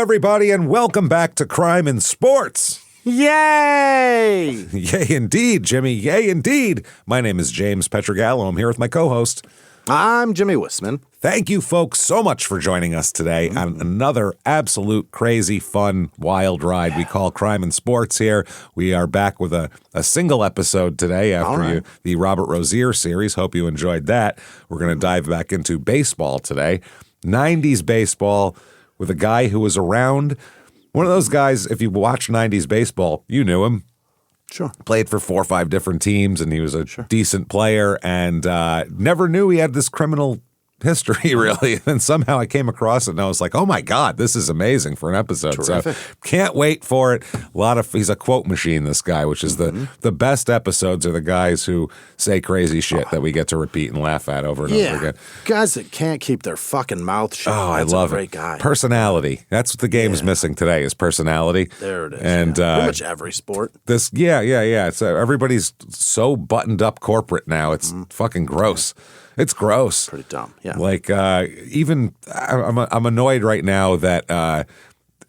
everybody, and welcome back to Crime in Sports. Yay! Yay, indeed, Jimmy. Yay, indeed. My name is James Petrogallo. I'm here with my co-host. I'm Jimmy Wisman. Thank you, folks, so much for joining us today on another absolute crazy, fun, wild ride we call Crime in Sports here. We are back with a single episode today after the Robert Rozier series. Hope you enjoyed that. We're going to dive back into baseball today. 90s baseball with a guy who was around. One of those guys, if you watch 90s baseball, you knew him. Sure. Played for 4 or 5 different teams, and he was a decent player, and never knew he had this criminal history, really. And somehow I came across it, and I was like, oh, my God, this is amazing for an episode. Terrific. So can't wait for it. He's a quote machine, this guy, which is the best episodes are the guys who say crazy shit that we get to repeat and laugh at over and over again. Guys that can't keep their fucking mouth shut. Oh, That's I love a great it. Guy. Personality. That's what the game's missing today is personality. There it is. And pretty much every sport. So everybody's so buttoned up corporate now. It's fucking gross. It's gross. Pretty dumb. Yeah. Like even I'm annoyed right now that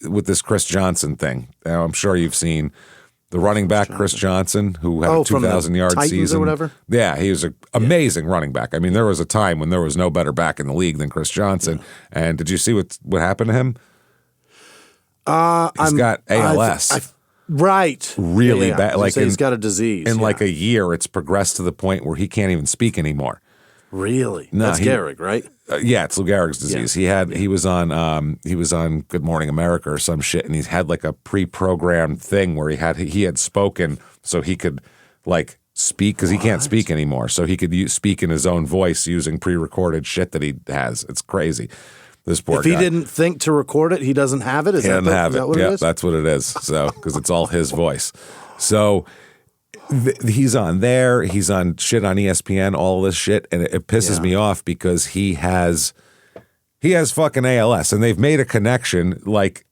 with this Chris Johnson thing. I'm sure you've seen the running back Chris Johnson who had a 2,000-yard season or whatever. Yeah, he was an amazing running back. I mean, there was a time when there was no better back in the league than Chris Johnson. Yeah. And did you see what happened to him? He's got ALS. Right. Really bad. Like he's got a disease. In like a year, it's progressed to the point where he can't even speak anymore. Really? No, That's Gehrig, right? Yeah, it's Lou Gehrig's disease. Yeah. He was on Good Morning America or some shit, and he had like a pre-programmed thing where he had spoken so he could like speak because he can't speak anymore, so he could speak in his own voice using pre-recorded shit that he has. It's crazy. This poor guy. If he didn't think to record it, he doesn't have it? Is that what it is? That's what it is. So because it's all his voice. So. He's on there. He's on shit on ESPN, all this shit, and it pisses me off because he has fucking ALS, and they've made a connection. Like,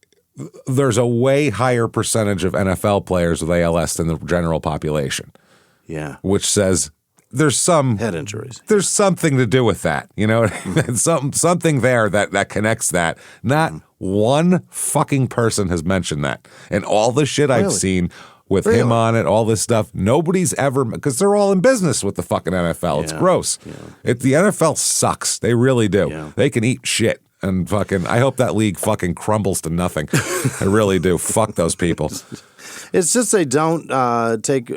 there's a way higher percentage of NFL players with ALS than the general population. Yeah, which says there's some head injuries. There's something to do with that, you know. Something there that connects that. Not one fucking person has mentioned that, and all the shit I've seen. With him on it, all this stuff. Nobody's ever, because they're all in business with the fucking NFL. Yeah. It's gross. Yeah. The NFL sucks. They really do. Yeah. They can eat shit and fucking, I hope that league fucking crumbles to nothing. I really do. Fuck those people. It's just they don't take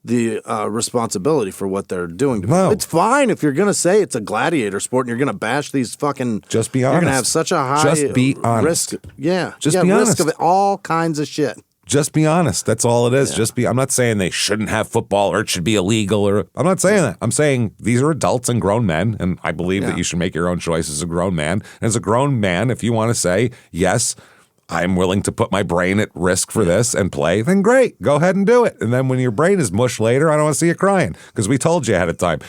the responsibility for what they're doing. No. It's fine if you're going to say it's a gladiator sport and you're going to bash these fucking. Just be honest. You're going to have such a high just be honest. risk. Yeah. Just be honest. Risk of all kinds of shit. Just be honest. That's all it is. Yeah. I'm not saying they shouldn't have football or it should be illegal I'm not saying that. I'm saying these are adults and grown men, and I believe that you should make your own choice as a grown man. And as a grown man, if you want to say, yes, I'm willing to put my brain at risk for this and play, then great. Go ahead and do it. And then when your brain is mush later, I don't want to see you crying because we told you ahead of time.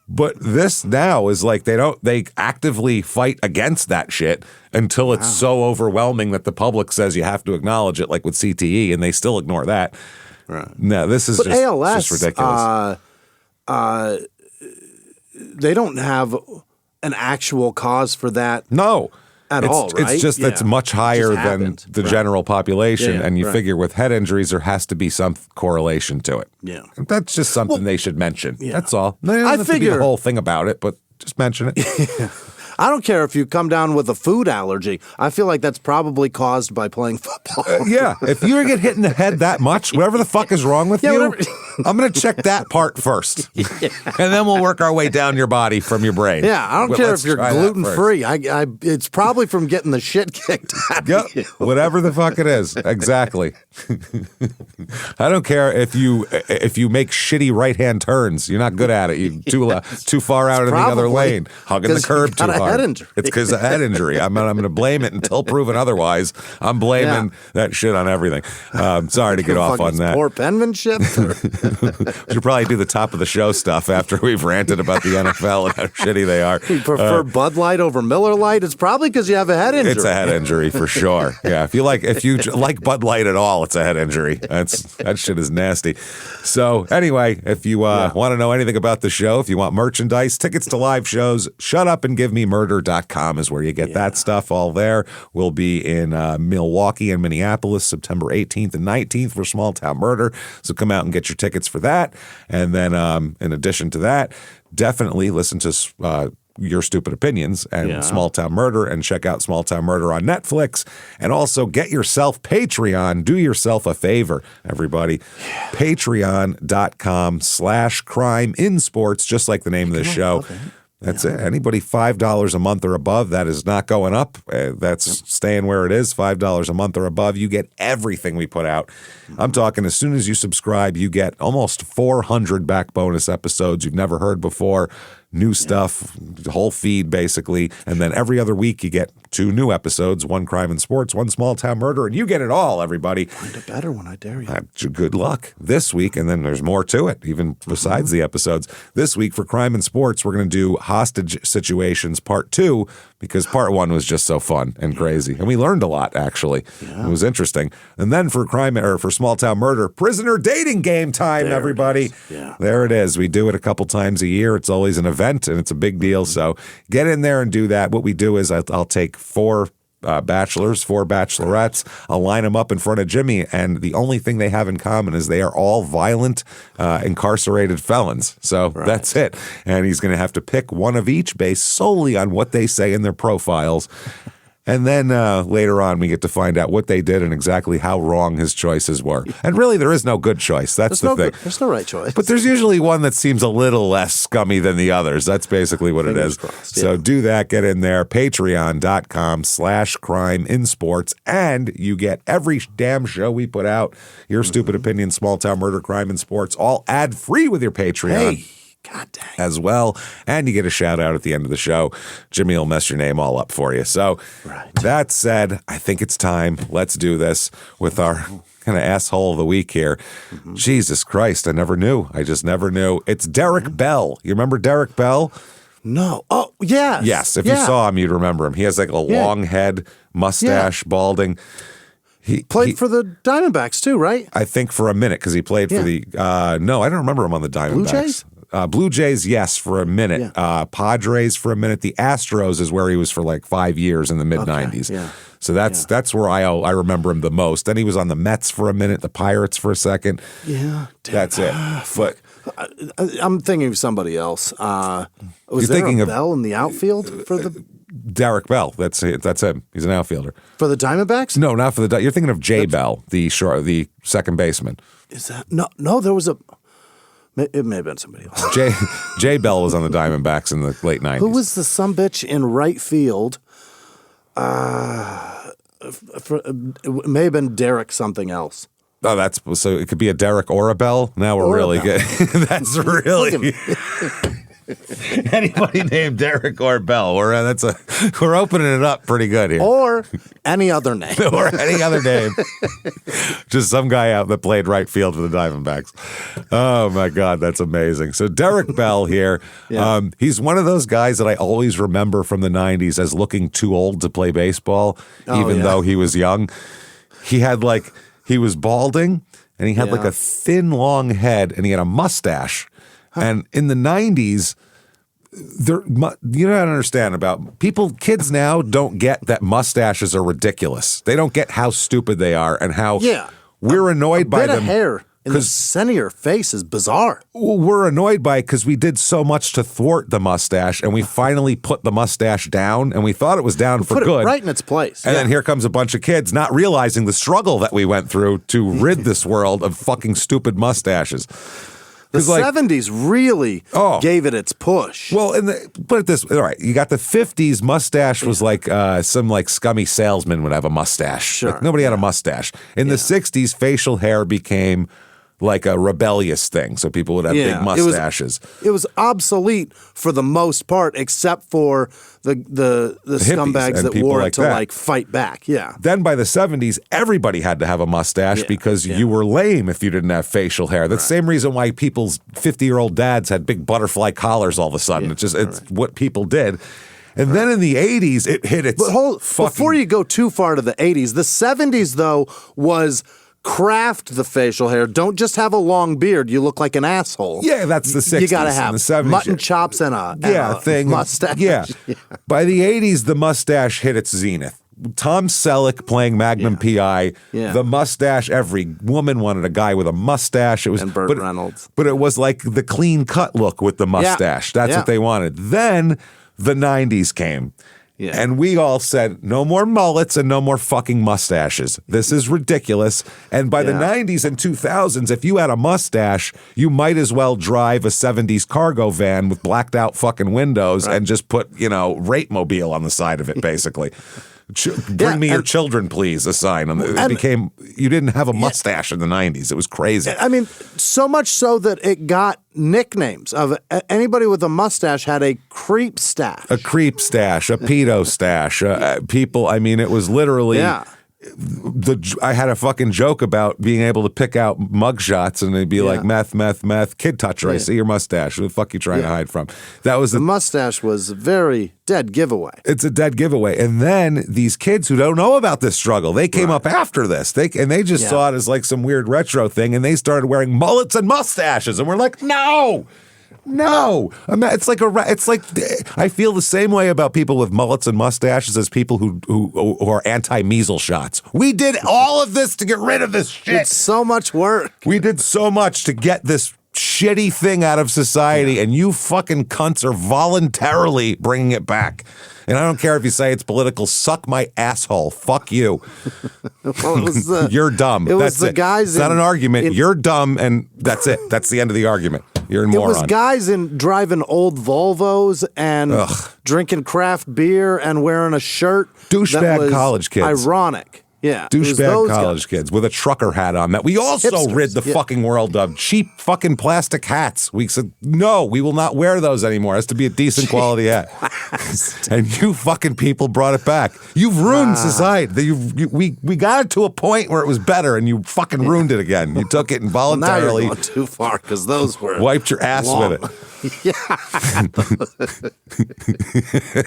But this now is like they actively fight against that shit until it's so overwhelming that the public says you have to acknowledge it, like with CTE, and they still ignore that. Right. No, this is just ridiculous. They don't have an actual cause for that. No. At all, right? It's just that's much higher than the general population, and you figure with head injuries there has to be some correlation to it. Yeah, that's just something they should mention. Yeah. That's all. I figure the whole thing about it, but just mention it. I don't care if you come down with a food allergy. I feel like that's probably caused by playing football. If you get hit in the head that much, whatever the fuck is wrong with you, I'm going to check that part first. And then we'll work our way down your body from your brain. Yeah, I don't care if you're gluten-free. It's probably from getting the shit kicked out of you. Whatever the fuck it is. Exactly. I don't care if you make shitty right-hand turns. You're not good at it. You're too far out in the other lane. Hugging the curb too hard. Head injury. It's because of head injury. I'm going to blame it until proven otherwise. I'm blaming that shit on everything. Sorry to get off on that. Poor penmanship. We should probably do the top of the show stuff after we've ranted about the NFL and how shitty they are. You prefer Bud Light over Miller Light? It's probably because you have a head injury. It's a head injury for sure. Yeah, if you like Bud Light at all, it's a head injury. That shit is nasty. So anyway, if you want to know anything about the show, if you want merchandise, tickets to live shows, shutupandgivememurder.com is where you get that stuff all there. We'll be in Milwaukee and Minneapolis September 18th and 19th for Small Town Murder. So come out and get your tickets for that. And then in addition to that, definitely listen to Your Stupid Opinions and Small Town Murder, and check out Small Town Murder on Netflix. And also get yourself Patreon. Do yourself a favor, everybody. Patreon.com/CrimeInSports, just like the name of the show. Okay. That's it. Anybody $5 a month or above, that is not going up. That's staying where it is, $5 a month or above. You get everything we put out. I'm talking as soon as you subscribe, you get almost 400 back bonus episodes you've never heard before. New stuff, the whole feed basically. And then every other week you get 2 new episodes, 1 Crime and Sports, 1 Small Town Murder, and you get it all, everybody. Find a better one, I dare you. Good luck this week, and then there's more to it, even besides the episodes. This week for Crime and Sports, we're going to do Hostage Situations Part 2, because Part 1 was just so fun and crazy. And we learned a lot, actually. Yeah. It was interesting. And then for Small Town Murder, Prisoner Dating Game time, everybody. There it is. We do it a couple times a year. It's always an event, and it's a big deal. So get in there and do that. What we do is I'll take 4 bachelors, 4 bachelorettes. I'll line them up in front of Jimmy, and the only thing they have in common is they are all violent, incarcerated felons. So that's it. And he's going to have to pick one of each based solely on what they say in their profiles. And then later on, we get to find out what they did and exactly how wrong his choices were. And really, there is no good choice. That's the thing. There's no right choice. But there's usually one that seems a little less scummy than the others. That's basically what it is. So do that. Get in there. Patreon.com/CrimeInSports. And you get every damn show we put out. Your Stupid Opinion, Small Town Murder, Crime and Sports, all ad-free with your Patreon. Hey. God dang. As well. And you get a shout out at the end of the show. Jimmy will mess your name all up for you. So that said, I think it's time. Let's do this with our kind of asshole of the week here. Jesus Christ, I never knew. I just never knew. It's Derek Bell. You remember Derek Bell? No. Oh, yes. Yes. If you saw him, you'd remember him. He has like a long head, mustache, balding. He played for the Diamondbacks too, right? I think for a minute, because he played for the no, I don't remember him on the Diamondbacks. Blue Jays? Blue Jays, yes, for a minute. Padres for a minute. The Astros is where he was for like 5 years in the mid-'90s. So that's where I remember him the most. Then he was on the Mets for a minute, the Pirates for a second. Yeah. That's it. But I'm thinking of somebody else. Was there a Bell in the outfield for the... Derek Bell. That's him. He's an outfielder. For the Diamondbacks? No, not for the... You're thinking of Jay Bell, the second baseman. Is that... No, there was a... It may have been somebody else. Jay Bell was on the Diamondbacks in the late 90s. Who was the sumbitch in right field? It may have been Derek something else. Oh, so it could be a Derek or a Bell? Now we're really good. That's really... Anybody named Derek or Bell, we're opening it up pretty good here. Or any other name. Or any other name. Just some guy out that played right field for the Diamondbacks. Oh, my God, that's amazing. So Derek Bell here, he's one of those guys that I always remember from the 90s as looking too old to play baseball, even though he was young. He was balding, and he had like a thin, long head, and he had a mustache. And in the 90s, you don't understand about kids now don't get that mustaches are ridiculous. They don't get how stupid they are and how we're annoyed by them. A bit of hair in the center of your face is bizarre. We're annoyed by it because we did so much to thwart the mustache, and we finally put the mustache down, and we thought it was down for good. Put it right in its place. And then here comes a bunch of kids not realizing the struggle that we went through to rid this world of fucking stupid mustaches. The 70s really gave it its push. Well, put it this way. All right, you got the 50s. Mustache was like some scummy salesman would have a mustache. Sure. Nobody had a mustache. In the 60s, facial hair became like a rebellious thing. So people would have big mustaches. It was obsolete for the most part, except for the scumbags that wore it to like fight back. Yeah. Then by the 70s, everybody had to have a mustache because you were lame if you didn't have facial hair. That's the same reason why people's 50-year-old dads had big butterfly collars all of a sudden. It's what people did. And then in the 80s, it hit its before you go too far to the 80s, the 70s, though, was craft the facial hair. Don't just have a long beard. You look like an asshole. Yeah, that's the 60s. You got to have the 70s, mutton chops and a mustache. Yeah. By the 80s, the mustache hit its zenith. Tom Selleck playing Magnum PI. Yeah. The mustache. Every woman wanted a guy with a mustache. It was and Burt Reynolds. But it was like the clean cut look with the mustache. That's what they wanted. Then the 90s came. Yeah. And we all said, no more mullets and no more fucking mustaches. This is ridiculous. And by the 90s and 2000s, if you had a mustache, you might as well drive a 70s cargo van with blacked out fucking windows and just put, rape mobile on the side of it, basically. Bring me your children, please, a sign. It became, you didn't have a mustache in the 90s. It was crazy. I mean, so much so that it got nicknames of anybody with a mustache had a creep stash. A creep stash, a pedo stash. People, I mean, it was literally... I had a fucking joke about being able to pick out mugshots and they'd be like, meth, kid toucher, I see your mustache. What the fuck are you trying to hide from? That was the mustache was a very dead giveaway. It's a dead giveaway. And then these kids who don't know about this struggle, they came up after this. They just saw it as like some weird retro thing and they started wearing mullets and mustaches. And we're like, no. It's like I feel the same way about people with mullets and mustaches as people who are anti-measles shots. We did all of this to get rid of this shit. It's so much work. We did so much to get this shitty thing out of society, and you fucking cunts are voluntarily bringing it back. And I don't care if you say it's political. Suck my asshole. Fuck you. Well, you're dumb. That's it. Guys. It's not an argument. You're dumb, and that's it. That's the end of the argument. You're a moron. It was guys driving old Volvos and drinking craft beer and wearing a shirt. Douchebag college kids. Ironic. Yeah. Douchebag college kids with a trucker hat on that we also rid the fucking world of. Cheap fucking plastic hats. We said, no, we will not wear those anymore. It has to be a decent quality hat. And you fucking people brought it back. You've ruined society. We got it to a point where it was better and you fucking ruined it again. You took it involuntarily. Well, now you're going too far because those were wiped your ass long. with it.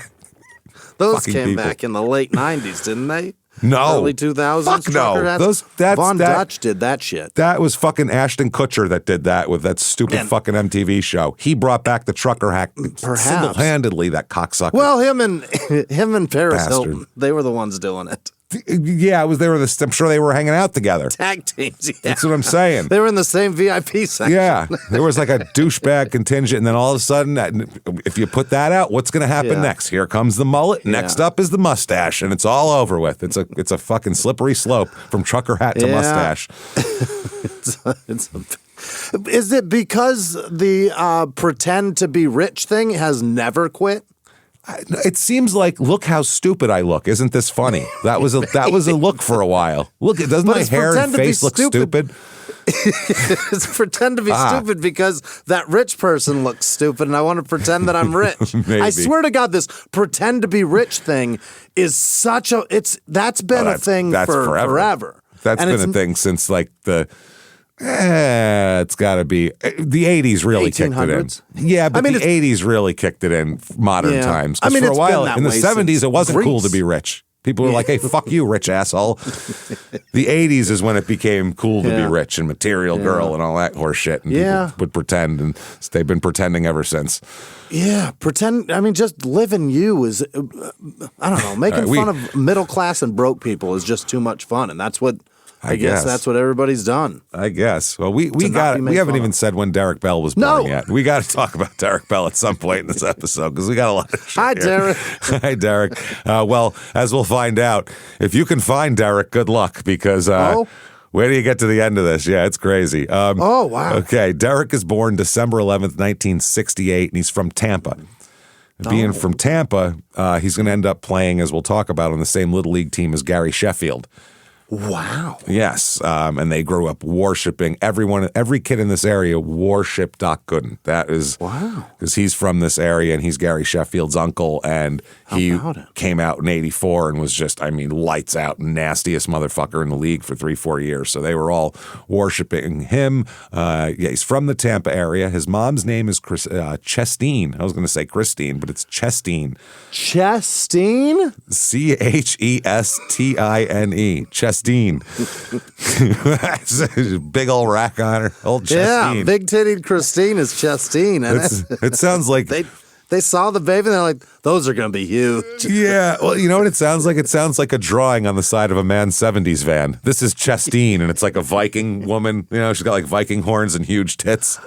Those came back in the late 90s, didn't they? No. Early 2000s? Fuck no. Von Dutch did that shit. That was fucking Ashton Kutcher that did that with that stupid fucking MTV show. He brought back the trucker hack single-handedly, that cocksucker. Well, him and Paris Hilton, they were the ones doing it. Yeah, I'm sure they were hanging out together. Tag teams, yeah. That's what I'm saying. They were in the same VIP section. Yeah, there was like a douchebag contingent, and then all of a sudden, if you put that out, what's going to happen next? Here comes the mullet. Next up is the mustache, and it's all over with. It's a fucking slippery slope from trucker hat to mustache. Is it because the pretend to be rich thing has never quit? It seems like, look how stupid I look. Isn't this funny? That was a look for a while. Look, doesn't my hair and face look stupid? It's pretend to be stupid because that rich person looks stupid and I want to pretend that I'm rich. I swear to God, this pretend to be rich thing is that's been a thing for forever. That's been a thing since like it's got to be the 80s really 1800s? Kicked it in. Yeah, but the 80s really kicked it in modern times. Because for a while in the 70s, it wasn't cool to be rich. People were like, hey, fuck you, rich asshole. The 80s is when it became cool to be rich and material girl and all that horse shit. And people would pretend, and they've been pretending ever since. Yeah, pretend. I mean, just living you is, I don't know, making fun of middle class and broke people is just too much fun. And that's what, I guess that's what everybody's done. I guess. Well, we haven't even said when Derek Bell was born yet. We got to talk about Derek Bell at some point in this episode because we got a lot of shit. Hi, Derek. Hi, Derek. Well, as we'll find out, if you can find Derek, good luck because where do you get to the end of this? Yeah, it's crazy. Oh, wow. Okay, Derek is born December 11th, 1968, and he's from Tampa. Being from Tampa, he's going to end up playing, as we'll talk about, on the same Little League team as Gary Sheffield. Wow. Yes, and they grew up worshiping every kid in this area worshipped Doc Gooden. That is because he's from this area and he's Gary Sheffield's uncle, and he came out in '84 and was just, lights out, nastiest motherfucker in the league for 3-4 years. So they were all worshiping him. He's from the Tampa area. His mom's name is Chestine. I was going to say Christine, but it's Chestine. Chestine? Chestine. Chestine. Big old rack on her. Old Chestine. Yeah, big-titted Christine is Chestine. It sounds like... They saw the baby and they're like, those are going to be huge. Yeah. Well, you know what it sounds like? It sounds like a drawing on the side of a man's 70s van. This is Chestine, and it's like a Viking woman. She's got like Viking horns and huge tits.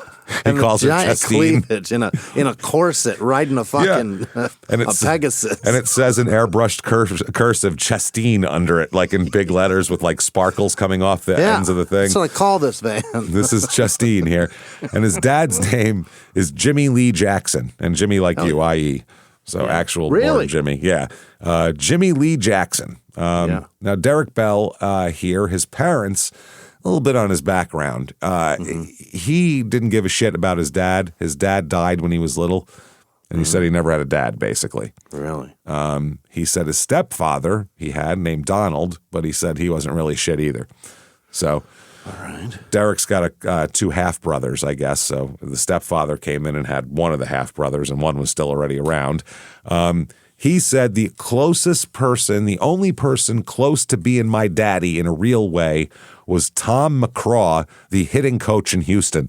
He calls her Chestine. Cleavage in a corset riding a fucking a Pegasus. And it says in airbrushed cursive Chestine under it, like in big letters with like sparkles coming off the ends of the thing. So I call this van. This is Chestine here. And his dad's name is Jimmy Lee Jackson. And Jimmy like you, IE. So actual born Jimmy. Yeah. Jimmy Lee Jackson. Now, Derek Bell here, his parents... A little bit on his background. He didn't give a shit about his dad. His dad died when he was little, and he said he never had a dad, basically. Really? He said his stepfather he had, named Donald, but he said he wasn't really shit either. So all right. Derek's got 2 half-brothers, I guess. So the stepfather came in and had one of the half-brothers, and one was still already around. He said the only person close to being my daddy in a real way was Tom McCraw, the hitting coach in Houston.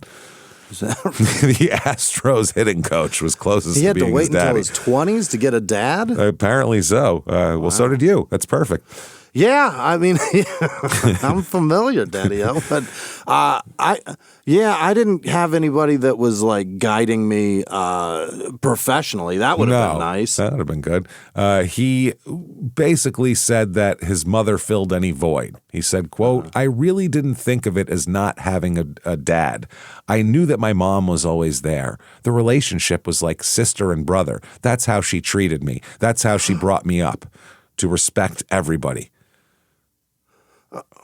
Is that the Astros hitting coach was closest to being his daddy. He had to wait until his 20s to get a dad? Apparently so. Well, so did you. That's perfect. Yeah, I'm familiar, Daddy-O, but I didn't have anybody that was like guiding me professionally. That would have been nice. That would have been good. He basically said that his mother filled any void. He said, quote, I really didn't think of it as not having a dad. I knew that my mom was always there. The relationship was like sister and brother. That's how she treated me. That's how she brought me up, to respect everybody.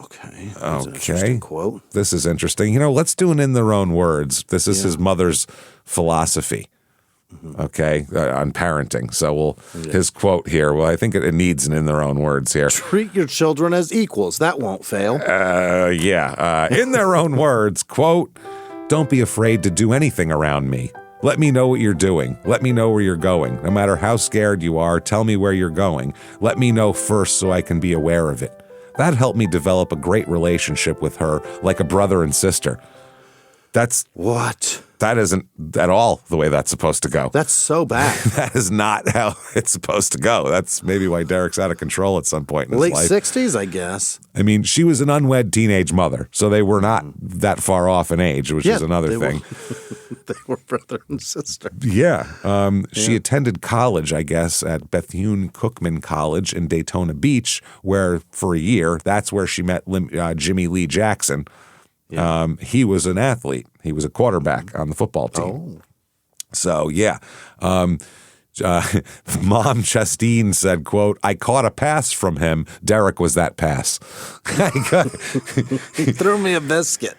Okay. That's an interesting quote. This is interesting. Let's do it in their own words. This is his mother's philosophy, okay, on parenting. So his quote here, I think it needs an in their own words here. Treat your children as equals. That won't fail. In their own words, quote, don't be afraid to do anything around me. Let me know what you're doing. Let me know where you're going. No matter how scared you are, tell me where you're going. Let me know first so I can be aware of it. That helped me develop a great relationship with her, like a brother and sister. That isn't at all the way that's supposed to go. That's so bad. That is not how it's supposed to go. That's maybe why Derek's out of control at some point in his life. Late 60s, I guess. She was an unwed teenage mother, so they were not that far off in age, which is another thing. They were brother and sister. Yeah. She attended college, I guess, at Bethune-Cookman College in Daytona Beach, where for a year, that's where she met Jimmy Lee Jackson. Yeah. He was an athlete. He was a quarterback on the football team. So, yeah. Mom Chestine said, quote, I caught a pass from him. Derek was that pass. He threw me a biscuit.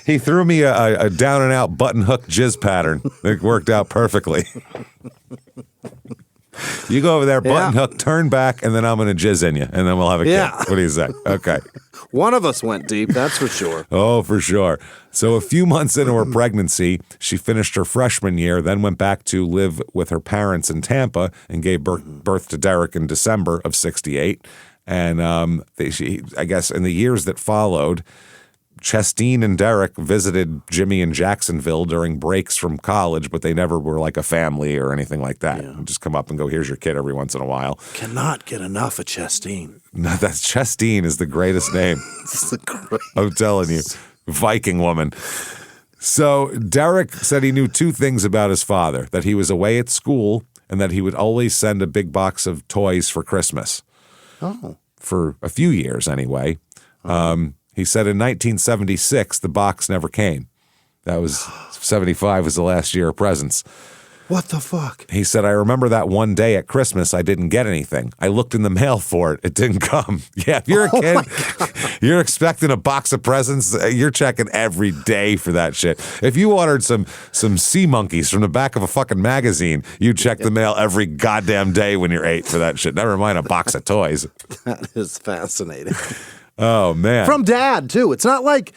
He threw me a down-and-out button-hook jizz pattern. It worked out perfectly. You go over there, button-hook, turn back, and then I'm going to jizz in you, and then we'll have a kid. What do you say? Okay. One of us went deep, that's for sure. Oh, for sure. So a few months into her pregnancy, she finished her freshman year, then went back to live with her parents in Tampa and gave birth to Derek in December of '68. And I guess in the years that followed, Chestine and Derek visited Jimmy in Jacksonville during breaks from college, but they never were like a family or anything like that. Yeah. Just come up and go, here's your kid every once in a while. Cannot get enough of Chestine. No, Chestine is the greatest name. It's the greatest. I'm telling you. Viking woman. So Derek said he knew 2 things about his father, that he was away at school and that he would always send a big box of toys for Christmas. Oh. For a few years anyway. He said in 1976, the box never came. That was 75 was the last year of presents. What the fuck? He said, I remember that one day at Christmas, I didn't get anything. I looked in the mail for it. It didn't come. Yeah, if you're a kid, you're expecting a box of presents, you're checking every day for that shit. If you ordered some sea monkeys from the back of a fucking magazine, you check the mail every goddamn day when you're 8 for that shit. Never mind a box of toys. That is fascinating. Oh, man. From Dad, too. It's not like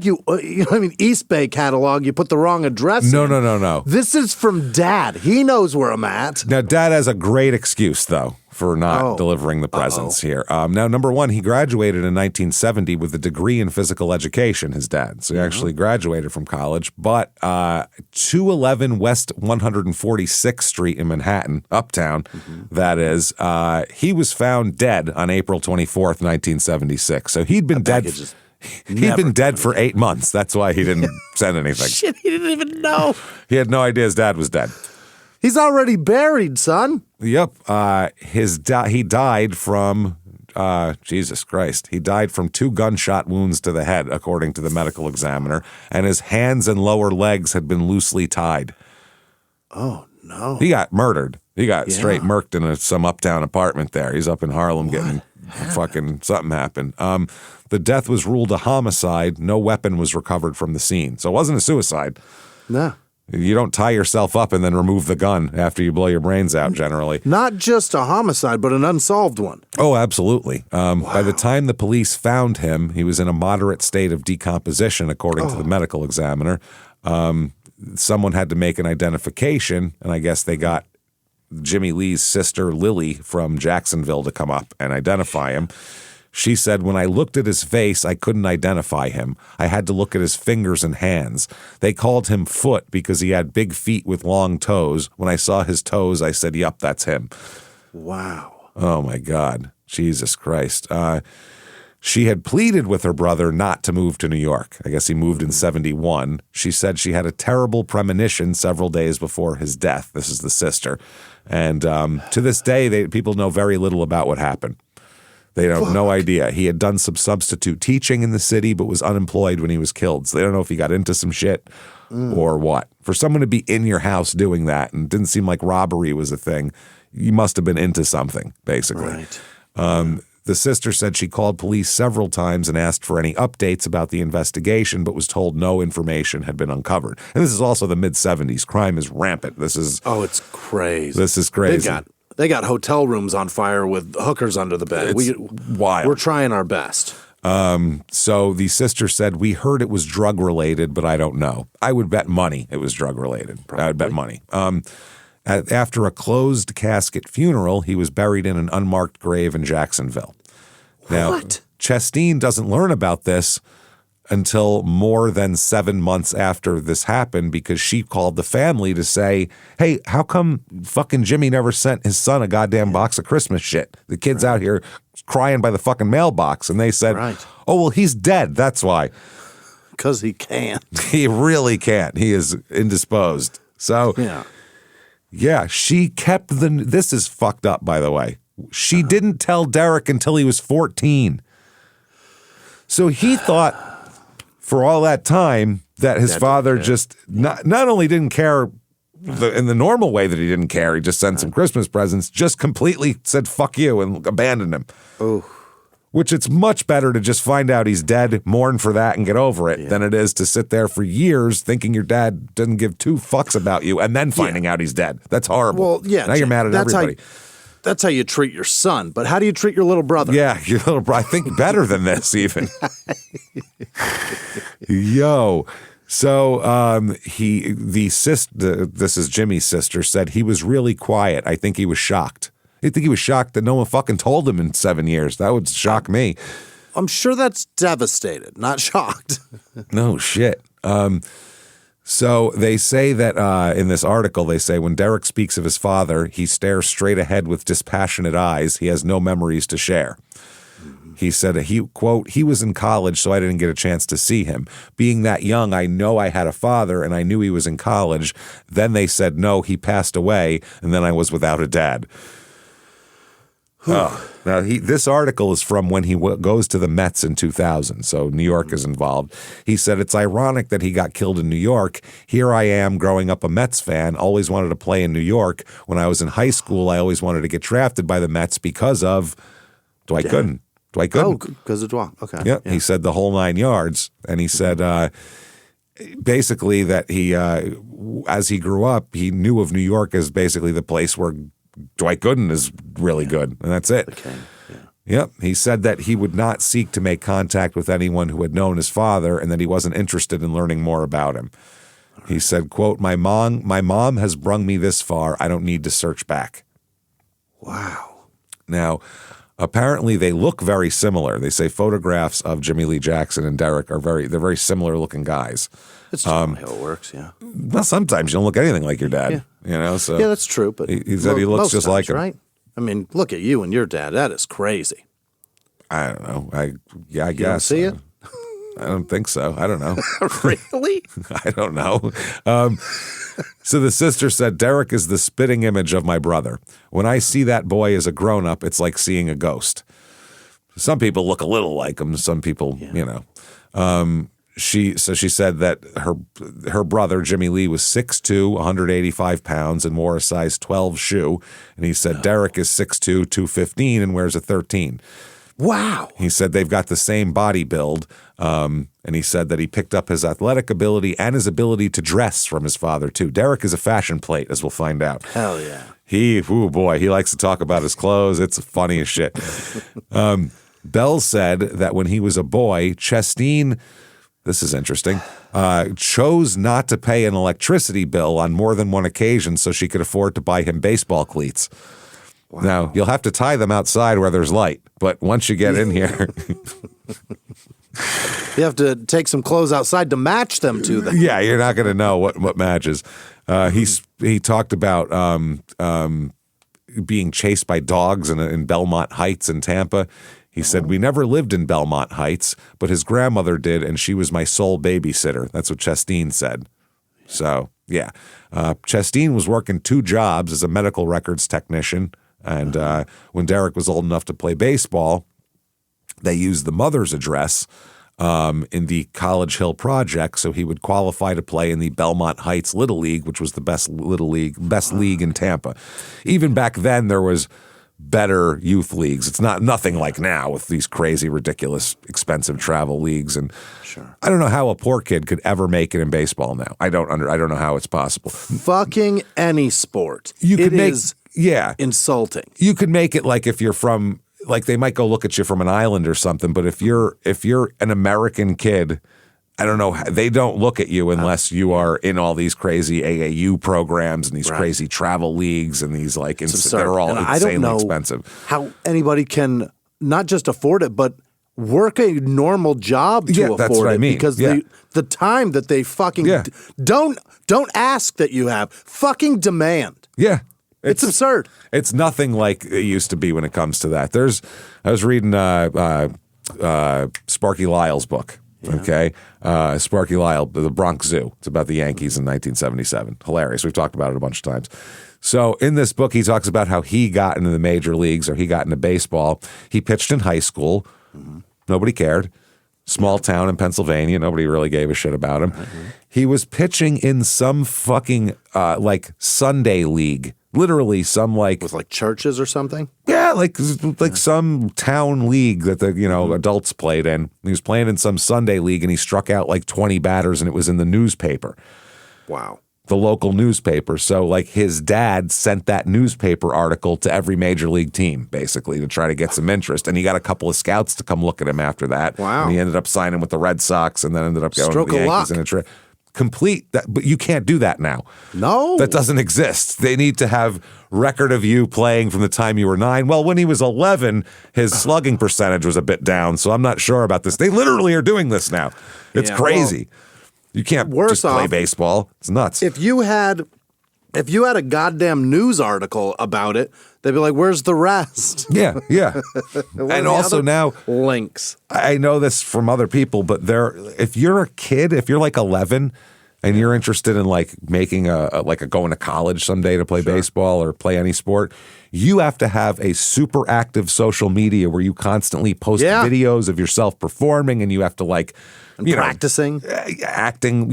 you know what I mean, East Bay catalog, you put the wrong address No, in. no. This is from Dad. He knows where I'm at. Now, Dad has a great excuse, though, for not delivering the presents here. Now, number one, he graduated in 1970 with a degree in physical education, his dad. So he actually graduated from college. But 211 West 146th Street in Manhattan, uptown, that is, he was found dead on April 24th, 1976. So he'd been dead. He'd been dead for 8 months. That's why he didn't send anything. Shit, he didn't even know. He had no idea his dad was dead. He's already buried, son. Yep. He died from, Jesus Christ. He died from 2 gunshot wounds to the head, according to the medical examiner, and his hands and lower legs had been loosely tied. Oh, no. He got murdered. He got straight murked in some uptown apartment there. He's up in Harlem getting fucking something happened. The death was ruled a homicide. No weapon was recovered from the scene. So it wasn't a suicide. No. You don't tie yourself up and then remove the gun after you blow your brains out, generally. Not just a homicide, but an unsolved one. Oh, absolutely. By the time the police found him, he was in a moderate state of decomposition, according to the medical examiner. Someone had to make an identification, and I guess they got Jimmy Lee's sister, Lily, from Jacksonville to come up and identify him. She said, when I looked at his face, I couldn't identify him. I had to look at his fingers and hands. They called him Foot because he had big feet with long toes. When I saw his toes, I said, yup, that's him. Wow. Oh, my God. Jesus Christ. She had pleaded with her brother not to move to New York. I guess he moved in 71. She said she had a terrible premonition several days before his death. This is the sister. And to this day, people know very little about what happened. They have no idea. He had done some substitute teaching in the city, but was unemployed when he was killed. So they don't know if he got into some shit or what. For someone to be in your house doing that, and it didn't seem like robbery was a thing, you must have been into something, basically. Right. The sister said she called police several times and asked for any updates about the investigation, but was told no information had been uncovered. And this is also the mid-'70s. Crime is rampant. This is it's crazy. This is crazy. They got hotel rooms on fire with hookers under the bed. It's wild. We're trying our best. So the sister said, we heard it was drug-related, but I don't know. I would bet money it was drug-related. I would bet money. After a closed casket funeral, he was buried in an unmarked grave in Jacksonville. Now, What? Chasteen doesn't learn about this until more than 7 months after this happened, because she called the family to say, hey, how come fucking Jimmy never sent his son a goddamn box of Christmas shit? The kid's out here crying by the fucking mailbox. And they said, oh, well, he's dead. That's why. Because he can't. He really can't. He is indisposed. So, yeah, she kept this is fucked up, by the way. She didn't tell Derek until he was 14. So he thought for all that time that his father just not only didn't care in the normal way that he didn't care, he just sent some Christmas presents, just completely said fuck you and abandoned him. Oh. Which it's much better to just find out he's dead, mourn for that, and get over it than it is to sit there for years thinking your dad doesn't give 2 fucks about you and then finding out he's dead. That's horrible. Well, yeah. Now you're mad at everybody. That's how you treat your son. But how do you treat your little brother? Yeah, your little brother. I think better than this even. Yo. So this is Jimmy's sister, said he was really quiet. I think he was shocked. I think he was shocked that no one fucking told him in 7 years. That would shock me. I'm sure that's devastated, not shocked. No shit. So they say that in this article, they say when Derek speaks of his father, he stares straight ahead with dispassionate eyes. He has no memories to share. He said, quote, he was in college, so I didn't get a chance to see him. Being that young, I know I had a father, and I knew he was in college. Then they said, no, he passed away, and then I was without a dad. Now, this article is from when he goes to the Mets in 2000, so New York is involved. He said, it's ironic that he got killed in New York. Here I am growing up a Mets fan, always wanted to play in New York. When I was in high school, I always wanted to get drafted by the Mets because of Dwight Gooden. Dwight Gooden. Oh, because of Dwight. Okay. Yep. Yeah. He said the whole 9 yards. And he said basically that he, as he grew up, he knew of New York as basically the place where Dwight Gooden is really good, and that's it. Okay. Yeah. Yep. He said that he would not seek to make contact with anyone who had known his father and that he wasn't interested in learning more about him. He said, quote, my mom has brung me this far. I don't need to search back. Wow. Now, apparently they look very similar. They say photographs of Jimmy Lee Jackson and Derek are they're very similar looking guys. That's generally how it works, yeah. Well, sometimes you don't look anything like your dad. Yeah. So yeah, that's true. But he said he looks just like him. Right? I mean, look at you and your dad. That is crazy. I don't know. I guess. You don't see it? I don't think so. I don't know. Really? I don't know. So the sister said, Derek is the spitting image of my brother. When I see that boy as a grown-up, it's like seeing a ghost. Some people look a little like him. Some people, She said that her brother, Jimmy Lee, was 6'2", 185 pounds, and wore a size 12 shoe. And he said Derek is 6'2", 215, and wears a 13. Wow. He said they've got the same body build, and he said that he picked up his athletic ability and his ability to dress from his father, too. Derek is a fashion plate, as we'll find out. Hell yeah. He likes to talk about his clothes. It's funny as shit. Bell said that when he was a boy, Chasteen, this is interesting, chose not to pay an electricity bill on more than one occasion so she could afford to buy him baseball cleats. Wow. Now, you'll have to tie them outside where there's light, but once you get in here... You have to take some clothes outside to match them to them. Yeah, you're not going to know what matches. He talked about being chased by dogs in Belmont Heights in Tampa. He said, we never lived in Belmont Heights, but his grandmother did, and she was my sole babysitter. That's what Chasteen said. So, yeah. Chasteen was working 2 jobs as a medical records technician, and when Derek was old enough to play baseball, they used the mother's address in the College Hill Project, so he would qualify to play in the Belmont Heights Little League, which was the best league in Tampa. Even back then, there was better youth leagues. It's nothing like now with these crazy, ridiculous, expensive travel leagues. And sure. I don't know how a poor kid could ever make it in baseball now. I don't know how it's possible. Fucking any sport. Is insulting. You could make it like if you're from, like they might go look at you from an island or something, but if you're an American kid, I don't know, they don't look at you unless you are in all these crazy AAU programs and these crazy travel leagues and these they're all insanely expensive. How anybody can not just afford it, but work a normal job to afford that's what it. I mean. Because the time that they fucking don't ask that you have, fucking demand. Yeah. It's absurd. It's nothing like it used to be when it comes to that. I was reading Sparky Lyle's book. Yeah. Okay. Sparky Lyle, The Bronx Zoo. It's about the Yankees in 1977. Hilarious. We've talked about it a bunch of times. So in this book, he talks about how he got into the major leagues or he got into baseball. He pitched in high school. Mm-hmm. Nobody cared. Small town in Pennsylvania. Nobody really gave a shit about him. Mm-hmm. He was pitching in some fucking Sunday league. Literally some with churches or something? Yeah, like some town league that the adults played in. He was playing in some Sunday league and he struck out 20 batters and it was in the newspaper. Wow. The local newspaper. So his dad sent that newspaper article to every major league team basically to try to get some interest. And he got a couple of scouts to come look at him after that. Wow. And he ended up signing with the Red Sox and then ended up going to the Yankees in a trip. Complete that, but you can't do that now. No, that doesn't exist. They need to have record of you playing from the time you were 9. Well, when he was 11, his slugging percentage was a bit down, so I'm not sure about this. They literally are doing this now. It's crazy. You can't just play baseball. It's nuts. If you had a goddamn news article about it, they'd be like, "Where's the rest?" Yeah. And also now links. I know this from other people, but if you're a kid, if you're 11, and you're interested in like making going to college someday to play baseball or play any sport, you have to have a super active social media where you constantly post videos of yourself performing, and you have to like practicing, acting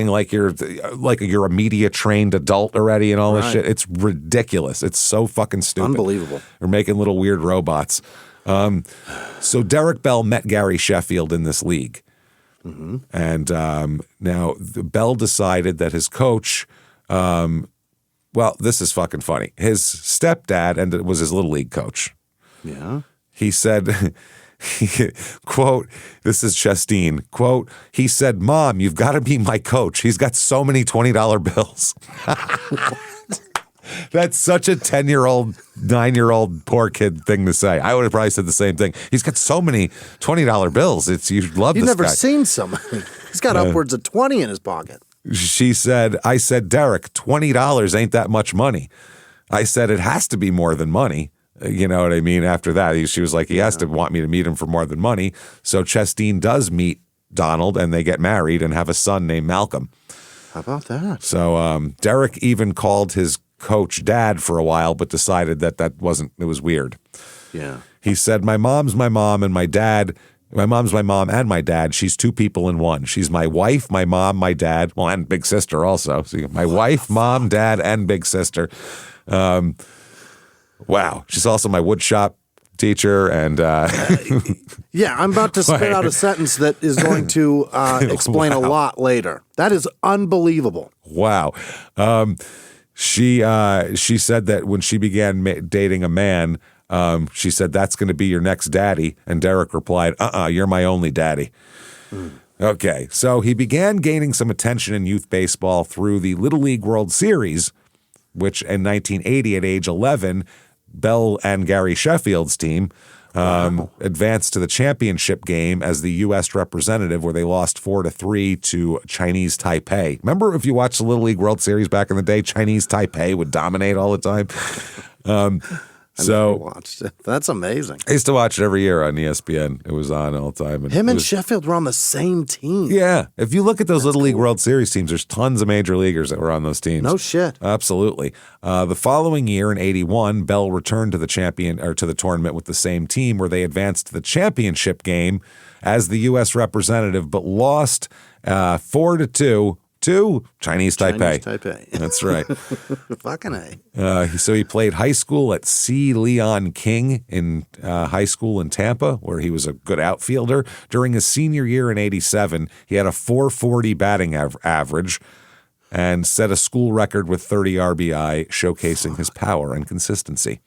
like you're a media trained adult already and all this shit. It's ridiculous. It's so fucking stupid. Unbelievable. We're making little weird robots. So Derek Bell met Gary Sheffield in this league. Mm-hmm. And now Bell decided that his coach, well, this is fucking funny. His stepdad was his little league coach. Yeah. He said, quote, this is Chastain, quote, he said, "Mom, you've got to be my coach. He's got so many $20 bills." That's such a 10-year-old, 9-year-old poor kid thing to say. I would have probably said the same thing. He's got so many $20 bills. You love this guy. You've never seen somebody. He's got upwards of 20 in his pocket. She said, I said, "Derek, $20 ain't that much money." I said, "It has to be more than money." You know what I mean? After that, she was like, he has to want me to meet him for more than money. So Chastain does meet Donald, and they get married and have a son named Malcolm. How about that? So Derek even called his coach dad for a while, but decided that it was weird. Yeah. He said, "My mom's my mom and my dad. My mom's my mom and my dad. She's two people in one. She's my wife, my mom, my dad, well, and big sister also. So my wife, mom, dad, and big sister." Wow. She's also my woodshop teacher. And yeah, I'm about to spit out a sentence that is going to explain a lot later. That is unbelievable. Wow. She said that when she began dating a man, she said, "That's going to be your next daddy." And Derek replied, "You're my only daddy." Okay, so he began gaining some attention in youth baseball through the Little League World Series, which in 1980 at age 11, Bell and Gary Sheffield's team advanced to the championship game as the U.S. representative, where they lost 4-3 to Chinese Taipei. Remember, if you watched the Little League World Series back in the day, Chinese Taipei would dominate all the time. I never watched it. That's amazing. I used to watch it every year on ESPN. It was on all the time. Him and Sheffield were on the same team. Yeah. If you look at those Little League World Series teams, there's tons of major leaguers that were on those teams. No shit. Absolutely. The following year in 81, Bell returned to the tournament with the same team, where they advanced to the championship game as the U.S. representative, but lost 4-2 to Chinese Taipei. That's right. Fucking A. So he played high school at C. Leon King in high school in Tampa, where he was a good outfielder. During his senior year in 87, he had a .440 batting average and set a school record with 30 RBI, showcasing his power and consistency.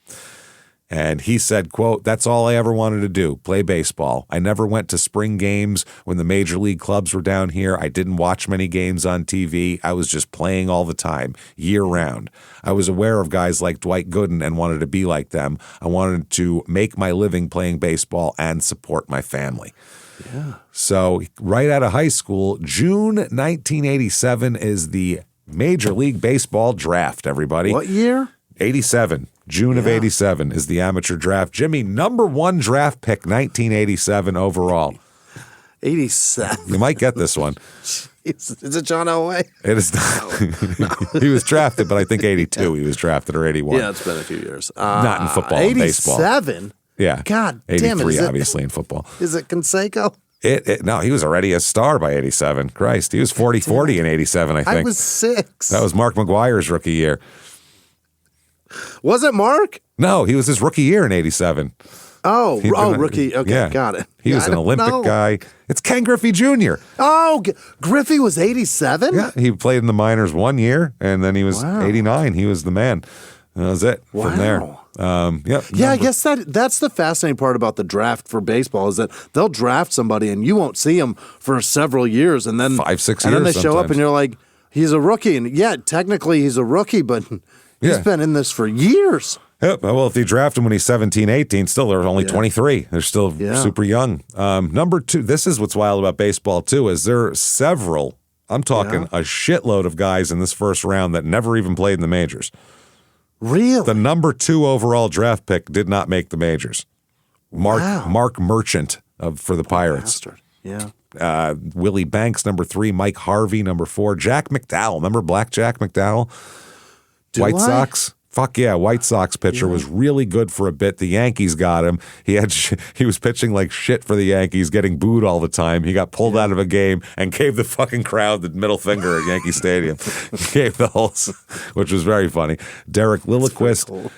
And he said, quote, "That's all I ever wanted to do, play baseball. I never went to spring games when the major league clubs were down here. I didn't watch many games on TV. I was just playing all the time, year round. I was aware of guys like Dwight Gooden and wanted to be like them. I wanted to make my living playing baseball and support my family." Yeah. So right out of high school, June 1987 is the Major League Baseball draft, everybody. What year? 87. June of 87 is the amateur draft. Jimmy, number one draft pick, 1987 overall. 87. You might get this one. Is it John Elway? It is not. No. He was drafted, but I think 82 he was drafted, or 81. Yeah, it's been a few years. Not in football, in baseball. 87? Yeah. God 83, damn it. Obviously, in football. Is it Canseco? No, he was already a star by 87. Christ, he was 40-40 in 87, I think. I was 6. That was Mark McGuire's rookie year. Was it Mark? No, he was his rookie year in 87. Rookie. Okay, yeah. got it. He was an Olympic guy. It's Ken Griffey Jr. Oh, Griffey was 87? Yeah, he played in the minors 1 year, and then he was 89. He was the man. That was it from there. I guess that's the fascinating part about the draft for baseball, is that they'll draft somebody and you won't see him for several years, and then 5-6 years, and then they sometimes. show up and you're like, he's a rookie, and technically he's a rookie, but he's been in this for years. Yep. Well, if they draft him when he's 17, 18, still they're only 23. They're still super young. Number two, this is what's wild about baseball too, is there are several, I'm talking a shitload of guys in this first round that never even played in the majors. Really? The number 2 overall draft pick did not make the majors. Mark Merchant for the Pirates. Bastard. Yeah. Willie Banks, number 3. Mike Harvey, number 4. Jack McDowell. Remember Black Jack McDowell? White Sox. Fuck yeah, White Sox pitcher was really good for a bit. The Yankees got him. He was pitching like shit for the Yankees, getting booed all the time. He got pulled out of a game and gave the fucking crowd the middle finger at Yankee Stadium. Gave the whole, which was very funny. Derek Lilliquist. Cool.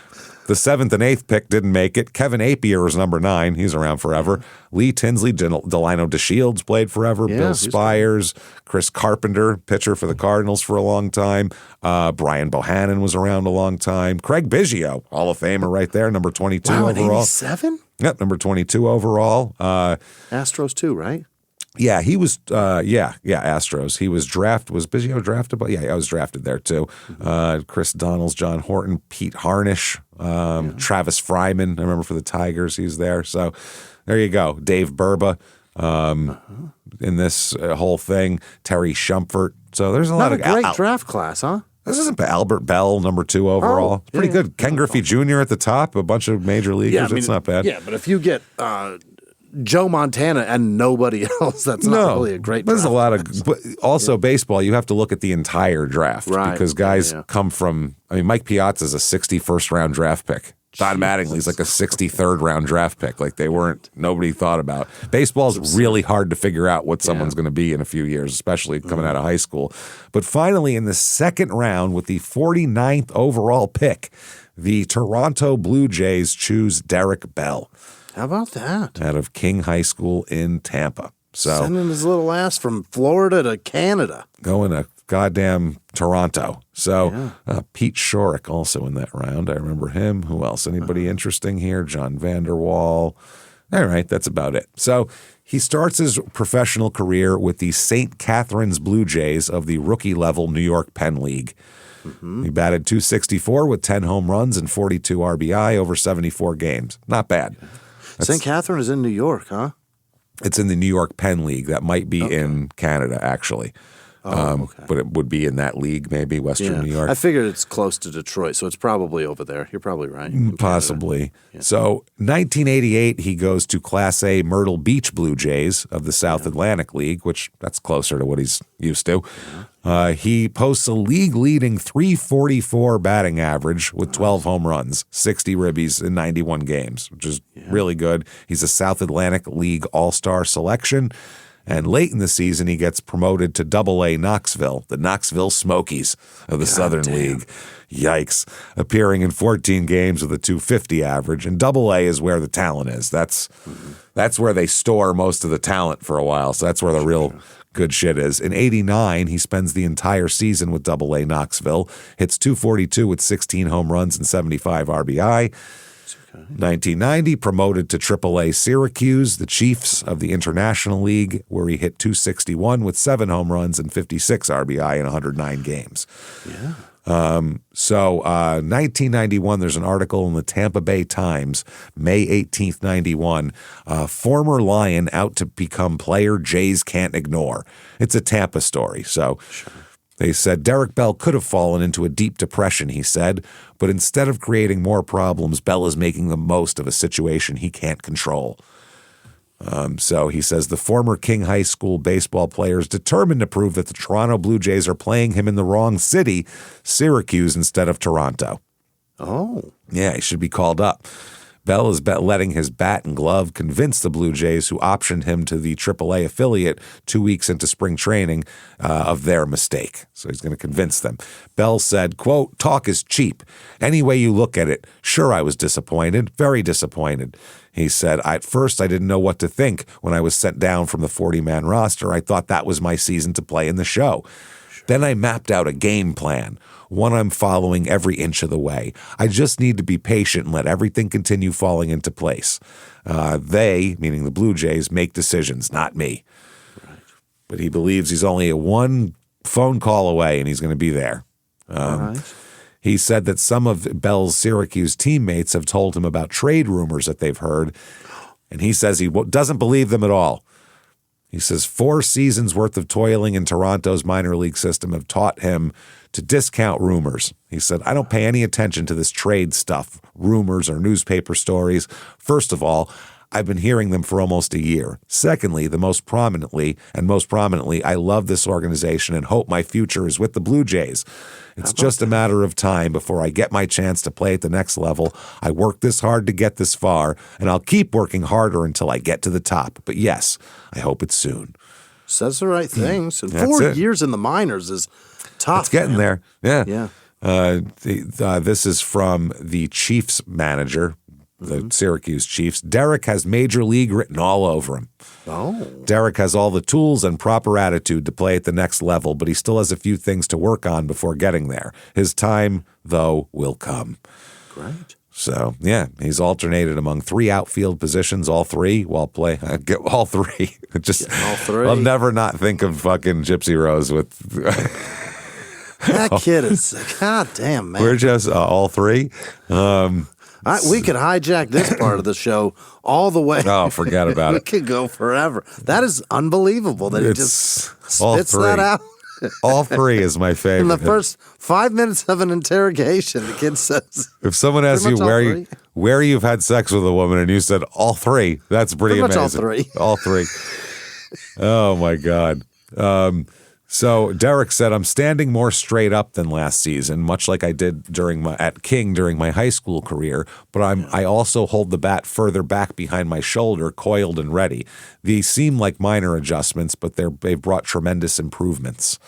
The 7th and 8th pick didn't make it. Kevin Apier was number 9. He's around forever. Lee Tinsley, Delino DeShields played forever. Bill Spires, Chris Carpenter, pitcher for the Cardinals for a long time. Brian Bohannon was around a long time. Craig Biggio, Hall of Famer right there, number 22 overall. 87? Yep, number 22 overall. Astros too, right? Yeah, he was, Astros. He was drafted. Was Biggio drafted? But yeah, I was drafted there too. Chris Donnells, John Horton, Pete Harnish, Travis Fryman. I remember for the Tigers, he's there. So there you go. Dave Burba in this whole thing. Terry Shumpert. So there's a lot of great draft class, huh? This isn't Albert Bell, number 2 overall. Pretty good. Ken Griffey Jr. at the top, a bunch of major leaguers. It's not bad. Yeah, but if you get Joe Montana and nobody else, that's not really a great draft. There's a lot of, but also baseball, you have to look at the entire draft because guys come from, Mike Piazza's a 61st round draft pick. Don Mattingly's like a 63rd round draft pick. Like nobody thought about. Baseball's really hard to figure out what someone's going to be in a few years, especially coming out of high school. But finally, in the 2nd round with the 49th overall pick, the Toronto Blue Jays choose Derek Bell. How about that? Out of King High School in Tampa. So sending his little ass from Florida to Canada. Going to goddamn Toronto. So Pete Shorrock also in that round. I remember him. Who else? Anybody interesting here? John Vanderwall. All right, that's about it. So he starts his professional career with the St. Catharines Blue Jays of the rookie-level New York Penn League. He batted .264 with 10 home runs and 42 RBI over 74 games. Not bad. St. Catherine is in New York, huh? It's in the New York Penn League. That might be in Canada, actually. But it would be in that league, maybe, Western New York. I figured it's close to Detroit, so it's probably over there. You're probably right. Possibly. Yeah. So 1988, he goes to Class A Myrtle Beach Blue Jays of the South Atlantic League, which that's closer to what he's used to. He posts a league-leading .344 batting average with 12 home runs, 60 ribbies in 91 games, which is really good. He's a South Atlantic League All-Star selection. And late in the season, he gets promoted to Double-A Knoxville, the Knoxville Smokies of the Southern League. Yikes. Appearing in 14 games with a .250 average. And Double-A is where the talent is. That's where they store most of the talent for a while. So that's where the real good shit is. In 89, he spends the entire season with Double-A Knoxville, hits .242 with 16 home runs and 75 RBI. 1990, promoted to AAA Syracuse, the Chiefs of the International League, where he hit .261 with 7 home runs and 56 RBI in 109 games. So 1991, there's an article in the Tampa Bay Times, May 18th, 91, former Lion out to become player Jays can't ignore. It's a Tampa story, so... They said Derek Bell could have fallen into a deep depression, he said, but instead of creating more problems, Bell is making the most of a situation he can't control. So he says the former King High School baseball player is determined to prove that the Toronto Blue Jays are playing him in the wrong city, Syracuse instead of Toronto. Oh. Yeah, he should be called up. Bell is letting his bat and glove convince the Blue Jays, who optioned him to the AAA affiliate 2 weeks into spring training, of their mistake. So he's going to convince them. Bell said, quote, "Talk is cheap. Any way you look at it, sure, I was disappointed, very disappointed." He said, "At first, I didn't know what to think. When I was sent down from the 40-man roster, I thought that was my season to play in the show. Then I mapped out a game plan, one I'm following every inch of the way. I just need to be patient and let everything continue falling into place. They, meaning the Blue Jays, make decisions, not me." Right. But he believes he's only a one phone call away and he's going to be there. Right. He said that some of Bell's Syracuse teammates have told him about trade rumors that they've heard, and he says he doesn't believe them at all. He says 4 seasons worth of toiling in Toronto's minor league system have taught him to discount rumors. He said, "I don't pay any attention to this trade stuff, rumors or newspaper stories. First of all, I've been hearing them for almost a year. Secondly, most prominently, I love this organization and hope my future is with the Blue Jays. It's just a matter of time before I get my chance to play at the next level. I worked this hard to get this far, and I'll keep working harder until I get to the top. But yes, I hope it's soon. Says the right things. And 4 years in the minors is tough. It's getting there. Yeah. Yeah. This is from the Chiefs manager, the Syracuse Chiefs. Derek has Major League written all over him. Oh. Derek has all the tools and proper attitude to play at the next level, but he still has a few things to work on before getting there. His time, though, will come. Great. So, yeah, he's alternated among 3 outfield positions, all 3, while playing. All 3. All 3. I'll never not think of fucking Gypsy Rose with... That kid is, goddamn, man. We're just all 3. We could hijack this part of the show all the way. Oh, forget about We it. could go forever. That is unbelievable that he just spits that out. All 3 is my favorite. In the first 5 minutes of an interrogation, the kid says, if someone asks you where you've had sex with a woman and you said all 3, that's pretty amazing. Much all 3. All 3. Oh, my God. So Derek said, I'm standing more straight up than last season, much like I did at King during my high school career, but I also hold the bat further back behind my shoulder, coiled and ready. These seem like minor adjustments, but they've brought tremendous improvements.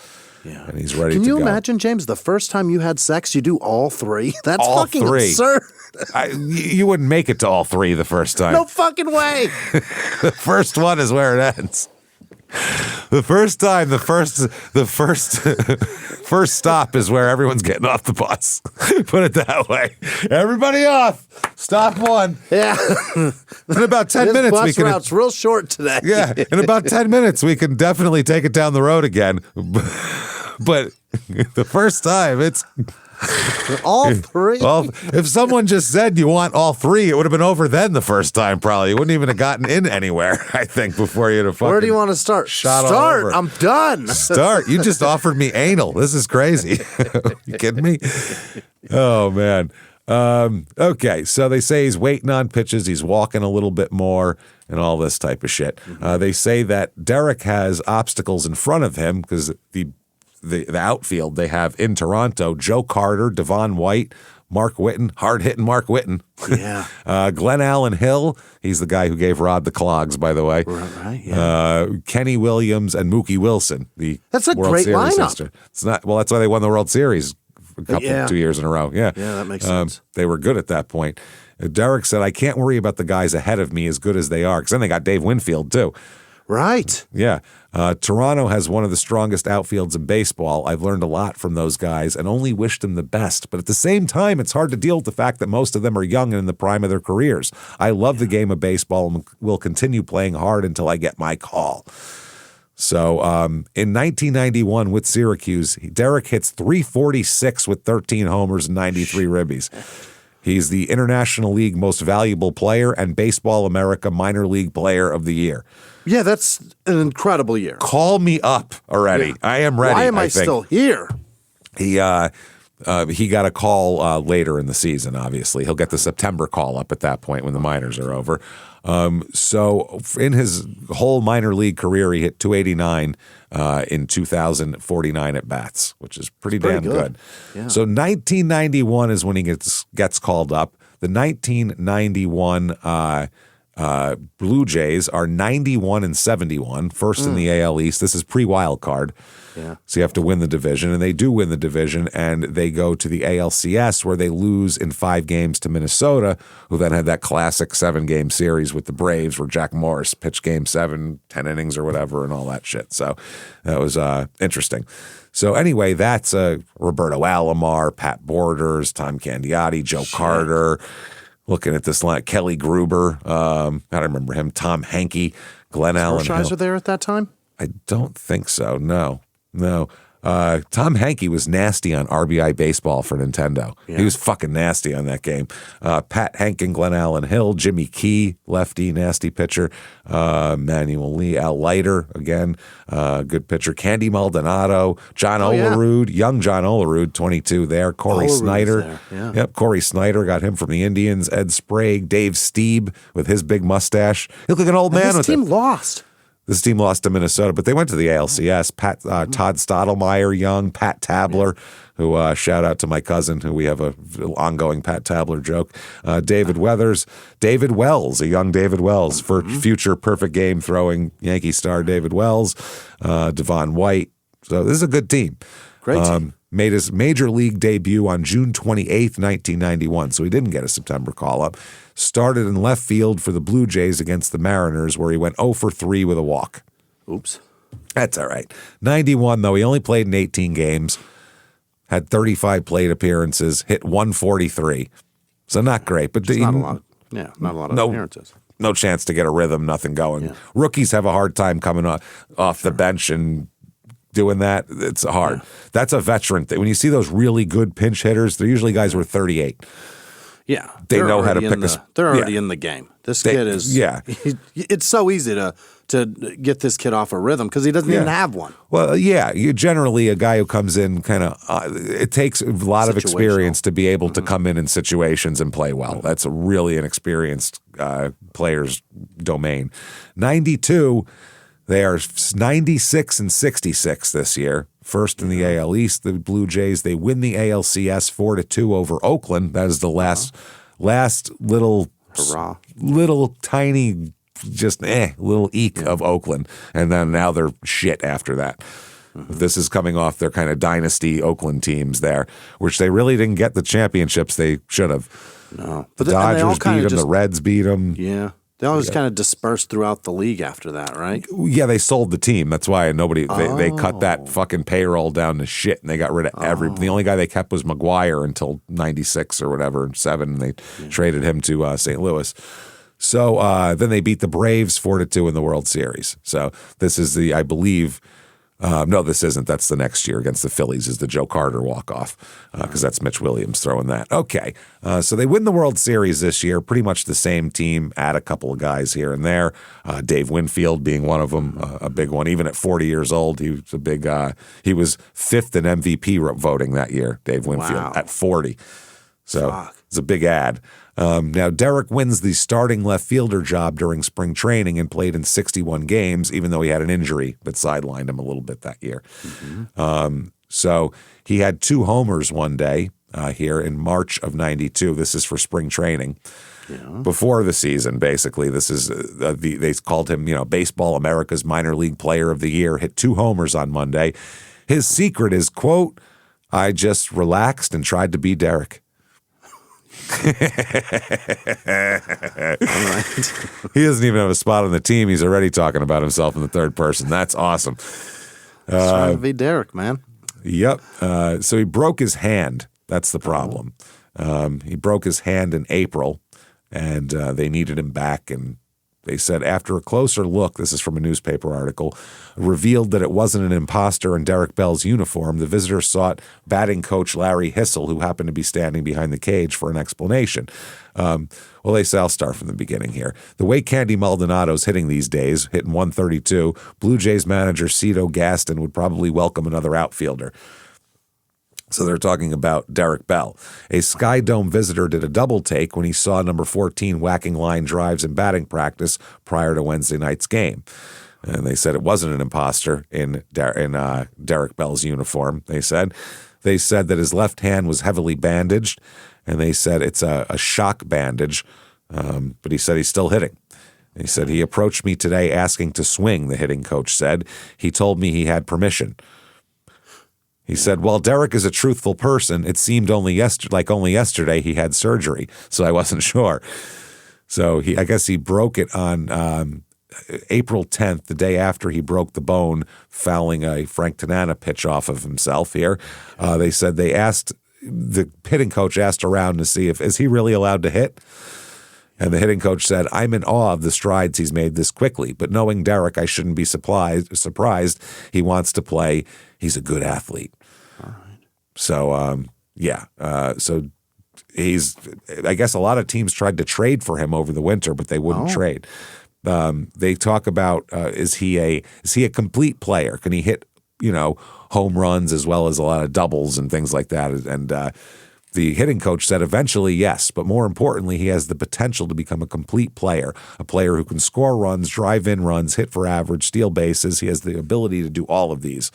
Yeah. And he's ready to go. Can you imagine, James, the first time you had sex, you do all 3? That's all fucking 3. absurd. You wouldn't make it to all 3 the first time. No fucking way. The first one is where it ends. The first time, the first stop is where everyone's getting off the bus. Put it that way. Everybody off. Stop 1. Yeah. In about 10 minutes, bus we can. Route's real short today. Yeah. In about 10 minutes, we can definitely take it down the road again. But the first time, it's. All 3? Well, if someone just said you want all 3, it would have been over then the first time, probably. You wouldn't even have gotten in anywhere, I think, before you'd have fucking. Where do you want to start? Start. I'm done. Start. You just offered me anal. This is crazy. You kidding me? Oh, man. Okay, so they say he's waiting on pitches. He's walking a little bit more and all this type of shit. They say that Derek has obstacles in front of him because the outfield they have in Toronto, Joe Carter, Devon White, Mark Whitten, hard-hitting Mark Whitten. Yeah. Glenn Allen Hill, he's the guy who gave Rod the clogs, by the way. Right, yeah. Kenny Williams and Mookie Wilson, that's a World great Series lineup. sister. It's not, well, that's why they won the World Series a couple, 2 years in a row. Yeah. Yeah, that makes sense. They were good at that point. Derek said, I can't worry about the guys ahead of me as good as they are, because then they got Dave Winfield, too. Right. Yeah. Toronto has one of the strongest outfields in baseball. I've learned a lot from those guys and only wished them the best. But at the same time, it's hard to deal with the fact that most of them are young and in the prime of their careers. I love the game of baseball and will continue playing hard until I get my call. So in 1991 with Syracuse, Derek hits .346 with 13 homers and 93 ribbies. He's the International League Most Valuable Player and Baseball America Minor League Player of the Year. Yeah, that's an incredible year. Call me up already. Yeah. I am ready. Why am I still here? He got a call later in the season, obviously. He'll get the September call up at that point when the minors are over. So in his whole minor league career, he hit .289 in 2,049 at-bats, which is pretty damn good. Yeah. So 1991 is when he gets called up. The 1991 Blue Jays are 91-71, first in the AL East. This is pre-wild card. Yeah. So you have to win the division, and they do win the division, and they go to the ALCS where they lose in 5 games to Minnesota, who then had that classic 7-game series with the Braves where Jack Morris pitched Game 7, 10 innings or whatever, and all that shit. So that was interesting. So anyway, that's Roberto Alomar, Pat Borders, Tom Candiotti, Joe Carter. Looking at this line, Kelly Gruber, I don't remember him, Tom Hankey, Glenn Allen Hill. Were there at that time? I don't think so, no. Tom Henke was nasty on RBI Baseball for Nintendo. Yeah. He was fucking nasty on that game. Pat Henke and Glenn Allen Hill, Jimmy Key, lefty, nasty pitcher. Manuel Lee, Al Leiter, again, good pitcher. Candy Maldonado, John Olerud, young John Olerud, 22 there. Corey Snyder. Yeah. Yep, Corey Snyder got him from the Indians. Ed Sprague, Dave Stieb with his big mustache. He looked like an old man with it. This team lost. This team lost to Minnesota, but they went to the ALCS. Todd Stottlemyre, young, Pat Tabler, who shout out to my cousin, who we have a ongoing Pat Tabler joke. David Weathers, David Wells, a young David Wells, for future perfect game throwing Yankee star David Wells, Devon White. So this is a good team. Great team. Made his major league debut on June 28th, 1991, so he didn't get a September call-up. Started in left field for the Blue Jays against the Mariners, where he went 0 for 3 with a walk. Oops. That's all right. 91, though, he only played in 18 games, had 35 plate appearances, hit 143. So not great. But not a lot. Not a lot of appearances. No chance to get a rhythm, nothing going. Yeah. Rookies have a hard time coming off the bench and doing that. It's hard. Yeah. That's a veteran thing. When you see those really good pinch hitters, they're usually guys who are 38. Yeah. They know how to pick a... They're already in the game. This kid is... Yeah. It's so easy to get this kid off a rhythm because he doesn't even have one. Well, yeah. You generally, a guy who comes in kind of... it takes a lot of experience to be able to come in situations and play well. That's really an experienced player's domain. 92... They are 96 and 66 this year. First in the AL East, the Blue Jays, they win the ALCS 4-2 over Oakland. That is the last little hurrah, little tiny, just little eke of Oakland. And then now they're shit after that. This is coming off their kind of dynasty Oakland teams there, which they really didn't get the championships they should have. No. But the Dodgers beat them, the Reds beat them. Yeah. They always kind of dispersed throughout the league after that, right? Yeah, they sold the team. That's why they cut that fucking payroll down to shit, and they got rid of the only guy they kept was McGuire until 96 or whatever, 7, and they traded him to St. Louis. So then they beat the Braves 4-2 in the World Series. So this is I believe... no, this isn't. That's the next year against the Phillies is the Joe Carter walk-off because that's Mitch Williams throwing that. Okay, so they win the World Series this year, pretty much the same team, add a couple of guys here and there. Dave Winfield being one of them, a big one. Even at 40 years old, he was a big he was 5th in MVP voting that year, Dave Winfield, at 40. So it's a big ad. Now, Derek wins the starting left fielder job during spring training and played in 61 games, even though he had an injury that sidelined him a little bit that year. So he had 2 homers one day here in March of 92. This is for spring training. Yeah. Before the season, basically. This is they called him, Baseball America's Minor League Player of the Year. Hit 2 homers on Monday. His secret is, quote, "I just relaxed and tried to be Derek." He doesn't even have a spot on the team. He's already talking about himself in the third person. That's awesome. Trying to be Derek, man. Yep. So he broke his hand. That's the problem. He broke his hand in April, and they needed him back. And they said after a closer look, this is from a newspaper article, revealed that it wasn't an imposter in Derek Bell's uniform. The visitors sought batting coach Larry Hissel, who happened to be standing behind the cage, for an explanation. Well, they say I'll start from the beginning here. The way Candy Maldonado's hitting these days, hitting 132, Blue Jays manager Cito Gaston would probably welcome another outfielder. So they're talking about Derek Bell. A Sky Dome visitor did a double take when he saw number 14 whacking line drives in batting practice prior to Wednesday night's game. And they said it wasn't an imposter in Derek Bell's uniform, they said. They said that his left hand was heavily bandaged, and they said it's a shock bandage, but he said he's still hitting. He said, he approached me today asking to swing, the hitting coach said. He told me he had permission. He said, well, Derek is a truthful person. It seemed only yesterday he had surgery, so I wasn't sure. So I guess he broke it on April 10th, the day after he broke the bone, fouling a Frank Tanana pitch off of himself here. They said the hitting coach asked around to see is he really allowed to hit? And the hitting coach said, I'm in awe of the strides he's made this quickly, but knowing Derek, I shouldn't be surprised. He wants to play. He's a good athlete. All right. So, so he's, I guess a lot of teams tried to trade for him over the winter, but they wouldn't trade. They talk about, is he a complete player? Can he hit, home runs as well as a lot of doubles and things like that? And the hitting coach said eventually yes, but more importantly, he has the potential to become a complete player, a player who can score runs, drive in runs, hit for average, steal bases. He has the ability to do all of these,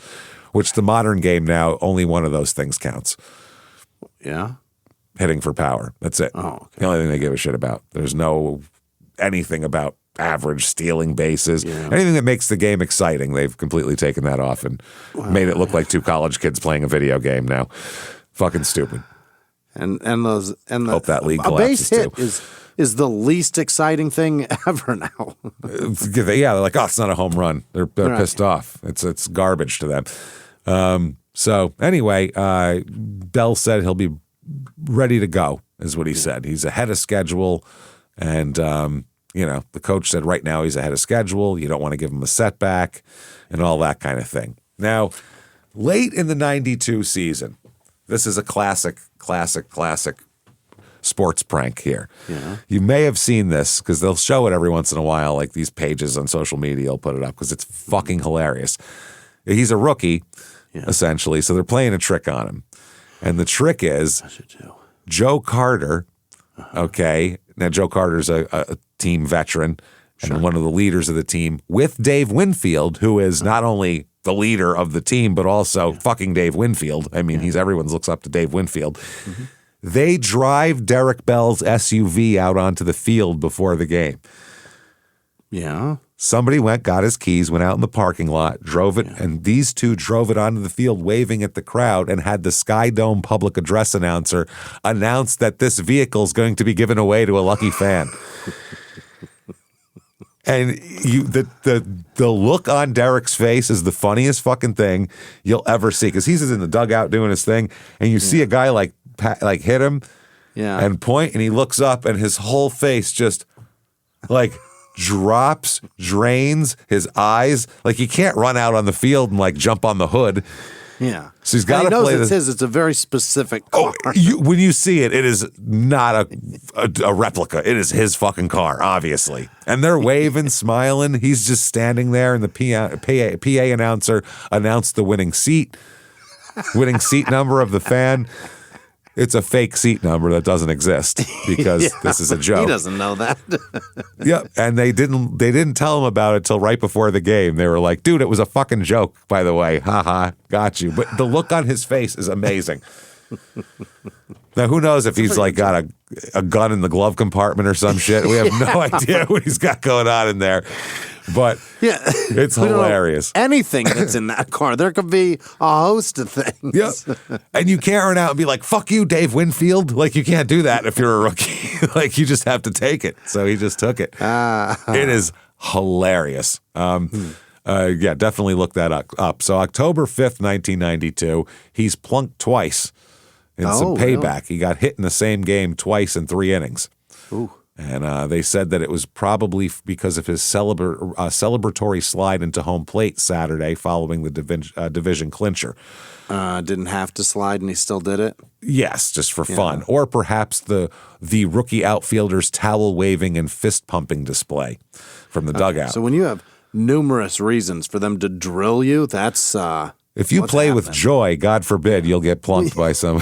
which the modern game now, only one of those things counts. Yeah. Hitting for power. That's it. Oh, okay. The only thing they give a shit about. There's no anything about average, stealing bases, anything that makes the game exciting. They've completely taken that off and made it look like two college kids playing a video game now. Fucking stupid. And hope that league a collapses base hit too. is the least exciting thing ever now. They're like, oh, it's not a home run. They're pissed off. It's garbage to them. So anyway, Bell said he'll be ready to go, is what he said. He's ahead of schedule, and the coach said right now he's ahead of schedule. You don't want to give him a setback, and all that kind of thing. Now, late in the '92 season. This is a classic sports prank here. Yeah. You may have seen this because they'll show it every once in a while, like these pages on social media will put it up because it's fucking hilarious. He's a rookie, essentially, so they're playing a trick on him. And the trick is Joe Carter, okay? Now, Joe Carter's a team veteran and one of the leaders of the team with Dave Winfield, who is not only the leader of the team, but also fucking Dave Winfield. I mean, everyone looks up to Dave Winfield. Mm-hmm. They drive Derek Bell's SUV out onto the field before the game. Yeah. Somebody got his keys, went out in the parking lot, drove it, and these two drove it onto the field waving at the crowd and had the Sky Dome public address announcer announce that this vehicle is going to be given away to a lucky fan. And the look on Derek's face is the funniest fucking thing you'll ever see because he's in the dugout doing his thing, and you see a guy like hit him, and point, and he looks up, and his whole face just like drops, drains, his eyes like he can't run out on the field and like jump on the hood. Yeah. So he's got to play it's his. It's a very specific car. When you see it, it is not a replica. It is his fucking car, obviously. And they're waving, smiling. He's just standing there, and the PA announcer announced the winning seat number of the fan. It's a fake seat number that doesn't exist because this is a joke. He doesn't know that. Yeah, and they didn't tell him about it till right before the game. They were like, "Dude, it was a fucking joke, by the way. Haha, got you." But the look on his face is amazing. Now, who knows if he's like got a gun in the glove compartment or some shit? We have no idea what he's got going on in there. But it's hilarious. Anything that's in that car. There could be a host of things. Yep. And you can't run out and be like, fuck you, Dave Winfield. Like, you can't do that if you're a rookie. Like, you just have to take it. So he just took it. It is hilarious. Definitely look that up. So October 5th, 1992, he's plunked twice in some payback. Really? He got hit in the same game twice in 3 innings. Ooh. And they said that it was probably because of his celebratory slide into home plate Saturday following the division clincher. Didn't have to slide and he still did it? Yes, just for fun. Or perhaps the rookie outfielder's towel waving and fist pumping display from the dugout. So when you have numerous reasons for them to drill you, that's... if you play with joy, God forbid, you'll get plunked by some...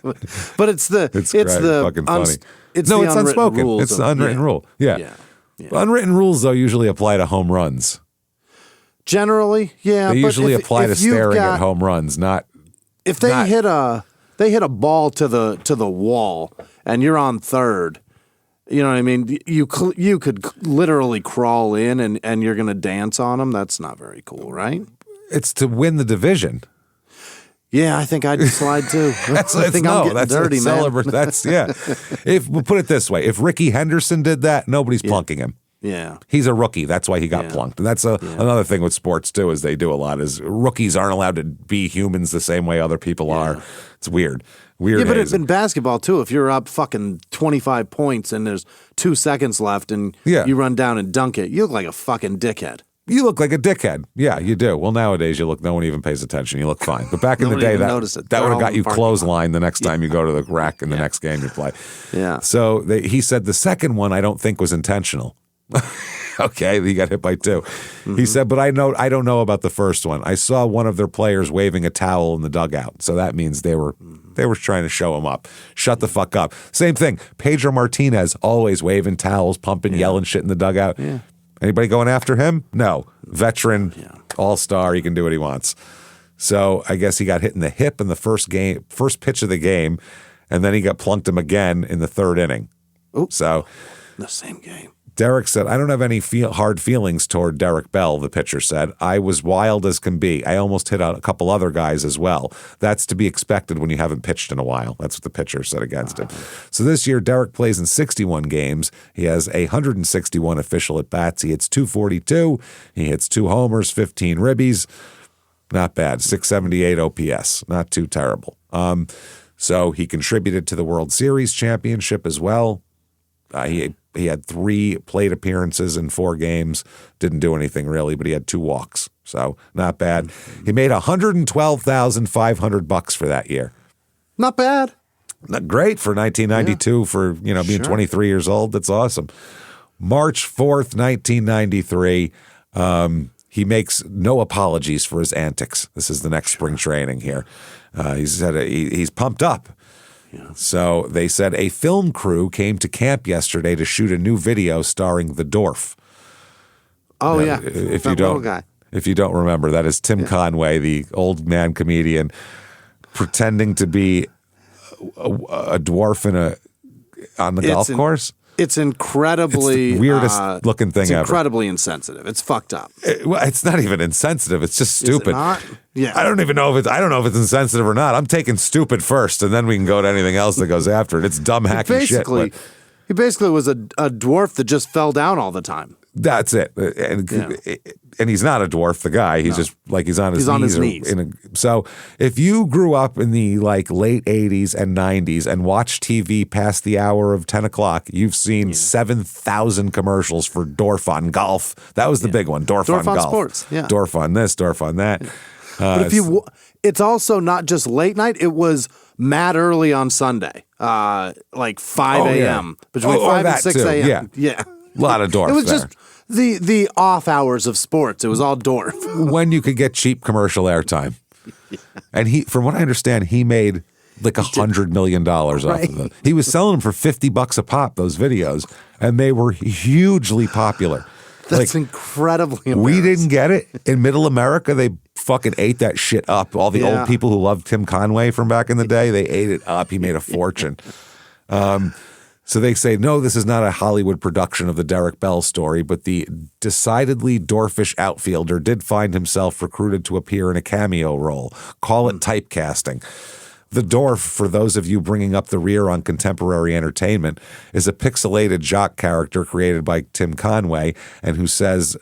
But it's the fucking funny. It's unspoken. It's the unwritten rule. Yeah. Unwritten rules, though, usually apply to home runs. Generally, yeah. They usually apply to staring at home runs, not if they hit a ball to the wall and you're on third. You know what I mean? You could literally crawl in and you're going to dance on them. That's not very cool, right? It's to win the division. Yeah, I think I'd slide too. I'm getting dirty, man. If we'll put it this way, if Ricky Henderson did that, nobody's plunking him. Yeah. He's a rookie. That's why he got plunked. And that's another thing with sports too, is they do a lot, is rookies aren't allowed to be humans the same way other people are. It's weird. Yeah, but it's in basketball too. If you're up fucking 25 points and there's 2 seconds left and you run down and dunk it, you look like a fucking dickhead. You look like a dickhead. Yeah, you do. Well, nowadays no one even pays attention. You look fine. But back in the day, that would have got you clothesline the next time you go to the rack in the next game you play. Yeah. So he said the second one I don't think was intentional. Okay, he got hit by 2. Mm-hmm. He said, but I don't know about the first one. I saw one of their players waving a towel in the dugout. So that means they were trying to show him up. Shut the fuck up. Same thing. Pedro Martinez always waving towels, pumping, yelling shit in the dugout. Yeah. Anybody going after him? No. Veteran, all-star, he can do what he wants. So I guess he got hit in the hip in the first pitch of the game, and then he got plunked him again in the 3rd inning. Ooh. So the same game. Derek said, I don't have any hard feelings toward Derek Bell, the pitcher said. I was wild as can be. I almost hit out a couple other guys as well. That's to be expected when you haven't pitched in a while. That's what the pitcher said against him. So this year, Derek plays in 61 games. He has 161 official at-bats. He hits .242. He hits 2 homers, 15 ribbies. Not bad. 678 OPS. Not too terrible. So he contributed to the World Series championship as well. He had 3 plate appearances in 4 games. Didn't do anything really, but he had 2 walks. So not bad. He made $112,500 for that year. Not bad. Not great for 1992 for being 23 years old. That's awesome. March 4th, 1993. He makes no apologies for his antics. This is the next spring training here. He said he's pumped up. Yeah. So they said a film crew came to camp yesterday to shoot a new video starring the Dwarf. Oh, now, if you don't remember, that is Tim Conway, the old man comedian, pretending to be a dwarf on the golf course. It's incredibly it's the weirdest looking thing ever. It's incredibly insensitive. It's fucked up. It's not even insensitive. It's just stupid. Is it not? Yeah. I don't know if it's insensitive or not. I'm taking stupid first, and then we can go to anything else that goes after it. It's dumb hacky shit. He basically was a dwarf that just fell down all the time. That's it. And he's not a dwarf, the guy. He's just like he's on his knees. So if you grew up in the late 80s and 90s and watched TV past the hour of 10 o'clock, you've seen 7,000 commercials for Dwarf on golf. That was the big one, Dwarf on golf. Sports, Dwarf on this, Dwarf on that. But it's also not just late night. It was mad early on Sunday, like 5 a.m. Between 5 and 6 a.m. Yeah. A lot of Dwarf. It was just the off hours of sports. It was all Dwarf. When you could get cheap commercial airtime. And from what I understand, he made like $100 million off of them. He was selling them for $50 a pop, those videos, and they were hugely popular. That's incredibly embarrassing. We didn't get it. In middle America, they fucking ate that shit up. All the old people who loved Tim Conway from back in the day, they ate it up. He made a fortune. So they say, no, this is not a Hollywood production of the Derek Bell story, but the decidedly dwarfish outfielder did find himself recruited to appear in a cameo role. Call it typecasting. The Dwarf, for those of you bringing up the rear on contemporary entertainment, is a pixelated jock character created by Tim Conway, and who says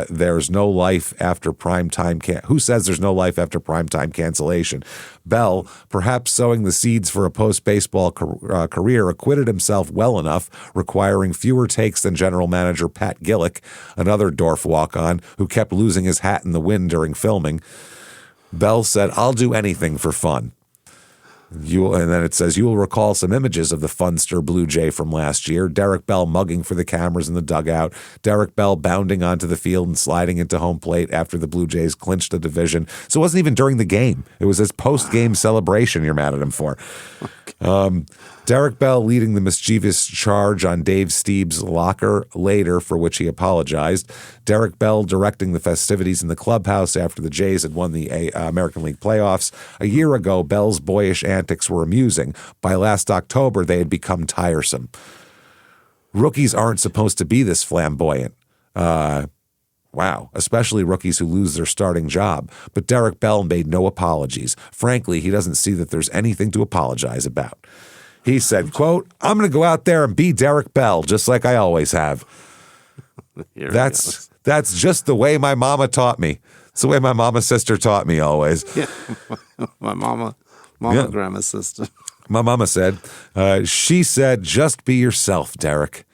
there's no life after primetime. Who says there's no life after primetime cancellation? Bell, perhaps sowing the seeds for a post-baseball career, acquitted himself well enough, requiring fewer takes than general manager Pat Gillick, another Dwarf walk-on who kept losing his hat in the wind during filming. Bell said, "I'll do anything for fun." And then it says, you will recall some images of the Funster Blue Jay from last year. Derek Bell mugging for the cameras in the dugout. Derek Bell bounding onto the field and sliding into home plate after the Blue Jays clinched the division. So it wasn't even during the game. It was his post-game celebration you're mad at him for. Derek Bell leading the mischievous charge on Dave Steeb's locker later, for which he apologized. Derek Bell directing the festivities in the clubhouse after the Jays had won the American League playoffs. A year ago, Bell's boyish antics were amusing. By last October, they had become tiresome. Rookies aren't supposed to be this flamboyant. Wow, especially rookies who lose their starting job. But Derek Bell made no apologies. Frankly, he doesn't see that there's anything to apologize about. He said, quote, "I'm going to go out there and be Derek Bell, just like I always have." That's just the way my mama taught me. It's the way my mama's sister taught me always. Yeah, my mama, grandma's sister. My mama said, she said, "Just be yourself, Derek."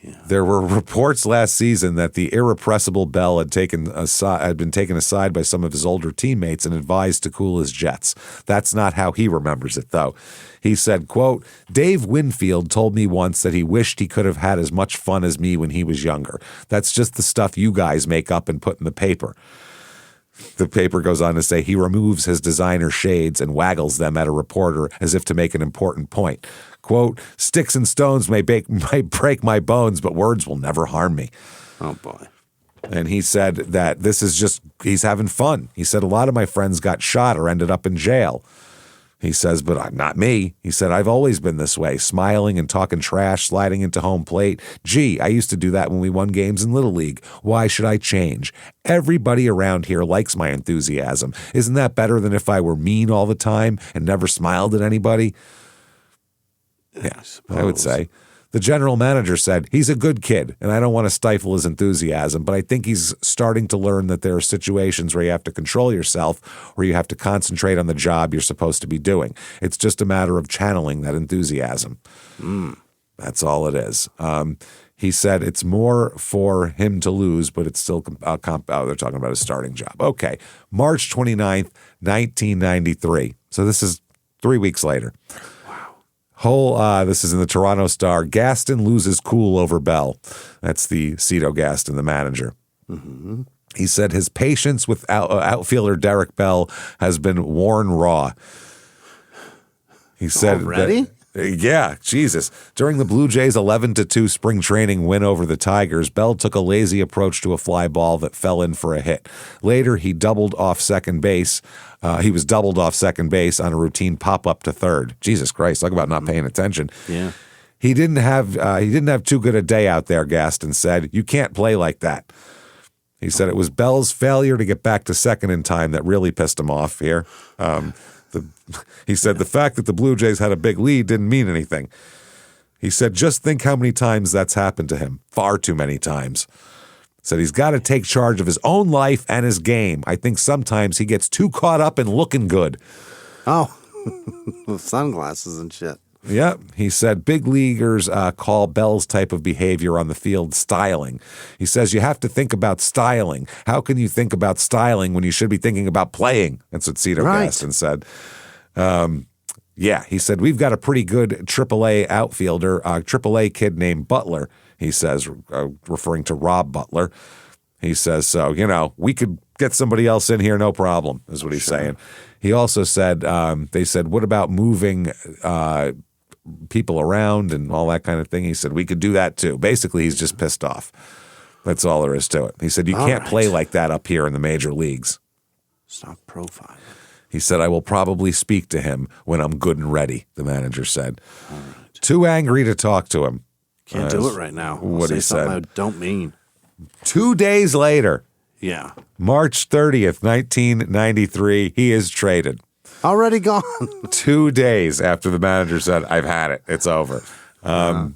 There were reports last season that the irrepressible Bell had been taken aside by some of his older teammates and advised to cool his jets. That's not how he remembers it, though. He said, quote, Dave Winfield told me once that he wished he could have had as much fun as me when he was younger. That's just the stuff you guys make up and put in the paper. The paper goes on to say he removes his designer shades and waggles them at a reporter as if to make an important point. Quote, sticks and stones may break my bones, but words will never harm me. Oh, boy. And he said that this is just, he's having fun. He said, a lot of my friends got shot or ended up in jail. He says, but not me. He said, I've always been this way, smiling and talking trash, sliding into home plate. Gee, I used to do that when we won games in Little League. Why should I change? Everybody around here likes my enthusiasm. Isn't that better than if I were mean all the time and never smiled at anybody? Yeah, I would say. The general manager said, he's a good kid, and I don't want to stifle his enthusiasm, but I think he's starting to learn that there are situations where you have to control yourself, where you have to concentrate on the job you're supposed to be doing. It's just a matter of channeling that enthusiasm. That's all it is. He said it's more for him to lose, but it's still, they're talking about his starting job. Okay, March 29th, 1993. So this is 3 weeks later. This is in the Toronto Star. Gaston loses cool over Bell. That's the Cito Gaston, the manager. Mm-hmm. He said his patience with outfielder Derek Bell has been worn raw. He said already? Yeah, Jesus. During the Blue Jays' 11-2 spring training win over the Tigers, Bell took a lazy approach to a fly ball that fell in for a hit. Later, he was doubled off second base on a routine pop-up to third. Jesus Christ, talk about not paying attention. Yeah. He didn't have too good a day out there, Gaston said. You can't play like that. He said it was Bell's failure to get back to second in time that really pissed him off here. He said the fact that the Blue Jays had a big lead didn't mean anything. He said, just think how many times that's happened to him. Far too many times. Said he's got to take charge of his own life and his game. I think sometimes he gets too caught up in looking good. Oh, with sunglasses and shit. Yeah, he said big leaguers call Bell's type of behavior on the field styling. He says you have to think about styling. How can you think about styling when you should be thinking about playing? That's what Cito Gaston said. He said we've got a pretty good AAA outfielder, AAA kid named Butler, he says, referring to Rob Butler. He says, so, we could get somebody else in here, no problem, is what he's saying. He also said, they said, what about moving people around and all that kind of thing? He said, we could do that too. Basically, he's just pissed off. That's all there is to it. He said, you can't play like that up here in the major leagues. Stop profiling. He said, I will probably speak to him when I'm good and ready, the manager said. All right. Too angry to talk to him. Can't do it right now. What he said. I don't mean. 2 days later, yeah, March 30th, 1993, he is traded. Already gone. 2 days after the manager said, I've had it. It's over. I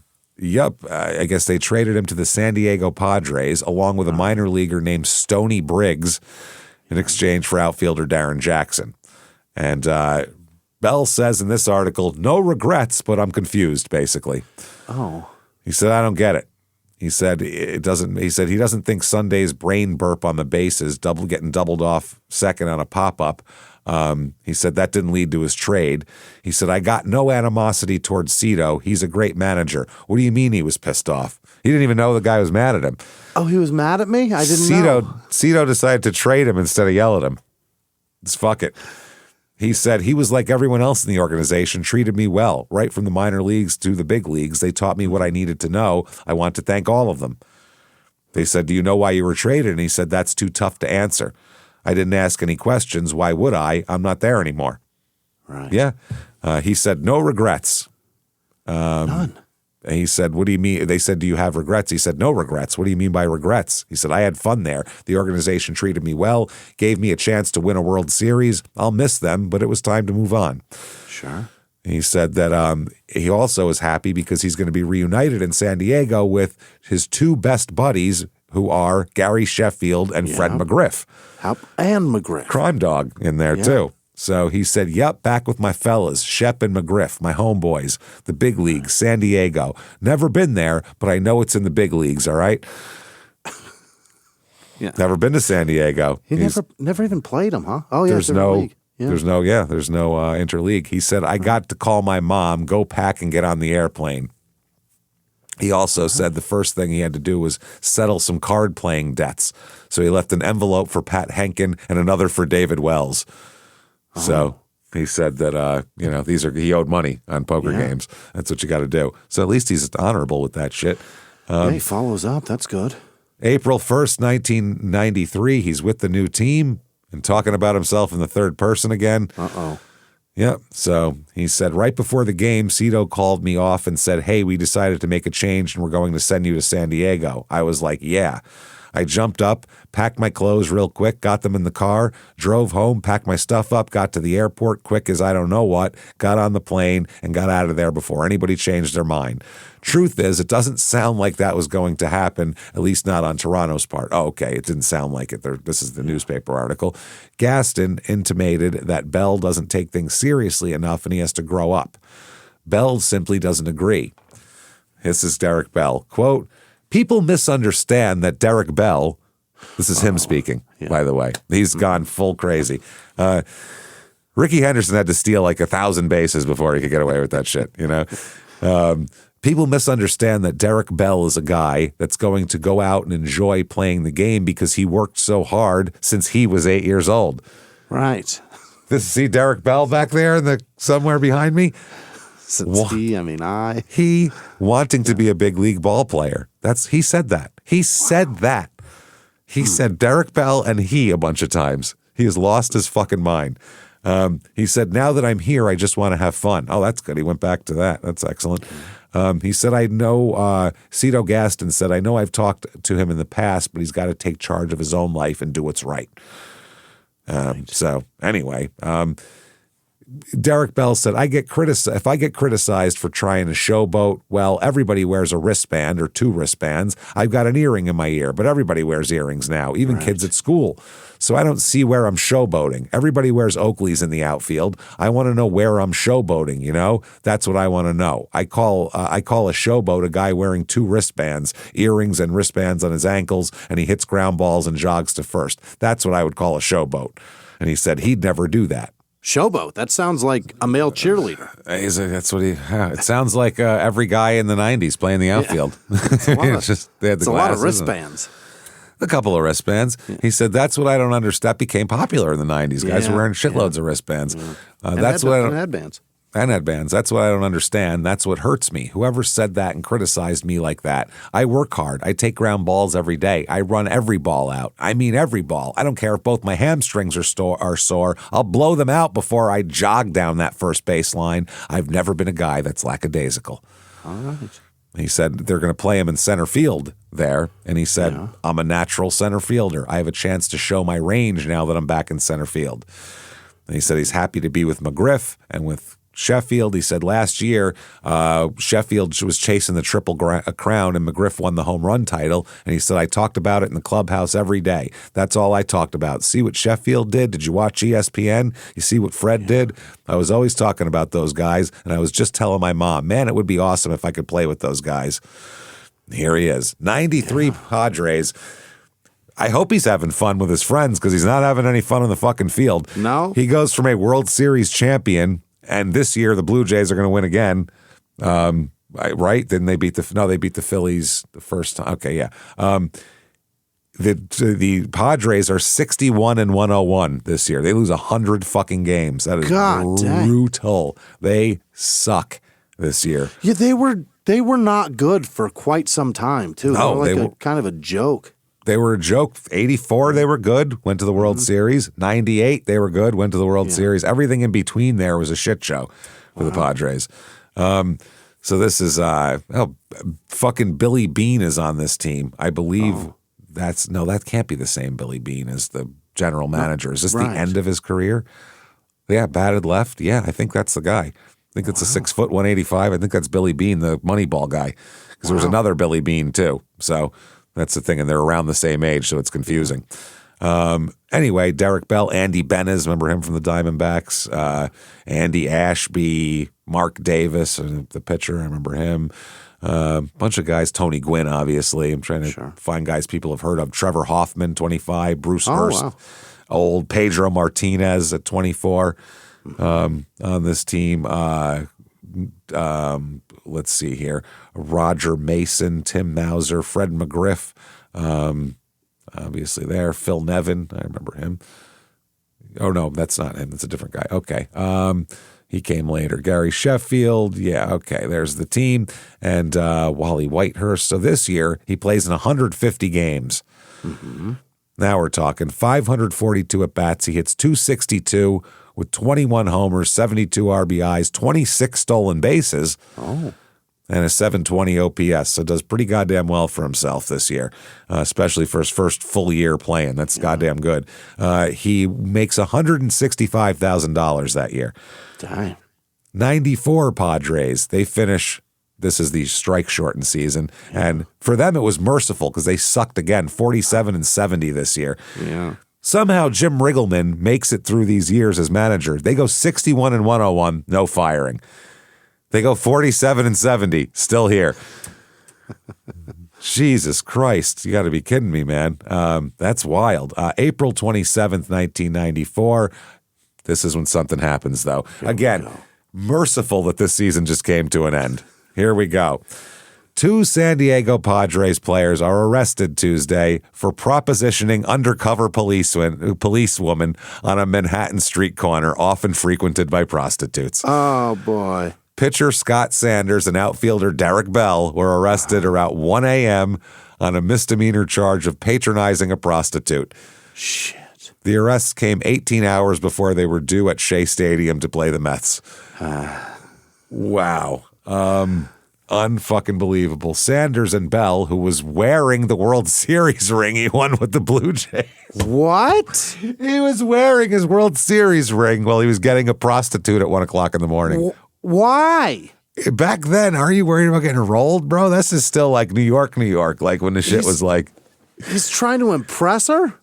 guess they traded him to the San Diego Padres along with a minor leaguer named Stoney Briggs in exchange for outfielder Darren Jackson. And Bell says in this article, no regrets, but I'm confused, basically. Oh. He said, I don't get it. He said he doesn't think Sunday's brain burp on the bases, getting doubled off second on a pop-up. He said that didn't lead to his trade. He said, I got no animosity towards Cito. He's a great manager. What do you mean he was pissed off? He didn't even know the guy was mad at him. Oh, he was mad at me? I didn't know. Cito decided to trade him instead of yell at him. Just fuck it. He said he was like everyone else in the organization, treated me well. Right from the minor leagues to the big leagues, they taught me what I needed to know. I want to thank all of them. They said, do you know why you were traded? And he said, that's too tough to answer. I didn't ask any questions. Why would I? I'm not there anymore. Right. Yeah. He said, no regrets. None. And he said, what do you mean? They said, do you have regrets? He said, no regrets. What do you mean by regrets? He said, I had fun there. The organization treated me well, gave me a chance to win a World Series. I'll miss them, but it was time to move on. Sure. He said that he also is happy because he's going to be reunited in San Diego with his two best buddies, who are Gary Sheffield and Fred McGriff. And McGriff. Crime Dog in there, too. So he said, yep, back with my fellas, Shep and McGriff, my homeboys, the big leagues, San Diego. Never been there, but I know it's in the big leagues, all right? Yeah. Never been to San Diego. He never even played them, huh? Oh, yeah. There's no interleague. He said, I got to call my mom, go pack and get on the airplane. He also said the first thing he had to do was settle some card playing debts. So he left an envelope for Pat Henkin and another for David Wells. So he said that, he owed money on poker games. That's what you got to do. So at least he's honorable with that shit. He follows up. That's good. April 1st, 1993, he's with the new team and talking about himself in the third person again. Uh-oh. Yeah. So he said, right before the game, Cito called me off and said, hey, we decided to make a change and we're going to send you to San Diego. I was like, yeah. I jumped up, packed my clothes real quick, got them in the car, drove home, packed my stuff up, got to the airport quick as I don't know what, got on the plane, and got out of there before anybody changed their mind. Truth is, it doesn't sound like that was going to happen, at least not on Toronto's part. Oh, okay, it didn't sound like it. This is the newspaper article. Gaston intimated that Bell doesn't take things seriously enough and he has to grow up. Bell simply doesn't agree. This is Derek Bell. Quote, people misunderstand that Derek Bell, this is him speaking, by the way. He's gone full crazy. Ricky Henderson had to steal like 1,000 bases before he could get away with that shit, you know? People misunderstand that Derek Bell is a guy that's going to go out and enjoy playing the game because he worked so hard since he was 8 years old. Right. See Derek Bell back there somewhere behind me? He wanting to be a big league ball player. He said that. He said that. He said Derek Bell and he a bunch of times. He has lost his fucking mind. He said, now that I'm here, I just want to have fun. Oh, that's good. He went back to that. That's excellent. He said, I know, Cito Gaston said, I know I've talked to him in the past, but he's got to take charge of his own life and do what's right. So anyway, Derek Bell said, if I get criticized for trying to showboat, well, everybody wears a wristband or 2 wristbands. I've got an earring in my ear, but everybody wears earrings now, even kids at school. So I don't see where I'm showboating. Everybody wears Oakleys in the outfield. I want to know where I'm showboating, you know? That's what I want to know. I call a showboat a guy wearing 2 wristbands, earrings and wristbands on his ankles, and he hits ground balls and jogs to first. That's what I would call a showboat. And he said he'd never do that. Showboat. That sounds like a male cheerleader. That's what it sounds like every guy in the 90s playing the outfield. Yeah. It's a lot of wristbands. A couple of wristbands. Yeah. He said, that's what I don't understand. That became popular in the 90s. Guys were wearing shitloads of wristbands. Yeah. That's what I don't... headbands. And headbands. That's what I don't understand. That's what hurts me. Whoever said that and criticized me like that. I work hard. I take ground balls every day. I run every ball out. I mean every ball. I don't care if both my hamstrings are sore. I'll blow them out before I jog down that first base line. I've never been a guy that's lackadaisical. All right. He said they're going to play him in center field there. And he said, I'm a natural center fielder. I have a chance to show my range now that I'm back in center field. And he said he's happy to be with McGriff and with Sheffield. He said last year Sheffield was chasing the Triple Crown and McGriff won the home run title. And he said, I talked about it in the clubhouse every day. That's all I talked about. See what Sheffield did? Did you watch ESPN? You see what Fred did? I was always talking about those guys. And I was just telling my mom, man, it would be awesome if I could play with those guys. Here he is. 93 Padres. I hope he's having fun with his friends because he's not having any fun on the fucking field. No. He goes from a World Series champion, and this year the Blue Jays are going to win again. Right? Didn't they beat they beat the Phillies the first time. Okay, yeah. The Padres are 61-101 this year. They lose 100 fucking games. That is brutal. They suck this year. Yeah, they were not good for quite some time too. No, they were kind of a joke. They were a joke. 84, they were good, went to the World Series. 98, they were good, went to the World Series. Everything in between there was a shit show for the Padres. So this is, fucking Billy Beane is on this team. I believe that can't be the same Billy Beane as the general manager. Is this the end of his career? Yeah, batted left. Yeah, I think that's the guy. I think it's a 6 foot 185. I think that's Billy Beane, the Moneyball guy. Because there was another Billy Beane too. So that's the thing, and they're around the same age, so it's confusing. Anyway, Derek Bell, Andy Benes, remember him from the Diamondbacks? Andy Ashby, Mark Davis, the pitcher, I remember him. Bunch of guys, Tony Gwynn, obviously. I'm trying to find guys people have heard of. Trevor Hoffman, 25. Bruce Hurst, old. Pedro Martinez at 24 on this team. Let's see here. Roger Mason, Tim Mauser, Fred McGriff, obviously there. Phil Nevin, I remember him. Oh, no, that's not him. That's a different guy. Okay. He came later. Gary Sheffield. Yeah, okay. There's the team. And Wally Whitehurst. So this year, he plays in 150 games. Mm-hmm. Now we're talking 542 at-bats. He hits 262 with 21 homers, 72 RBIs, 26 stolen bases. Oh. And a 720 OPS, so does pretty goddamn well for himself this year, especially for his first full year playing. That's goddamn good. He makes $165,000 that year. Dang. 94 Padres. They finish. This is the strike shortened season, and for them it was merciful because they sucked again, 47-70 this year. Yeah. Somehow Jim Riggleman makes it through these years as manager. They go 61-101, no firing. They go 47-70, still here. Jesus Christ, you got to be kidding me, man. That's wild. April 27th, 1994. This is when something happens, though. Again, merciful that this season just came to an end. Here we go. 2 San Diego Padres players are arrested Tuesday for propositioning undercover policewoman on a Manhattan street corner often frequented by prostitutes. Oh, boy. Pitcher Scott Sanders and outfielder Derek Bell were arrested around 1 a.m. on a misdemeanor charge of patronizing a prostitute. Shit. The arrests came 18 hours before they were due at Shea Stadium to play the Mets. Wow. Unfucking believable. Sanders and Bell, who was wearing the World Series ring he won with the Blue Jays. What? He was wearing his World Series ring while he was getting a prostitute at 1 o'clock in the morning. Why? Back then, are you worried about getting rolled, bro? This is still like New York, like when the shit was like... He's trying to impress her?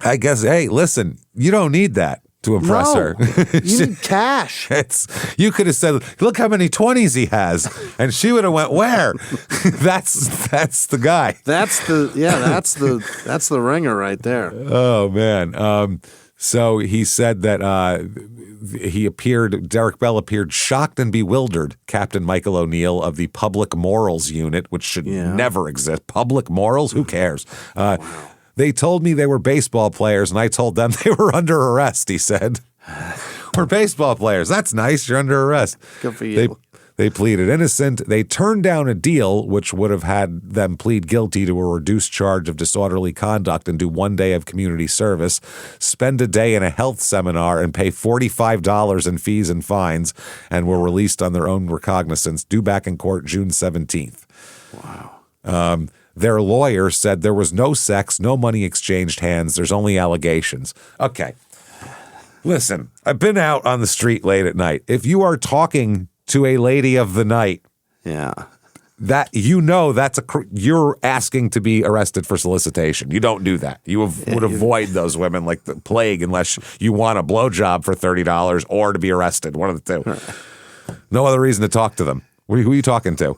I guess, hey, listen, you don't need that to impress her. You need cash. You could have said, look how many 20s he has. And she would have went, where? That's the guy. That's the ringer right there. Oh, man. So he said that Derek Bell appeared shocked and bewildered, Captain Michael O'Neill of the Public Morals Unit, which should never exist. Public Morals? Who cares? They told me they were baseball players, and I told them they were under arrest, he said. We're baseball players. That's nice. You're under arrest. Good for you. They pleaded innocent. They turned down a deal which would have had them plead guilty to a reduced charge of disorderly conduct and do 1 day of community service, spend a day in a health seminar, and pay $45 in fees and fines, and were released on their own recognizance, due back in court June 17th. Wow. Their lawyer said there was no sex, no money exchanged hands. There's only allegations. Okay. Listen, I've been out on the street late at night. If you are talking to a lady of the night, that you're asking to be arrested for solicitation. You don't do that. You would avoid those women like the plague unless you want a blowjob for $30 or to be arrested. One of the two. No other reason to talk to them. Who are you talking to?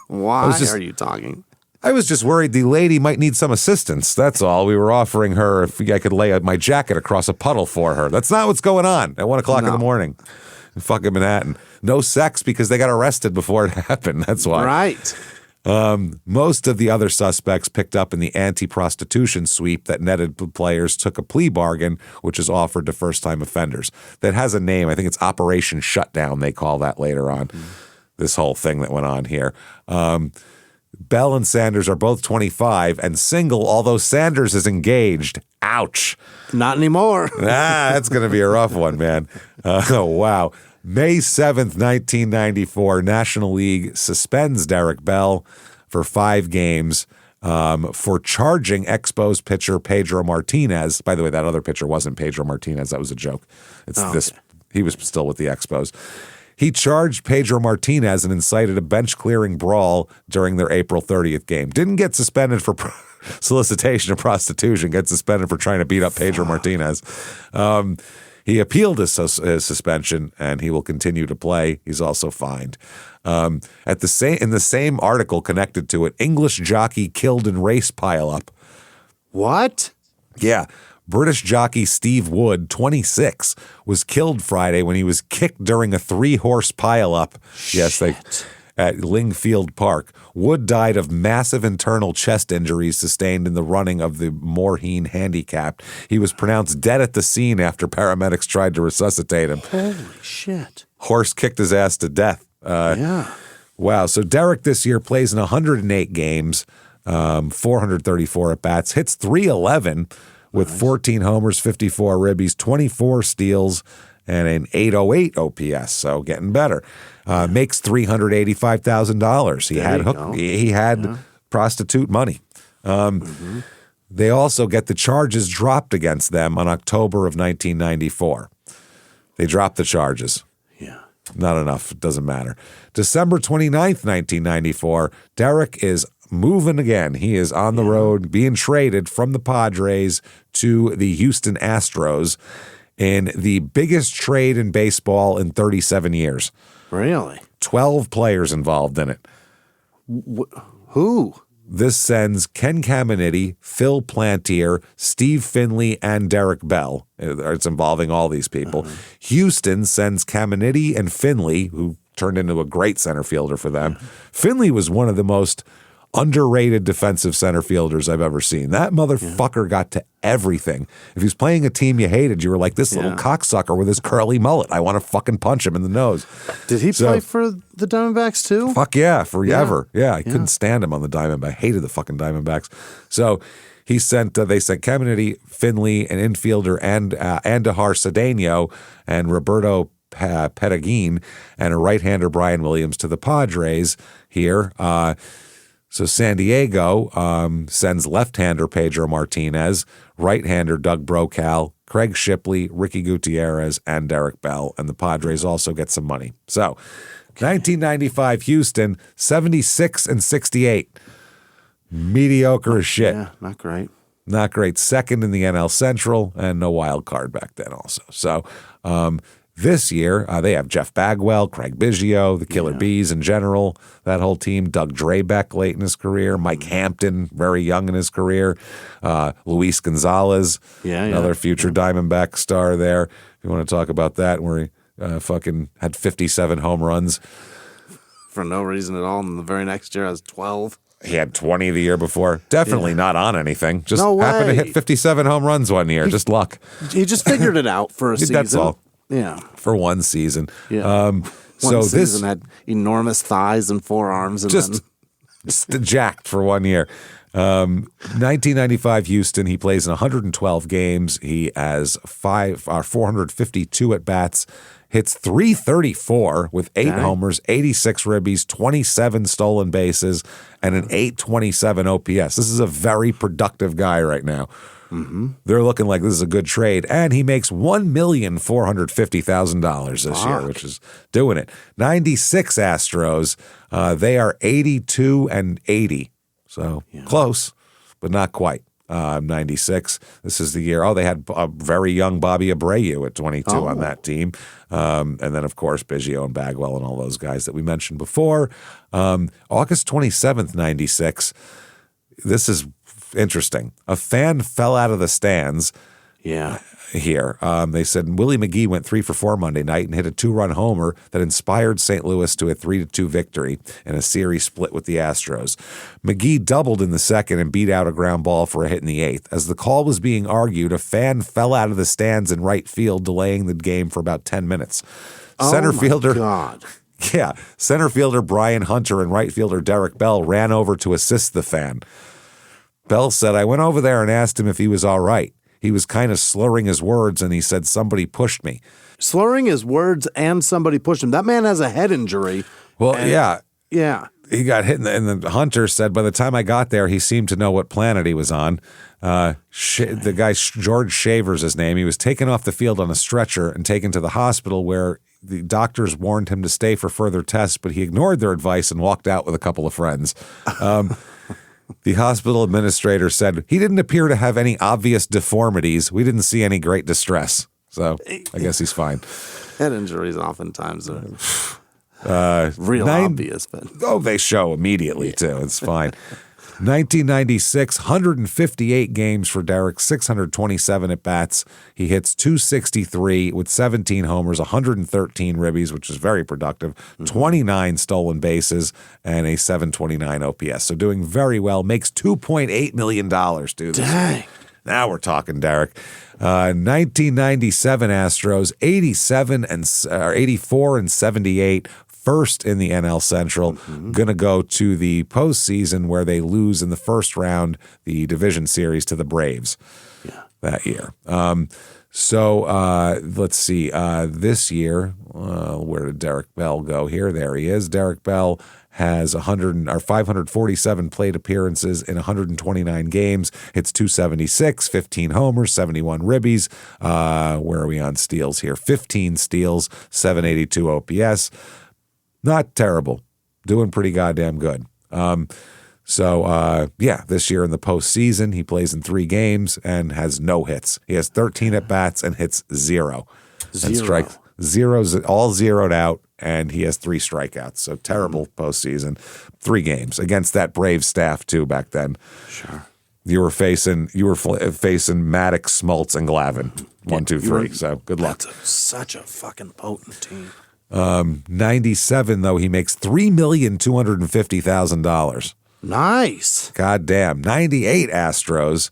Why are you talking? I was just worried the lady might need some assistance. That's all. We were offering her if I could lay my jacket across a puddle for her. That's not what's going on at 1 o'clock in the morning in fucking Manhattan. No sex because they got arrested before it happened. That's why. Right. Most of the other suspects picked up in the anti-prostitution sweep that netted players took a plea bargain, which is offered to first-time offenders. That has a name. I think it's Operation Shutdown, they call that later on. This whole thing that went on here. Bell and Sanders are both 25 and single, although Sanders is engaged. Ouch. Not anymore. That's going to be a rough one, man. Oh, wow. May 7th, 1994, National League suspends Derek Bell for 5 games for charging Expos pitcher Pedro Martinez. By the way, that other pitcher wasn't Pedro Martinez. That was a joke. He was still with the Expos. He charged Pedro Martinez and incited a bench-clearing brawl during their April 30th game. Didn't get suspended for solicitation of prostitution, gets suspended for trying to beat up Pedro Martinez. He appealed his suspension, and he will continue to play. He's also fined. In the same article connected to it, English jockey killed in race pileup. What? Yeah. British jockey Steve Wood, 26, was killed Friday when he was kicked during a 3-horse pileup. Yes, at Lingfield Park. Wood died of massive internal chest injuries sustained in the running of the Moorheen Handicap. He was pronounced dead at the scene after paramedics tried to resuscitate him. Holy shit. Horse kicked his ass to death. Yeah. Wow. So Derek this year plays in 108 games, 434 at-bats, hits .311 with 14 homers, 54 ribbies, 24 steals, and an .808 OPS. So getting better. Makes $385,000. He had prostitute money. They also get the charges dropped against them on October of 1994. They dropped the charges. Yeah. Not enough. It doesn't matter. December 29th, 1994, Derek is moving again. He is on the road, being traded from the Padres to the Houston Astros in the biggest trade in baseball in 37 years. Really? 12 players involved in it. Who? This sends Ken Caminiti, Phil Plantier, Steve Finley, and Derek Bell. It's involving all these people. Houston sends Caminiti and Finley, who turned into a great center fielder for them. Finley was one of the most underrated defensive center fielders I've ever seen. That motherfucker got to everything. If he was playing a team you hated, you were like, this little cocksucker with his curly mullet. I want to fucking punch him in the nose. Did he play for the Diamondbacks too? Fuck yeah, forever. Yeah, I couldn't stand him on the Diamondbacks. I hated the fucking Diamondbacks. So they sent Caminiti, Finley, an infielder, and Andahar Cedeno, and Roberto Pedagin, and a right-hander, Brian Williams, to the Padres here. So San Diego sends left-hander Pedro Martinez, right-hander Doug Brokaw, Craig Shipley, Ricky Gutierrez, and Derek Bell. And the Padres also get some money. So 1995 Houston, 76 and 68. Mediocre as shit. Yeah, not great. Not great. Second in the NL Central, and no wild card back then also. So this year, they have Jeff Bagwell, Craig Biggio, the Killer Bees in general, that whole team. Doug Drabeck late in his career. Mike Hampton, very young in his career. Luis Gonzalez, another future Diamondback star there. If you want to talk about that, where he fucking had 57 home runs. For no reason at all. And the very next year, I was 12. He had 20 the year before. Definitely not on anything. Just happened to hit 57 home runs one year. Just luck. He just figured it out for a season. That's all. Yeah. For one season. Yeah. One season had enormous thighs and forearms. And just jacked for 1 year. 1995 Houston, he plays in 112 games. He has 452 at-bats, hits .334 with 8 homers, 86 ribbies, 27 stolen bases, and an .827 OPS. This is a very productive guy right now. They're looking like this is a good trade, and he makes $1,450,000 this year, which is doing it. 96 Astros, they are 82 and 80, so close, but not quite. 96. This is the year. Oh, they had a very young Bobby Abreu at 22 on that team, and then of course Biggio and Bagwell and all those guys that we mentioned before. August 27th, 96. This is interesting. A fan fell out of the stands here. They said Willie McGee went 3 for 4 Monday night and hit a 2-run homer that inspired St. Louis to a 3-2 victory in a series split with the Astros. McGee doubled in the second and beat out a ground ball for a hit in the 8th. As the call was being argued, a fan fell out of the stands in right field, delaying the game for about 10 minutes. Center fielder Brian Hunter and right fielder Derek Bell ran over to assist the fan. Bell said, I went over there and asked him if he was all right. He was kind of slurring his words, and he said, somebody pushed me. Slurring his words and somebody pushed him. That man has a head injury. Well, Yeah. He got hit, and the Hunter said, by the time I got there, he seemed to know what planet he was on. The guy, George Shaver's his name. He was taken off the field on a stretcher and taken to the hospital where the doctors warned him to stay for further tests, but he ignored their advice and walked out with a couple of friends. The hospital administrator said he didn't appear to have any obvious deformities. We didn't see any great distress. So I guess he's fine. Head injuries oftentimes are real obvious. But they show immediately, too. It's fine. 1996, 158 games for Derek, 627 at-bats. He hits .263 with 17 homers, 113 ribbies, which is very productive, 29 stolen bases, and a .729 OPS. So doing very well. Makes $2.8 million, dude. Dang. Now we're talking, Derek. 1997 Astros, 84 and 78. First in the NL Central, going to go to the postseason where they lose in the first round the division series to the Braves that year. Let's see. This year, where did Derek Bell go here? There he is. Derek Bell has 547 plate appearances in 129 games. Hits .276, 15 homers, 71 ribbies. Where are we on steals here? 15 steals, .782 OPS. Not terrible. Doing pretty goddamn good. This year in the postseason, he plays in 3 games and has no hits. He has 13 at-bats and hits 0. And strikes. Zero's all zeroed out, and he has 3 strikeouts. So terrible postseason. 3 games against that Braves staff, too, back then. Sure. You were facing Maddox, Smoltz, and Glavine. 1, 2, 3. So good luck. That's such a fucking potent team. 97, though, he makes $3,250,000. Nice. Goddamn. 98 Astros.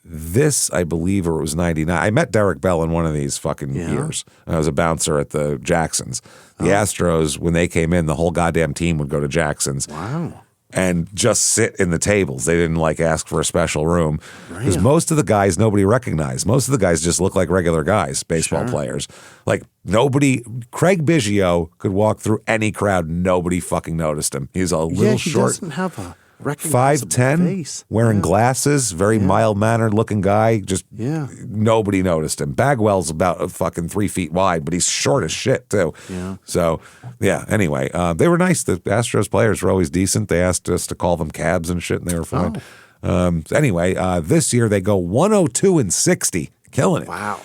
This, I believe, or it was 99. I met Derek Bell in one of these fucking years. I was a bouncer at the Jacksons. The Astros, when they came in, the whole goddamn team would go to Jacksons. Wow. And just sit in the tables. They didn't ask for a special room. Because most of the guys nobody recognized. Most of the guys just look like regular guys, baseball players. Craig Biggio could walk through any crowd. Nobody fucking noticed him. He's a little short. He doesn't have a recognizable 5'10", face. wearing glasses, very mild-mannered looking guy. Just nobody noticed him. Bagwell's about fucking 3 feet wide, but he's short as shit too. Yeah. So anyway, they were nice. The Astros players were always decent. They asked us to call them cabs and shit, and they were fine. This year they go 102 and 60, killing it. Wow.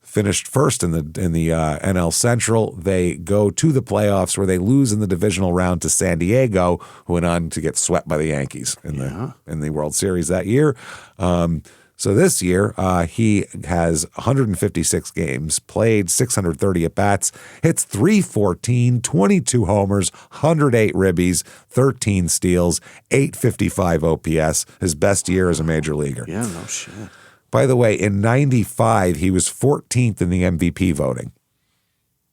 Finished first in the NL Central. They go to the playoffs where they lose in the divisional round to San Diego, who went on to get swept by the Yankees in the World Series that year. So this year he has 156 games played, 630 at bats, hits .314, 22 homers, 108 ribbies, 13 steals, .855 OPS. His best year as a major leaguer. Yeah, no shit. By the way, in 95, he was 14th in the MVP voting.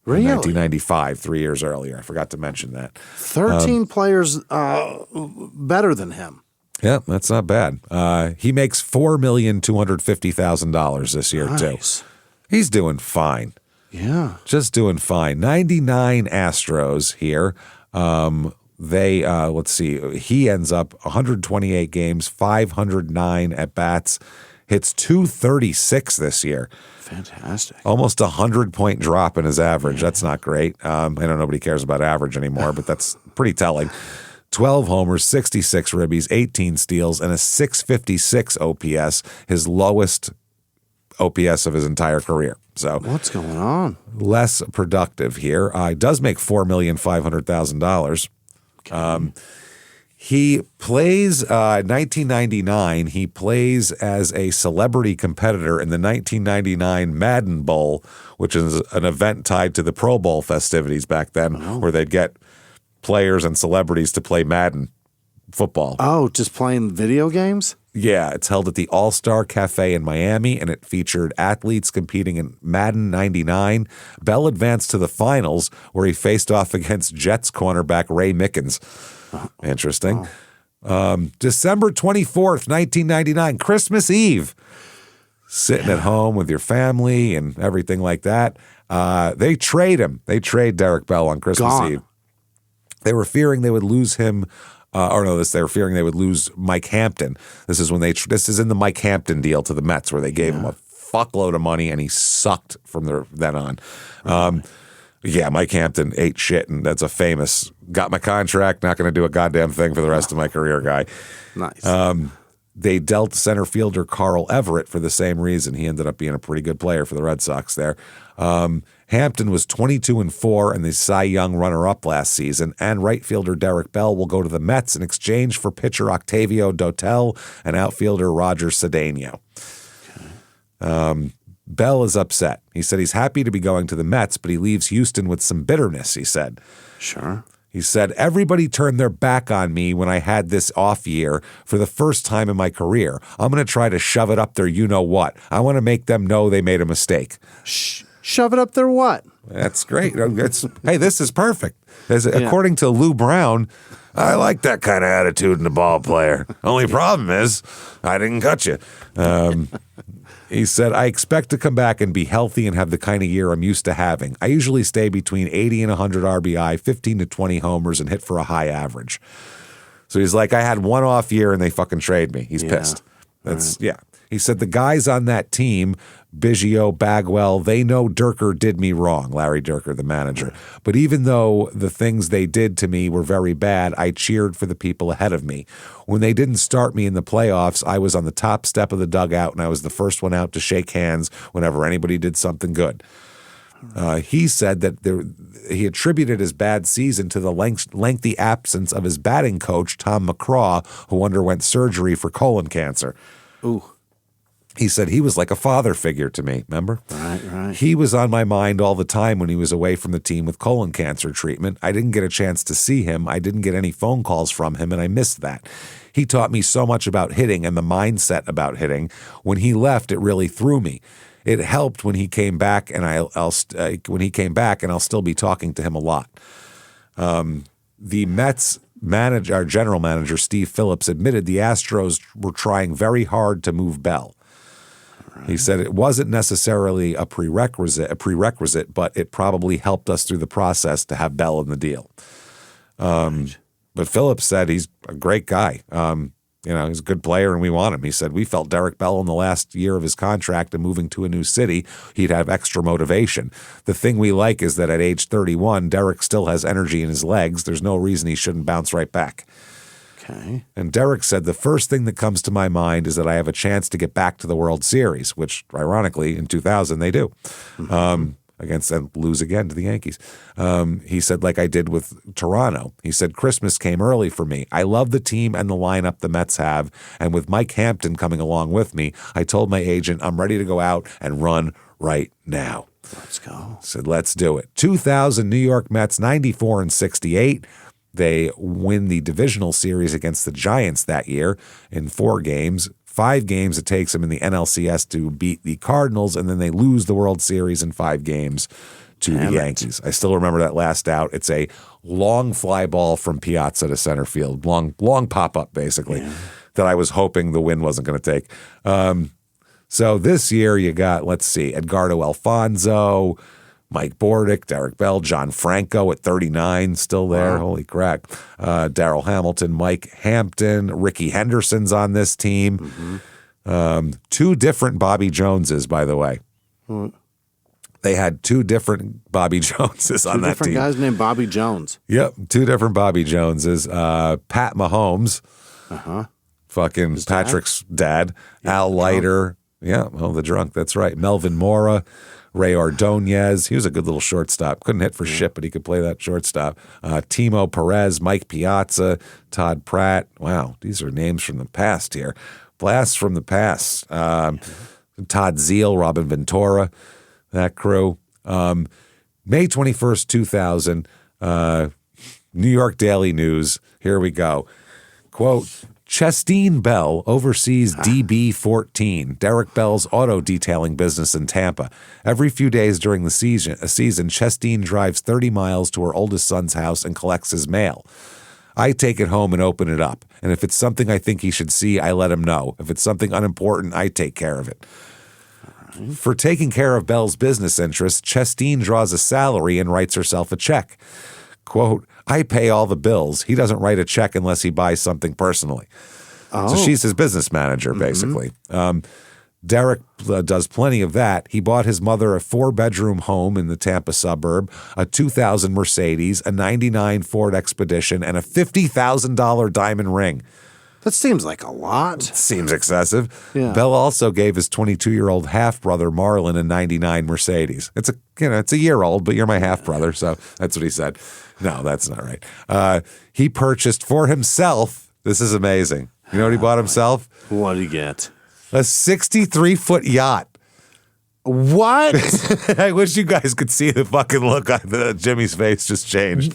Really? In 1995, 3 years earlier. I forgot to mention that. 13 players better than him. Yeah, that's not bad. He makes $4,250,000 this year, too. He's doing fine. Yeah. Just doing fine. 99 Astros here. Let's see. He ends up 128 games, 509 at-bats. Hits .236 this year. Fantastic. Almost 100-point drop in his average. That's not great. I know nobody cares about average anymore, but that's pretty telling. 12 homers, 66 ribbies, 18 steals, and a .656 OPS, his lowest OPS of his entire career. So what's going on? Less productive here. He does make $4,500,000. Okay. He plays 1999. He plays as a celebrity competitor in the 1999 Madden Bowl, which is an event tied to the Pro Bowl festivities back then, where they'd get players and celebrities to play Madden football. Oh, just playing video games? Yeah, it's held at the All-Star Cafe in Miami, and it featured athletes competing in Madden 99. Bell advanced to the finals, where he faced off against Jets cornerback Ray Mickens. Interesting. December 24th, 1999, Christmas Eve. Sitting at home with your family and everything like that. They trade him. They trade Derek Bell on Christmas Eve. They were fearing they would lose him. They were fearing they would lose Mike Hampton. This is in the Mike Hampton deal to the Mets, where they gave him a fuckload of money and he sucked from then on. Mike Hampton ate shit, and that's a famous got my contract, not going to do a goddamn thing for the rest of my career, guy. Nice. They dealt center fielder Carl Everett for the same reason. He ended up being a pretty good player for the Red Sox there. Hampton was 22-4 and the Cy Young runner-up last season, and right fielder Derek Bell will go to the Mets in exchange for pitcher Octavio Dotel and outfielder Roger Cedeno. Bell is upset. He said he's happy to be going to the Mets, but he leaves Houston with some bitterness, he said. Sure. He said, everybody turned their back on me when I had this off year for the first time in my career. I'm going to try to shove it up their you-know-what. I want to make them know they made a mistake. Shove it up their what? That's great. Hey, this is perfect. According to Lou Brown, I like that kind of attitude in a ball player. Only problem is I didn't cut you. He said, I expect to come back and be healthy and have the kind of year I'm used to having. I usually stay between 80 and 100 RBI, 15 to 20 homers, and hit for a high average. So he's like, I had one off year and they fucking trade me. He's pissed. Yeah. He said, the guys on that team, Biggio, Bagwell, they know Dierker did me wrong, Larry Dierker, the manager. But even though the things they did to me were very bad, I cheered for the people ahead of me. When they didn't start me in the playoffs, I was on the top step of the dugout, and I was the first one out to shake hands whenever anybody did something good. He said that he attributed his bad season to the lengthy absence of his batting coach, Tom McCraw, who underwent surgery for colon cancer. Ooh. He said he was like a father figure to me, remember? Right. He was on my mind all the time when he was away from the team with colon cancer treatment. I didn't get a chance to see him. I didn't get any phone calls from him, and I missed that. He taught me so much about hitting and the mindset about hitting. When he left, it really threw me. It helped when he came back, and I'll still be talking to him a lot. The Mets our general manager, Steve Phillips, admitted the Astros were trying very hard to move Bell. He said it wasn't necessarily a prerequisite, but it probably helped us through the process to have Bell in the deal. But Phillips said he's a great guy. He's a good player and we want him. He said, we felt Derek Bell in the last year of his contract and moving to a new city, he'd have extra motivation. The thing we like is that at age 31, Derek still has energy in his legs. There's no reason he shouldn't bounce right back. Okay. And Derek said, the first thing that comes to my mind is that I have a chance to get back to the World Series, which ironically in 2000 they do. Against and lose again to the Yankees. He said, like I did with Toronto. He said, Christmas came early for me. I love the team and the lineup the Mets have. And with Mike Hampton coming along with me, I told my agent, I'm ready to go out and run right now. Let's go. Said, let's do it. 2000 New York Mets, 94-68. They win the divisional series against the Giants that year in 4 games. 5 games it takes them in the NLCS to beat the Cardinals, and then they lose the World Series in 5 games to the Yankees. I still remember that last out. It's a long fly ball from Piazza to center field, long pop-up basically, that I was hoping the wind wasn't going to take. So this year you got, let's see, Edgardo Alfonso, Mike Bordick, Derek Bell, John Franco at 39, still there. Wow. Holy crack. Darrell Hamilton, Mike Hampton, Ricky Henderson's on this team. 2 different Bobby Joneses, by the way. They had 2 different Bobby Joneses on that team. 2 different guys named Bobby Jones. Yep, 2 different Bobby Joneses. Pat Mahomes, fucking his Patrick's dad. Al Leiter, the drunk, that's right. Melvin Mora. Ray Ordonez, he was a good little shortstop. Couldn't hit for shit, but he could play that shortstop. Timo Perez, Mike Piazza, Todd Pratt. Wow, these are names from the past here. Blasts from the past. Todd Zeal, Robin Ventura, that crew. May 21st, 2000, New York Daily News. Here we go. Quote, Chestine Bell oversees DB14, Derek Bell's auto detailing business in Tampa. Every few days during the season, Chestine drives 30 miles to her oldest son's house and collects his mail. I take it home and open it up. And if it's something I think he should see, I let him know. If it's something unimportant, I take care of it. For taking care of Bell's business interests, Chestine draws a salary and writes herself a check. Quote, I pay all the bills. He doesn't write a check unless he buys something personally. So she's his business manager, basically. Derek does plenty of that. He bought his mother a 4-bedroom home in the Tampa suburb, a 2000 Mercedes, a 99 Ford Expedition, and a $50,000 diamond ring. That seems like a lot. Seems excessive. Yeah. Bell also gave his 22-year-old half-brother Marlon a 99 Mercedes. It's a year old, but you're my half-brother, so that's what he said. No, that's not right. He purchased for himself, this is amazing. You know what he bought himself? What did he get? A 63-foot yacht. What? I wish you guys could see the fucking look on Jimmy's face just changed.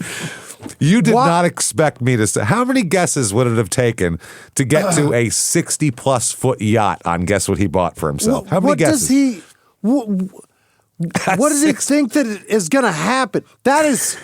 You did not expect me to say. How many guesses would it have taken to get to a 60-plus foot yacht on guess what he bought for himself? How many guesses? What does he think that is going to happen? That is...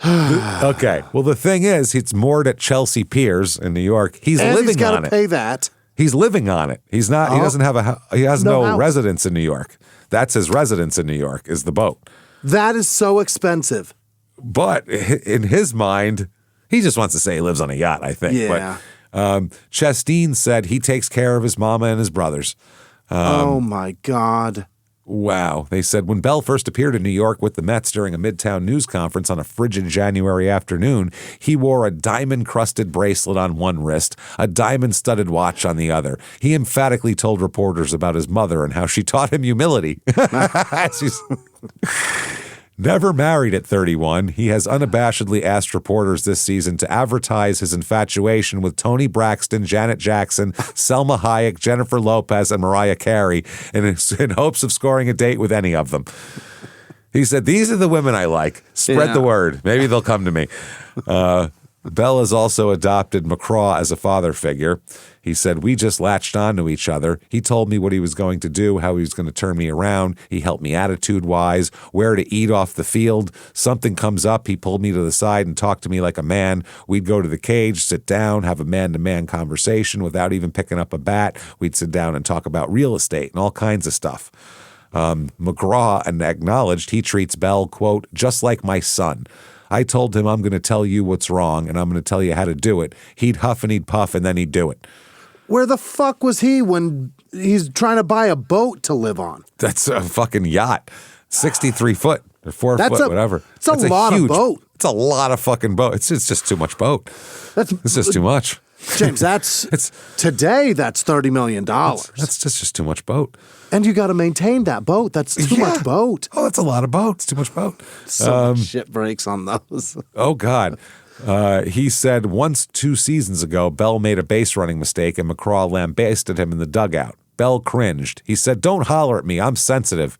Okay. Well, the thing is, it's moored at Chelsea Piers in New York. He's living he's on it. Pay that. He's living on it. He's not. He doesn't have he has no residence in New York. That's his residence in New York. Is the boat. That is so expensive. But in his mind, he just wants to say he lives on a yacht. I think. Yeah. But Chastain said he takes care of his mama and his brothers. Oh my God. Wow. They said when Bell first appeared in New York with the Mets during a Midtown news conference on a frigid January afternoon, he wore a diamond-crusted bracelet on one wrist, a diamond-studded watch on the other. He emphatically told reporters about his mother and how she taught him humility. She's never married at 31. He has unabashedly asked reporters this season to advertise his infatuation with Toni Braxton, Janet Jackson, Selma Hayek, Jennifer Lopez, and Mariah Carey in hopes of scoring a date with any of them. He said, "These are the women I like. Spread the word. Maybe they'll come to me." Bell has also adopted McCraw as a father figure. He said, "We just latched onto each other. He told me what he was going to do, how he was going to turn me around. He helped me attitude-wise, where to eat off the field. Something comes up, he pulled me to the side and talked to me like a man. We'd go to the cage, sit down, have a man-to-man conversation without even picking up a bat. We'd sit down and talk about real estate and all kinds of stuff." McGraw acknowledged he treats Bell, quote, "just like my son. I told him I'm going to tell you what's wrong and I'm going to tell you how to do it. He'd huff and he'd puff and then he'd do it." Where the fuck was he when he's trying to buy a boat to live on? That's a fucking yacht. 63 foot or 4 foot, whatever. It's a lot of boat. It's a lot of fucking boat. It's just too much boat. It's just too much. James, today that's $30 million. That's just too much boat. And you got to maintain that boat. That's too much boat. Oh, that's a lot of boat. It's too much boat. So much shit breaks on those. Oh, God. He said once 2 seasons ago, Bell made a base running mistake and McCraw lambasted him in the dugout. Bell cringed. He said, "Don't holler at me. I'm sensitive."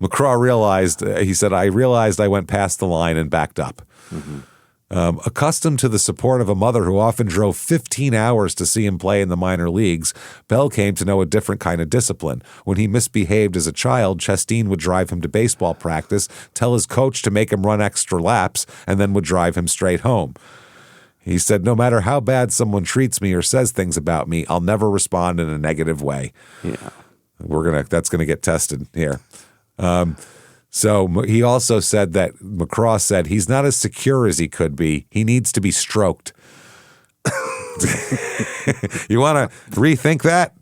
McCraw realized, I realized I went past the line and backed up. Mm-hmm. Accustomed to the support of a mother who often drove 15 hours to see him play in the minor leagues, Bell came to know a different kind of discipline. When he misbehaved as a child, Chastain would drive him to baseball practice, tell his coach to make him run extra laps, and then would drive him straight home. He said, "No matter how bad someone treats me or says things about me, I'll never respond in a negative way." Yeah. That's gonna get tested here. So he also said that McCraw said he's not as secure as he could be. He needs to be stroked. You want to rethink that?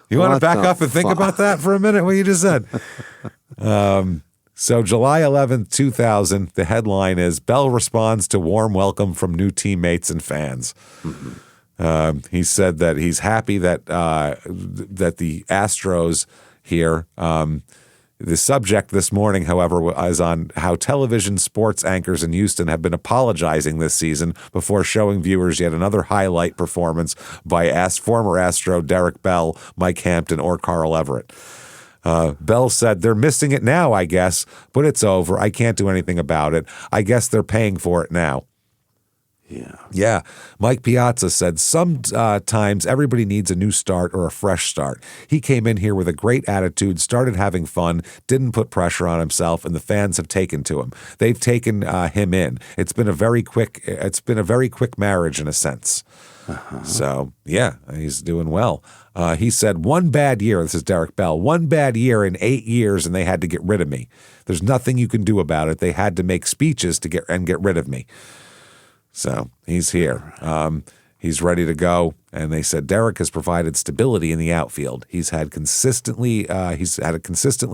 You want to back up and think about that for a minute, what you just said? So July 11th, 2000, the headline is, Bell responds to warm welcome from new teammates and fans. Mm-hmm. He said that he's happy that the Astros here the subject this morning, however, was on how television sports anchors in Houston have been apologizing this season before showing viewers yet another highlight performance by former Astro Derek Bell, Mike Hampton, or Carl Everett. Bell said, "They're missing it now, I guess, but it's over. I can't do anything about it. I guess they're paying for it now." Yeah. Mike Piazza said, "Sometimes everybody needs a new start or a fresh start. He came in here with a great attitude, started having fun, didn't put pressure on himself, and the fans have taken to him. They've taken him in. It's been a very quick marriage in a sense." Uh-huh. So, yeah, he's doing well. He said, "One bad year," this is Derek Bell, "one bad year in 8 years and they had to get rid of me. There's nothing you can do about it. They had to make speeches to get rid of me." So he's here. He's ready to go. And they said Derek has provided stability in the outfield. He's had a consistently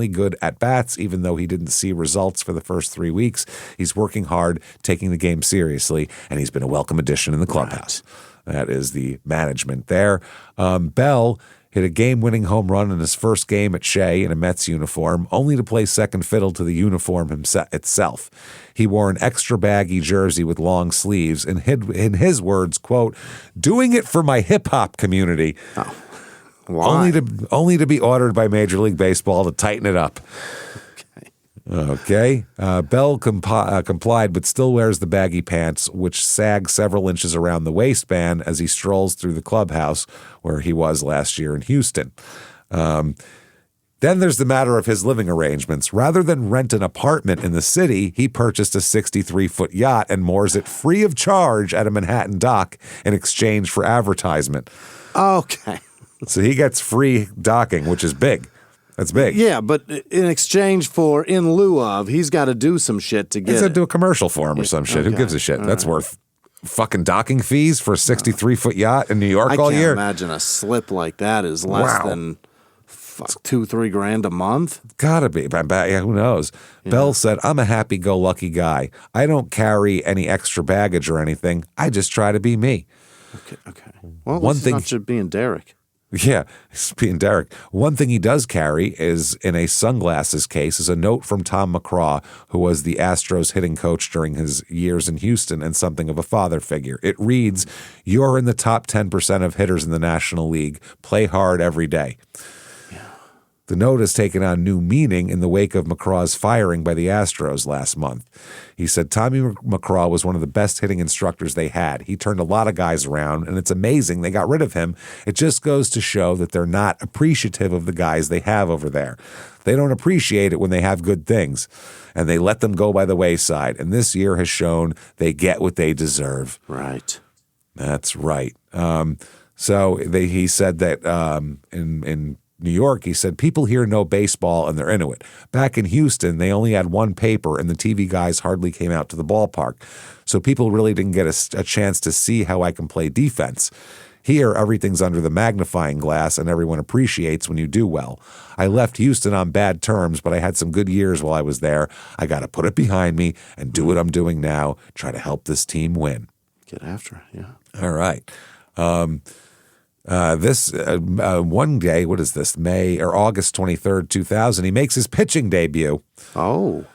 good at-bats, even though he didn't see results for the first 3 weeks. He's working hard, taking the game seriously, and he's been a welcome addition in the clubhouse. Right. That is the management there. Bell hit a game-winning home run in his first game at Shea in a Mets uniform, only to play second fiddle to the uniform itself. He wore an extra baggy jersey with long sleeves and in his words, quote, "doing it for my hip-hop community." Oh. Why? Only to be ordered by Major League Baseball to tighten it up. Okay. Bell complied, but still wears the baggy pants, which sag several inches around the waistband as he strolls through the clubhouse where he was last year in Houston. Then there's the matter of his living arrangements. Rather than rent an apartment in the city, he purchased a 63-foot yacht and moors it free of charge at a Manhattan dock in exchange for advertisement. Okay. So he gets free docking, which is big. That's big. Yeah, but in exchange for, in lieu of, he's got to do some shit to get He's got to do a commercial for him or some shit. Okay. Who gives a shit? That's worth fucking docking fees for a 63-foot yacht in New York all year? I can't imagine a slip like that is less than $2-3 grand a month. Gotta be. Yeah, who knows? Yeah. Bell said, "I'm a happy-go-lucky guy. I don't carry any extra baggage or anything. I just try to be me." Okay. Well, one thing, not just being Derek. Yeah, he's being Derek. One thing he does carry is, in a sunglasses case, is a note from Tom McCraw, who was the Astros hitting coach during his years in Houston and something of a father figure. It reads, "You're in the top 10% of hitters in the National League. Play hard every day." The note has taken on new meaning in the wake of McCraw's firing by the Astros last month. He said Tommy McCraw was one of the best hitting instructors they had. He turned a lot of guys around, and it's amazing they got rid of him. It just goes to show that they're not appreciative of the guys they have over there. They don't appreciate it when they have good things, and they let them go by the wayside. And this year has shown they get what they deserve. Right. That's right. He said that in New York, he said, people here know baseball and they're into it. Back in Houston, they only had one paper and the TV guys hardly came out to the ballpark. So people really didn't get a chance to see how I can play defense. Here, everything's under the magnifying glass and everyone appreciates when you do well. I left Houston on bad terms, but I had some good years while I was there. I got to put it behind me and do what I'm doing now, try to help this team win. Get after it, yeah. All right. One day, what is this, August 23rd, 2000, he makes his pitching debut. Oh,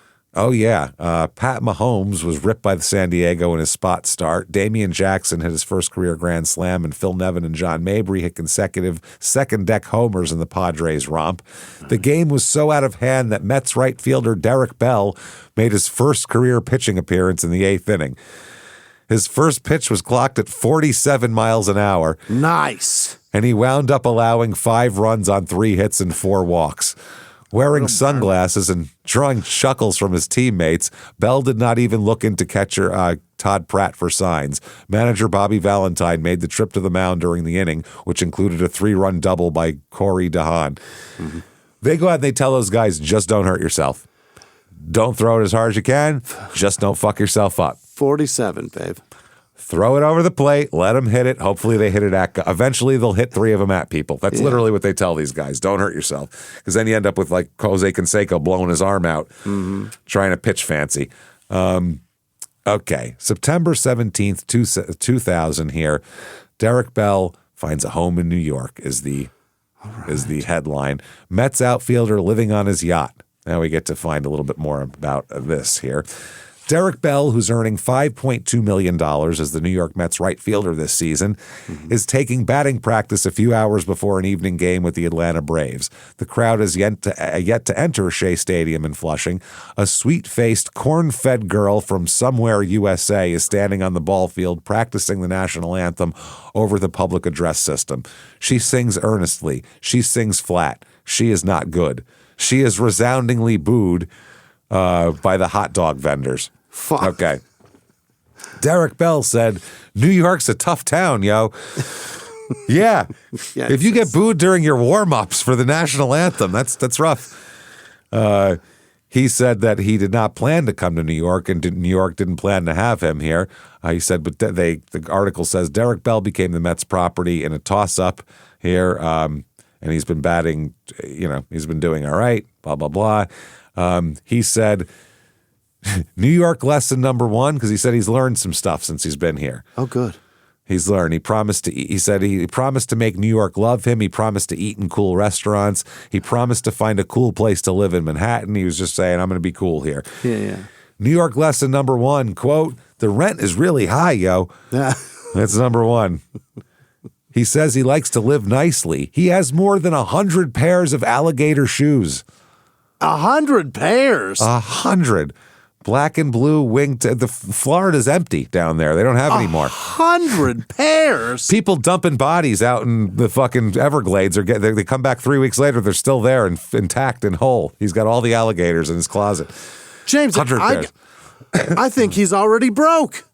yeah. Pat Mahomes was ripped by the San Diego in his spot start. Damian Jackson hit his first career grand slam, and Phil Nevin and John Mabry hit consecutive second-deck homers in the Padres romp. The game was so out of hand that Mets right fielder Derek Bell made his first career pitching appearance in the 8th inning. His first pitch was clocked at 47 miles an hour. Nice. And he wound up allowing 5 runs on 3 hits and 4 walks. Wearing sunglasses and drawing chuckles from his teammates, Bell did not even look into catcher Todd Pratt for signs. Manager Bobby Valentine made the trip to the mound during the inning, which included a 3-run double by Corey DeHaan. Mm-hmm. They go out and they tell those guys, just don't hurt yourself. Don't throw it as hard as you can. Just don't fuck yourself up. 47, babe. Throw it over the plate. Let them hit it. Hopefully they hit it at – eventually they'll hit 3 of them at people. That's literally what they tell these guys. Don't hurt yourself. Because then you end up with like Jose Canseco blowing his arm out, trying to pitch fancy. Okay. September 17th, 2000 here. Derek Bell finds a home in New York is the headline. Mets outfielder living on his yacht. Now we get to find a little bit more about this here. Derek Bell, who's earning $5.2 million as the New York Mets right fielder this season, is taking batting practice a few hours before an evening game with the Atlanta Braves. The crowd has yet to enter Shea Stadium in Flushing. A sweet-faced, corn-fed girl from somewhere USA is standing on the ball field practicing the national anthem over the public address system. She sings earnestly. She sings flat. She is not good. She is resoundingly booed by the hot dog vendors. Fuck. Okay. Derek Bell said, New York's a tough town, yo. Yeah. If you get booed during your warm-ups for the national anthem, that's rough. He said that he did not plan to come to New York, and New York didn't plan to have him here. He said, but the article says Derek Bell became the Mets' property in a toss-up here, and he's been batting, he's been doing all right, blah, blah, blah. He said New York lesson number one, because he said he's learned some stuff since he's been here. Oh, good. He's learned. He promised to eat. He said he promised to make New York love him. He promised to eat in cool restaurants. He promised to find a cool place to live in Manhattan. He was just saying, I'm going to be cool here. Yeah. New York lesson number one, quote, the rent is really high, yo. Yeah. That's number one. He says he likes to live nicely. He has more than 100 pairs of alligator shoes. 100 pairs? 100. Black and blue winged. The Florida's empty down there. They don't have any more. 100 pairs? People dumping bodies out in the fucking Everglades. They come back 3 weeks later. They're still there and intact and whole. He's got all the alligators in his closet. James, 100 pairs. I think he's already broke.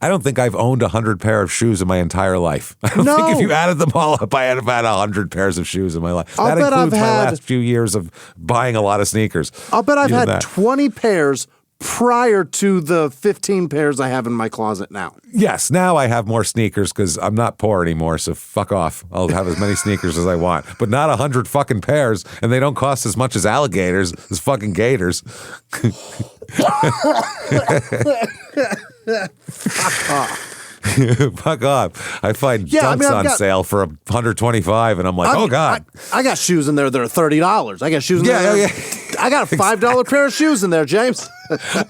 I don't think I've owned 100 pair of shoes in my entire life. I don't No. think if you added them all up, I have had 100 pairs of shoes in my life. I'll That bet includes I've my had- last few years of buying a lot of sneakers. I'll bet I've Even had that. 20 pairs prior to the 15 pairs I have in my closet now. Yes, now I have more sneakers because I'm not poor anymore, so fuck off. I'll have as many sneakers as I want, but not 100 fucking pairs, and they don't cost as much as alligators, as fucking gators. Fuck off. I find dunks on sale for $125, and I'm like, oh, God. I got shoes in there that are $30. I got shoes in there. Yeah. I got a $5 pair of shoes in there, James.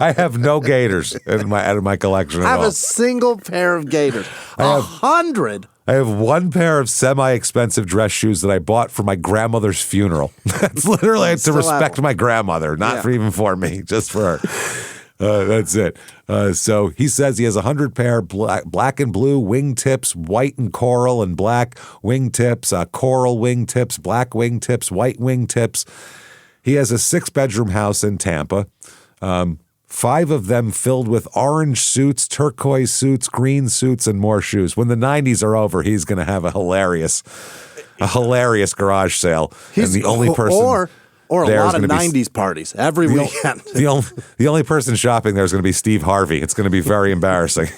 I have no gators in my collection at I have all. a single pair of gators. 100? I have one pair of semi-expensive dress shoes that I bought for my grandmother's funeral. That's literally to Still have respect them. my grandmother, not even for me, just for her. That's it. So he says he has 100 pair black and blue wingtips, white and coral and black wingtips, coral wingtips, black wingtips, white wingtips. He has a 6-bedroom house in Tampa. 5 of them filled with orange suits, turquoise suits, green suits, and more shoes. When the 90s are over, he's going to have a hilarious garage sale. And the only person or a there lot is of gonna be 90s parties every weekend. The only person shopping there is going to be Steve Harvey. It's going to be very embarrassing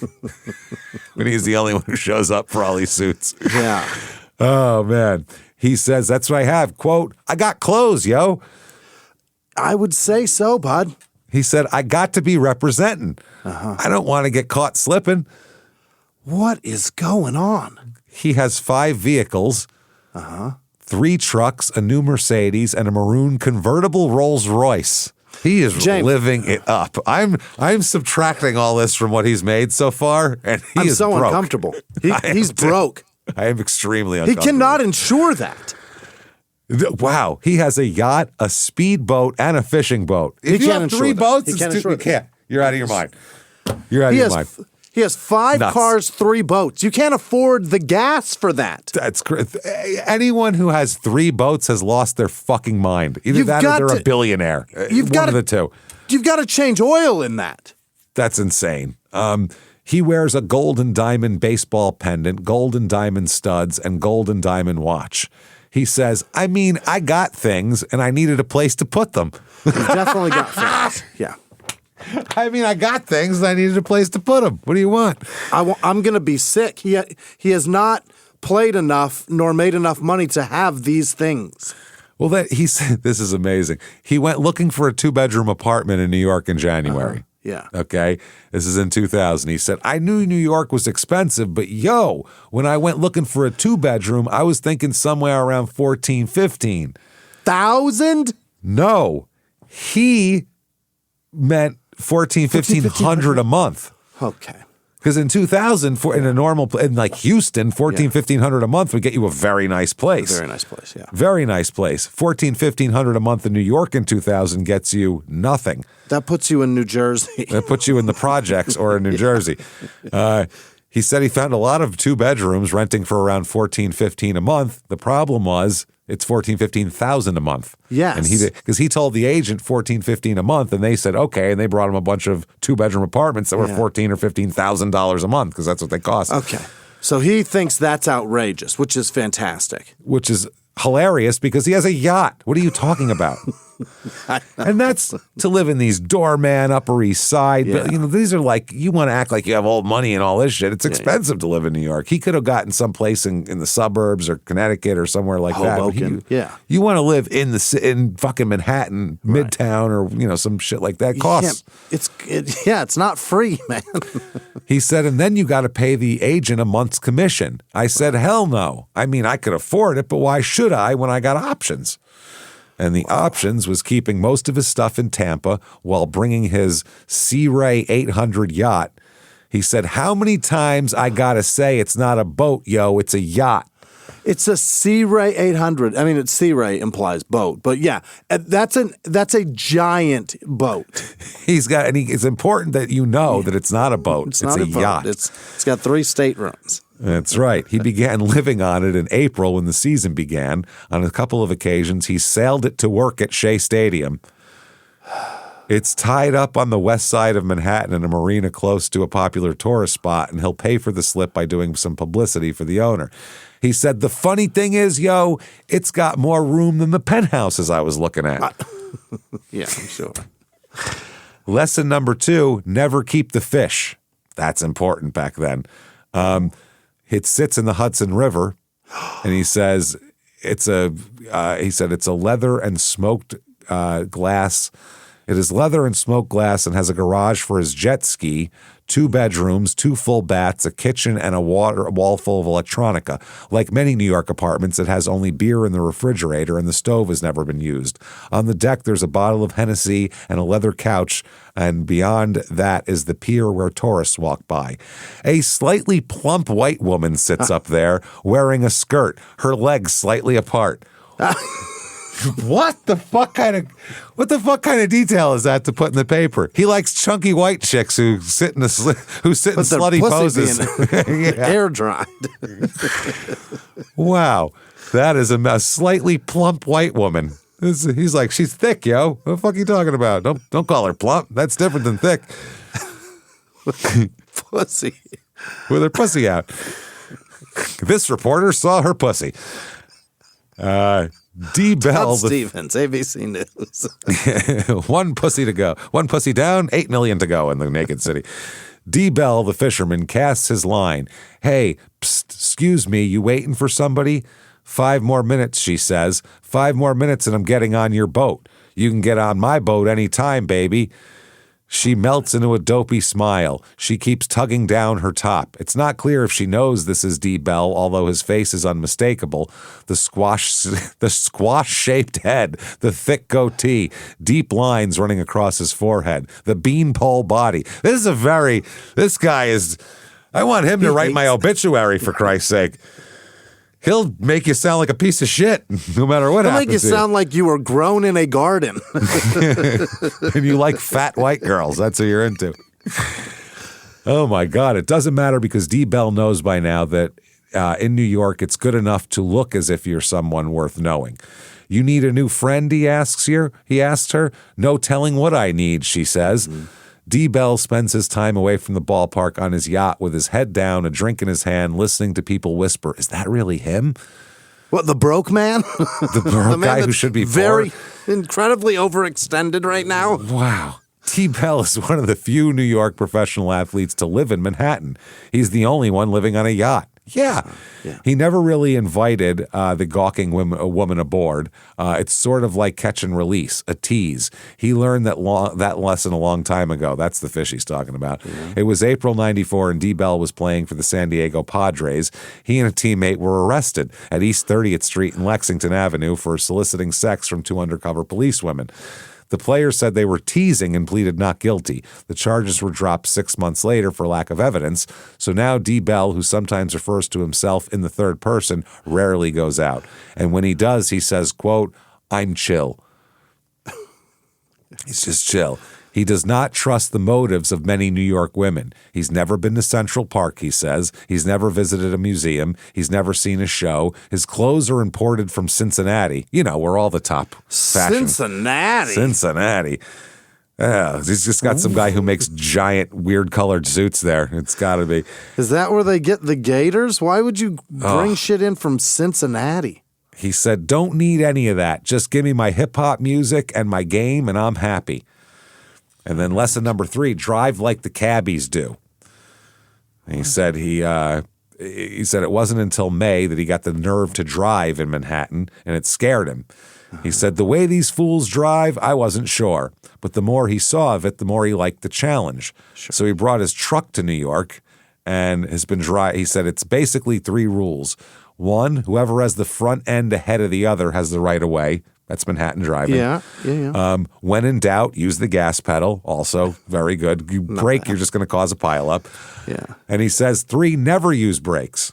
when he's the only one who shows up for all these suits. Yeah. Oh, man. He says, that's what I have. Quote, I got clothes, yo. I would say so, bud. He said, I got to be representing. I don't want to get caught slipping. What is going on? He has 5 vehicles, 3 trucks, a new Mercedes, and a maroon convertible Rolls Royce. He is James, living it up. I'm subtracting all this from what he's made so far, and I'm is so broke. uncomfortable. He's broke. I am extremely He uncomfortable. cannot insure that. Wow, he has a yacht, a speedboat, and a fishing boat. If He you can't have insure 3 that. boats, He it's can't too, insure you that. can't. You're out of your mind. You're out of your mind. He has 5 Nuts. cars, 3 boats. You can't afford the gas for that. That's anyone who has 3 boats has lost their fucking mind. Either You've that got or they're to- a billionaire. You've One got of to- the two. You've got to change oil in that. That's insane. He wears a gold and diamond baseball pendant, gold and diamond studs, and gold and diamond watch. He says, I mean, I got things and I needed a place to put them. You've definitely got things. Yeah. I mean, I got things and I needed a place to put them. What do you want? I'm going to be sick. He has not played enough nor made enough money to have these things. Well, he said, this is amazing. He went looking for a 2-bedroom apartment in New York in January. Yeah. Okay. This is in 2000. He said, I knew New York was expensive, but when I went looking for a 2-bedroom, I was thinking somewhere around 14, 15. 1,000? No, he meant 14, 1,500 a month. Okay. Because in 2000, in like Houston, 14, 1,500 a month would get you a very nice place. Very nice place, yeah. Very nice place. 14, 1,500 a month in New York in 2000 gets you nothing. That puts you in New Jersey. That puts you in the projects or in New Jersey. He said he found a lot of 2-bedrooms renting for around 14, 15 a month. The problem was it's 14, 15,000 a month. Yes. And because he told the agent 14, 15 a month, and they said, okay, and they brought him a bunch of 2-bedroom apartments that were $14,000 or $15,000 a month because that's what they cost. Okay. So he thinks that's outrageous, which is fantastic. Which is hilarious because he has a yacht. What are you talking about? And that's to live in these doorman Upper East Side. Yeah. But, these are like, you want to act like you have old money and all this shit. It's expensive to live in New York. He could have gotten someplace in the suburbs or Connecticut or somewhere like Hoboken. that. You want to live in fucking Manhattan, Midtown, or some shit like that. Costs. It's not free, man. He said, and then you got to pay the agent a month's commission. I said, hell no. I mean, I could afford it, but why should I when I got options? And the options was keeping most of his stuff in Tampa while bringing his Sea Ray 800 yacht. He said, how many times I got to say it's not a boat, yo, it's a yacht. It's a Sea Ray 800. I mean, Sea Ray implies boat, but yeah, that's a giant boat. It's important that you know that it's not a boat. It's not a boat. yacht. It's got 3 staterooms. That's right. He began living on it in April when the season began. On a couple of occasions, he sailed it to work at Shea Stadium. It's tied up on the west side of Manhattan in a marina close to a popular tourist spot, and he'll pay for the slip by doing some publicity for the owner. He said, the funny thing is, yo, it's got more room than the penthouses I was looking at. Yeah, I'm sure. Lesson number 2, never keep the fish. That's important back then. It sits in the Hudson River, and he says it's a leather and smoked glass. It is leather and smoked glass and has a garage for his jet ski, 2 bedrooms, 2 full baths, a kitchen, and a wall full of electronica. Like many New York apartments, it has only beer in the refrigerator, and the stove has never been used. On the deck, there's a bottle of Hennessy and a leather couch, and beyond that is the pier where tourists walk by. A slightly plump white woman sits up there wearing a skirt, her legs slightly apart. What the fuck kind of detail is that to put in the paper? He likes chunky white chicks who sit in slutty poses. Air dried. Wow, that is a slightly plump white woman. He's like, she's thick, yo. What the fuck are you talking about? Don't call her plump. That's different than thick. Pussy. With her pussy out. This reporter saw her pussy. D. Bell. Stevens, ABC News. One pussy to go. One pussy down, 8 million to go in the naked city. D. Bell, the fisherman, casts his line. Hey, psst, excuse me, you waiting for somebody? 5 more minutes, she says. 5 more minutes and I'm getting on your boat. You can get on my boat anytime, baby. She melts into a dopey smile. She keeps tugging down her top. It's not clear if she knows this is D. Bell, although his face is unmistakable. The squash-shaped head, the thick goatee, deep lines running across his forehead, the beanpole body. This guy is, I want him to write my obituary, for Christ's sake. He'll make you sound like a piece of shit, no matter what happens. He'll make you sound like you were grown in a garden. And you like fat white girls. That's what you're into. Oh, my God. It doesn't matter because D. Bell knows by now that in New York, it's good enough to look as if you're someone worth knowing. You need a new friend, he asked her. No telling what I need, she says. Mm-hmm. D. Bell spends his time away from the ballpark on his yacht with his head down, a drink in his hand, listening to people whisper, is that really him? What, the broke man? The broke guy who should be very incredibly overextended right now? Wow. D. Bell is one of the few New York professional athletes to live in Manhattan. He's the only one living on a yacht. Yeah. He never really invited the gawking woman aboard. It's sort of like catch and release, a tease. He learned that lesson a long time ago. That's the fish he's talking about. Mm-hmm. It was April 94 and D. Bell was playing for the San Diego Padres. He and a teammate were arrested at East 30th Street and Lexington Avenue for soliciting sex from 2 undercover policewomen. The players said they were teasing and pleaded not guilty. The charges were dropped 6 months later for lack of evidence. So now D. Bell, who sometimes refers to himself in the third person, rarely goes out. And when he does, he says, quote, I'm chill. He's just chill. He does not trust the motives of many New York women. He's never been to Central Park, he says. He's never visited a museum. He's never seen a show. His clothes are imported from Cincinnati. You know, where all the top fashion. Cincinnati. Yeah, he's just got some guy who makes giant, weird-colored suits there. It's got to be. Is that where they get the gators? Why would you bring shit in from Cincinnati? He said, don't need any of that. Just give me my hip-hop music and my game, and I'm happy. And then lesson number 3, drive like the cabbies do. And he said he said it wasn't until May that he got the nerve to drive in Manhattan, and it scared him. He said, the way these fools drive, I wasn't sure. But the more he saw of it, the more he liked the challenge. Sure. So he brought his truck to New York and has been He said it's basically 3 rules. 1, whoever has the front end ahead of the other has the right of way. That's Manhattan driving. Yeah. When in doubt, use the gas pedal. Also very good. You brake, you're just going to cause a pileup. Yeah. And he says 3, never use brakes.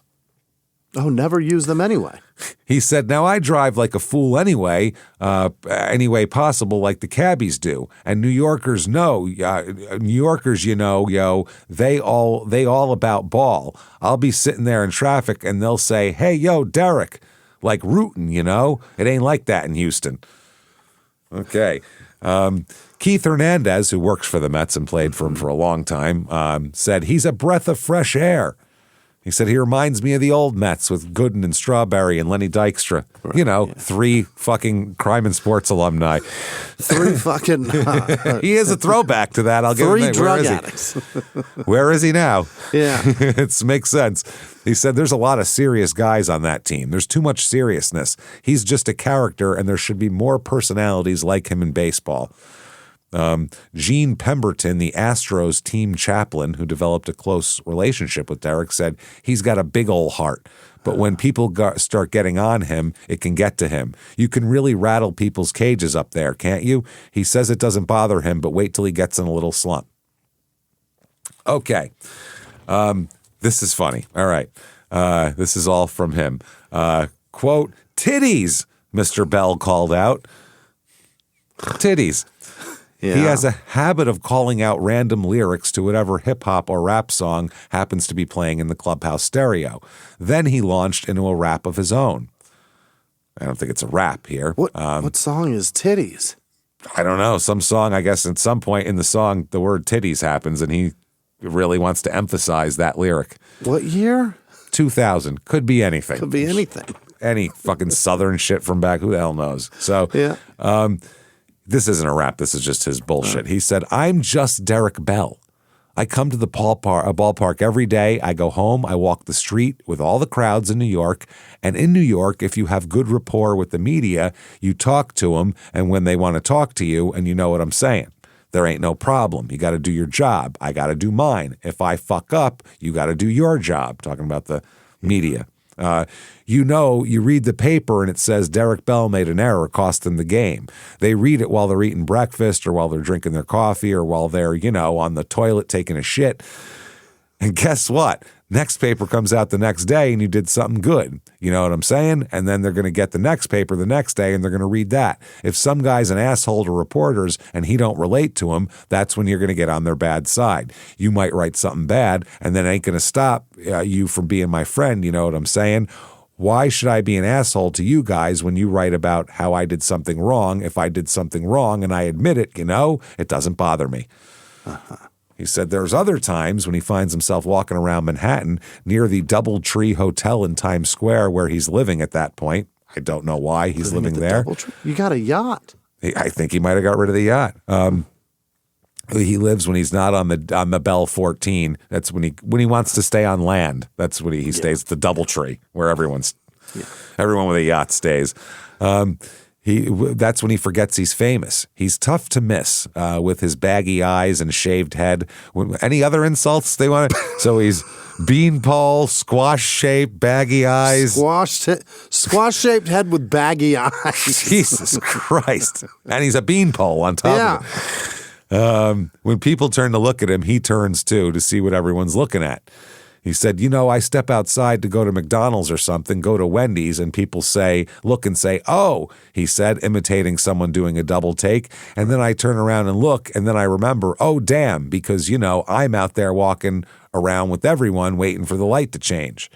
Oh, never use them anyway. He said, now I drive like a fool anyway, any way possible, like the cabbies do. And New Yorkers know, they all about ball. I'll be sitting there in traffic and they'll say, hey, yo, Derek, like rootin', It ain't like that in Houston. Okay. Keith Hernandez, who works for the Mets and played for him for a long time, said he's a breath of fresh air. He said he reminds me of the old Mets with Gooden and Strawberry and Lenny Dykstra. Right, 3 fucking Crime and Sports alumni. 3 fucking... he is a throwback to that. I'll give him 3 drug addicts. Where is he now? Yeah. It makes sense. He said there's a lot of serious guys on that team. There's too much seriousness. He's just a character, and there should be more personalities like him in baseball. Gene Pemberton, the Astros team chaplain who developed a close relationship with Derek, said he's got a big old heart. But when people start getting on him, it can get to him. You can really rattle people's cages up there, can't you? He says it doesn't bother him, but wait till he gets in a little slump. Okay. This is funny. All right. This is all from him. Quote, titties, Mr. Bell called out. Titties. Yeah. He has a habit of calling out random lyrics to whatever hip-hop or rap song happens to be playing in the clubhouse stereo. Then he launched into a rap of his own. I don't think it's a rap here. What song is Titties? I don't know. Some song, I guess at some point in the song, the word titties happens, and he really wants to emphasize that lyric. What year? 2000. Could be anything. Could be anything. Any fucking Southern shit from back. Who the hell knows? So, yeah. This isn't a rap. This is just his bullshit. He said, I'm just Derek Bell. I come to the ballpark every day. I go home. I walk the street with all the crowds in New York. And in New York, if you have good rapport with the media, you talk to them. And when they want to talk to you, and you know what I'm saying, there ain't no problem. You got to do your job. I got to do mine. If I fuck up, you got to do your job. Talking about the media. You read the paper and it says Derek Bell made an error, cost them the game. They read it while they're eating breakfast or while they're drinking their coffee or while they're, on the toilet taking a shit. And guess what? Next paper comes out the next day and you did something good. You know what I'm saying? And then they're going to get the next paper the next day and they're going to read that. If some guy's an asshole to reporters and he don't relate to them, that's when you're going to get on their bad side. You might write something bad and then it ain't going to stop you from being my friend. You know what I'm saying? Why should I be an asshole to you guys when you write about how I did something wrong? If I did something wrong and I admit it, it doesn't bother me. Uh-huh. He said there's other times when he finds himself walking around Manhattan near the DoubleTree Hotel in Times Square where he's living at that point. I don't know why he's living there. You got a yacht. I think he might have got rid of the yacht. He lives when he's not on the Bell 14. That's when he wants to stay on land. That's when he stays at the DoubleTree where everyone with a yacht stays. That's when he forgets he's famous. He's tough to miss with his baggy eyes and shaved head. Any other insults they want to? So he's beanpole, squash-shaped, baggy eyes. Squash-shaped head with baggy eyes. Jesus Christ. And he's a beanpole on top of it. When people turn to look at him, he turns too to see what everyone's looking at. He said, I step outside to go to McDonald's or something, go to Wendy's, and people look and say, oh, he said, imitating someone doing a double take. And then I turn around and look, and then I remember, oh, damn, because, I'm out there walking around with everyone waiting for the light to change.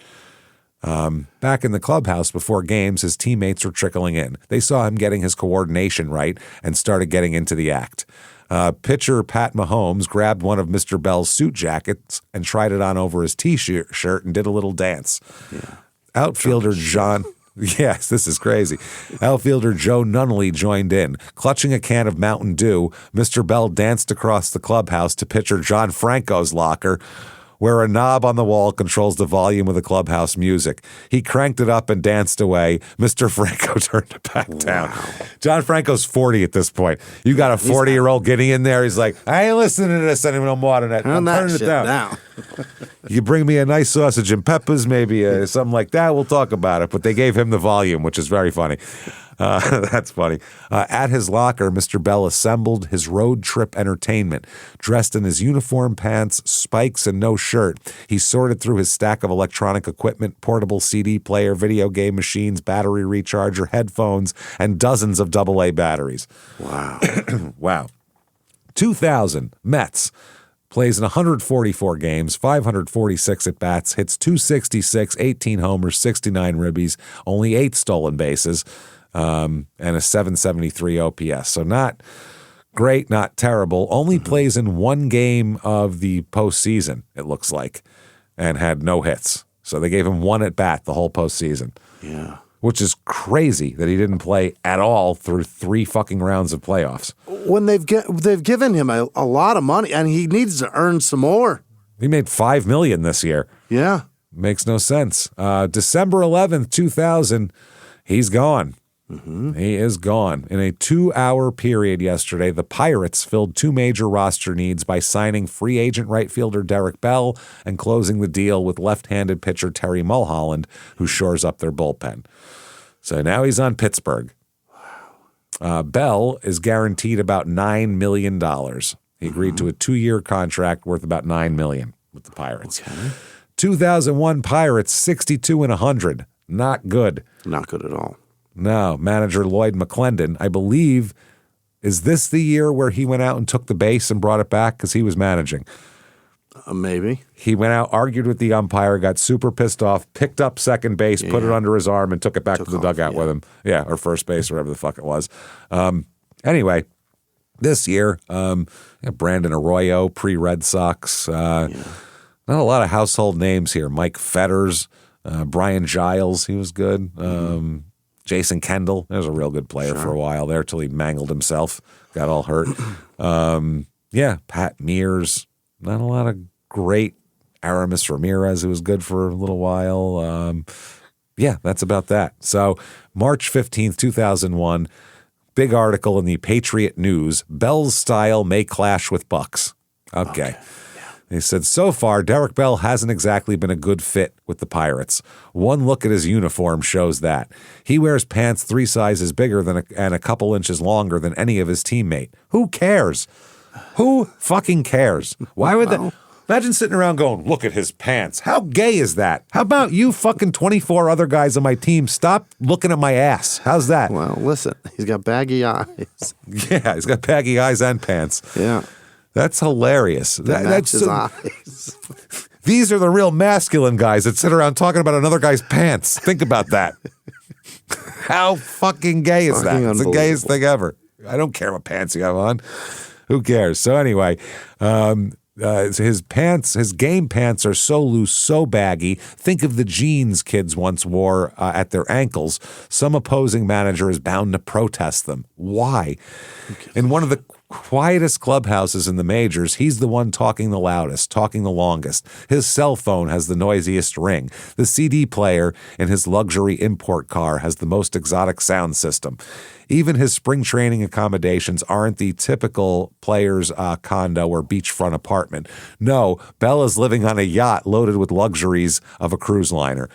Back in the clubhouse before games, his teammates were trickling in. They saw him getting his coordination right and started getting into the act. Pitcher Pat Mahomes grabbed one of Mr. Bell's suit jackets and tried it on over his T-shirt and did a little dance. Yeah. Outfielder John Yes, this is crazy. Outfielder Joe Nunnally joined in. Clutching a can of Mountain Dew, Mr. Bell danced across the clubhouse to pitcher John Franco's locker, where a knob on the wall controls the volume of the clubhouse music. He cranked it up and danced away. Mr. Franco turned it back down. John Franco's 40 at this point. You got a 40-year-old getting in there. He's like, I ain't listening to this anymore more than that. I'm turning it down. You bring me a nice sausage and peppers, maybe something like that. We'll talk about it. But they gave him the volume, which is very funny. That's funny. At his locker, Mr. Bell assembled his road trip entertainment. Dressed in his uniform pants, spikes, and no shirt, he sorted through his stack of electronic equipment, portable CD player, video game machines, battery recharger, headphones, and dozens of AA batteries. Wow. Wow. 2000, Mets. Plays in 144 games, 546 at-bats, hits 266, 18 homers, 69 ribbies, only 8 stolen bases, and a 773 OPS. So not great, not terrible. Only plays in one game of the postseason, it looks like, and had no hits. So they gave him one at-bat the whole postseason. Yeah. Which is crazy that he didn't play at all through 3 fucking rounds of playoffs. When they've given him a lot of money, and he needs to earn some more. He made $5 million this year. Yeah. Makes no sense. December 11th, 2000, he's gone. Mm-hmm. He is gone. In a 2-hour period yesterday, the Pirates filled 2 major roster needs by signing free agent right fielder Derek Bell and closing the deal with left-handed pitcher Terry Mulholland, who shores up their bullpen. So now he's on Pittsburgh. Bell is guaranteed about $9 million. He agreed to a 2-year contract worth about $9 million with the Pirates. Okay. 2001 Pirates, 62 and 100. Not good. Not good at all. No, manager Lloyd McClendon, I believe, is this the year where he went out and took the base and brought it back because he was managing? Maybe. He went out, argued with the umpire, got super pissed off, picked up second base, put it under his arm, and took it back to the dugout with him. Yeah, or first base, or whatever the fuck it was. Anyway, this year, Brandon Arroyo, pre-Red Sox. Not a lot of household names here. Mike Fetters, Brian Giles, he was good. Jason Kendall, there's a real good player for a while there till he mangled himself, got all hurt. Pat Mears, not a lot of great. Aramis Ramirez, who was good for a little while. That's about that. So March 15th, 2001, big article in the Patriot News, Bell's style may clash with Buck's. Okay. They said, so far, Derek Bell hasn't exactly been a good fit with the Pirates. One look at his uniform shows that. He wears pants 3 sizes bigger and a couple inches longer than any of his teammate. Who cares? Who fucking cares? Why would that? Imagine sitting around going, look at his pants. How gay is that? How about you fucking 24 other guys on my team stop looking at my ass? How's that? Well, listen, he's got baggy eyes. Yeah, he's got baggy eyes and pants. Yeah. That's hilarious. That's his eyes. These are the real masculine guys that sit around talking about another guy's pants. Think about that. How fucking gay is that? It's the gayest thing ever. I don't care what pants you have on. Who cares? So anyway, his game pants are so loose, so baggy. Think of the jeans kids once wore at their ankles. Some opposing manager is bound to protest them. Why? In one of the quietest clubhouses in the majors, he's the one talking the loudest, talking the longest. His cell phone has the noisiest ring. The CD player in his luxury import car has the most exotic sound system. Even his spring training accommodations aren't the typical player's condo or beachfront apartment. No, Bell is living on a yacht loaded with luxuries of a cruise liner.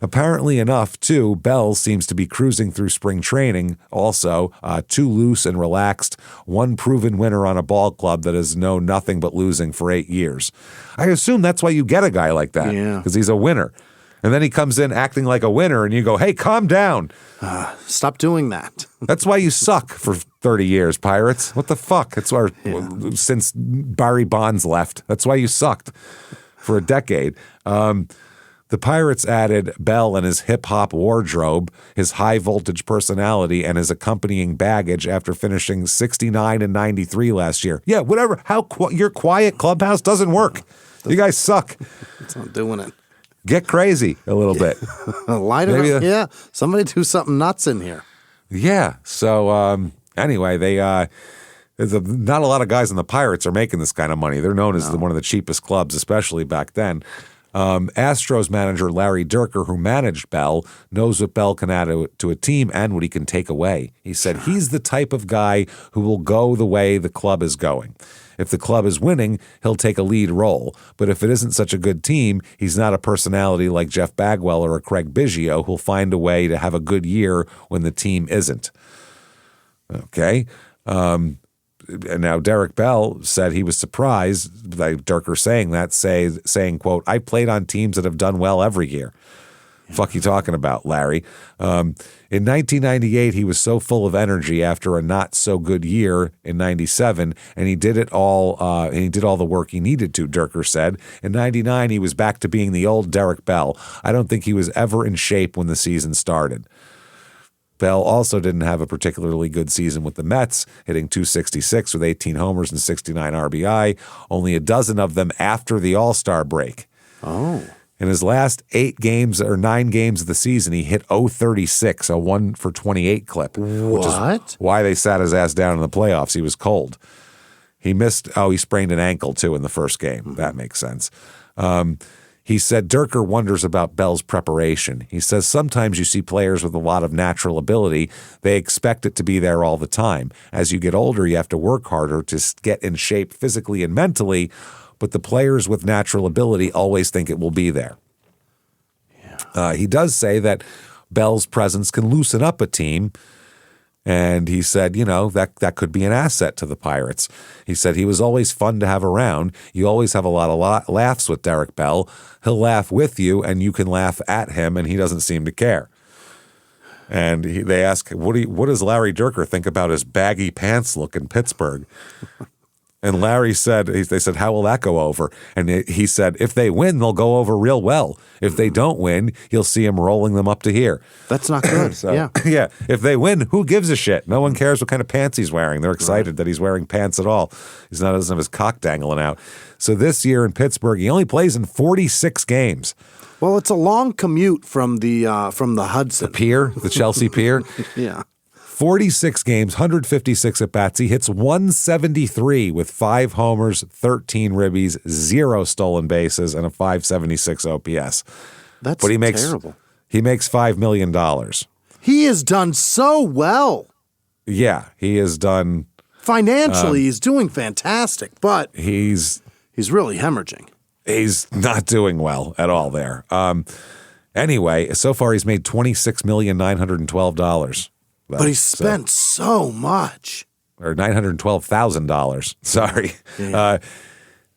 Apparently enough, too, Bell seems to be cruising through spring training also, too loose and relaxed, one proven winner on a ball club that has known nothing but losing for 8 years. I assume that's why you get a guy like that, because he's a winner. And then he comes in acting like a winner, and you go, hey, calm down. Stop doing that. That's why you suck for 30 years, Pirates. What the fuck? That's why, since Barry Bonds left, that's why you sucked for a decade. The Pirates added Bell and his hip-hop wardrobe, his high-voltage personality, and his accompanying baggage after finishing 69 and 93 last year. Yeah, whatever. Your quiet clubhouse doesn't work. You guys suck. It's not doing it. Get crazy a little bit. Light it up. Yeah. Somebody do something nuts in here. Yeah. So anyway, not a lot of guys in the Pirates are making this kind of money. They're known as one of the cheapest clubs, especially back then. Astros manager Larry Dierker, who managed Bell, knows what Bell can add to a team and what he can take away. He said he's the type of guy who will go the way the club is going. If the club is winning, he'll take a lead role. But if it isn't such a good team, he's not a personality like Jeff Bagwell or a Craig Biggio who'll find a way to have a good year when the team isn't. Okay. And now Derek Bell said he was surprised by Dierker saying that, saying, quote, I played on teams that have done well every year. Fuck you talking about, Larry? In 1998, he was so full of energy after a not so good year in 97, and he did it all. And he did all the work he needed to. Dierker said. In 99, he was back to being the old Derek Bell. I don't think he was ever in shape when the season started. Bell also didn't have a particularly good season with the Mets, hitting .266 with 18 homers and 69 RBI, only a dozen of them after the All-Star break. Oh. In his last 9 games of the season, he hit .036, a 1-for-28 clip. Which is why they sat his ass down in the playoffs. He was cold. He sprained an ankle, too, in the first game. Mm-hmm. That makes sense. He said Dierker wonders about Bell's preparation. He says sometimes you see players with a lot of natural ability. They expect it to be there all the time. As you get older, you have to work harder to get in shape physically and mentally, but the players with natural ability always think it will be there. Yeah. He does say that Bell's presence can loosen up a team, and he said, that could be an asset to the Pirates. He said he was always fun to have around. You always have a lot of laughs with Derek Bell. He'll laugh with you, and you can laugh at him, and he doesn't seem to care. And they ask, what does Larry Dierker think about his baggy pants look in Pittsburgh? And Larry said, they said, how will that go over? And he said, if they win, they'll go over real well. If they don't win, you'll see him rolling them up to here. That's not good. Yeah. If they win, who gives a shit? No one cares what kind of pants he's wearing. They're excited that he's wearing pants at all. Doesn't have his cock dangling out. So this year in Pittsburgh, he only plays in 46 games. Well, it's a long commute from the Hudson. The pier, the Chelsea pier. Yeah. 46 games, 156 at-bats. He hits 173 with 5 homers, 13 ribbies, 0 stolen bases, and a .576 OPS. That's terrible. He makes $5 million. He has done so well. Yeah, he has done... Financially, he's doing fantastic, but... He's really hemorrhaging. He's not doing well at all there. Anyway, so far he's made $26,912. But he spent so much. Or $912,000. Sorry. Yeah.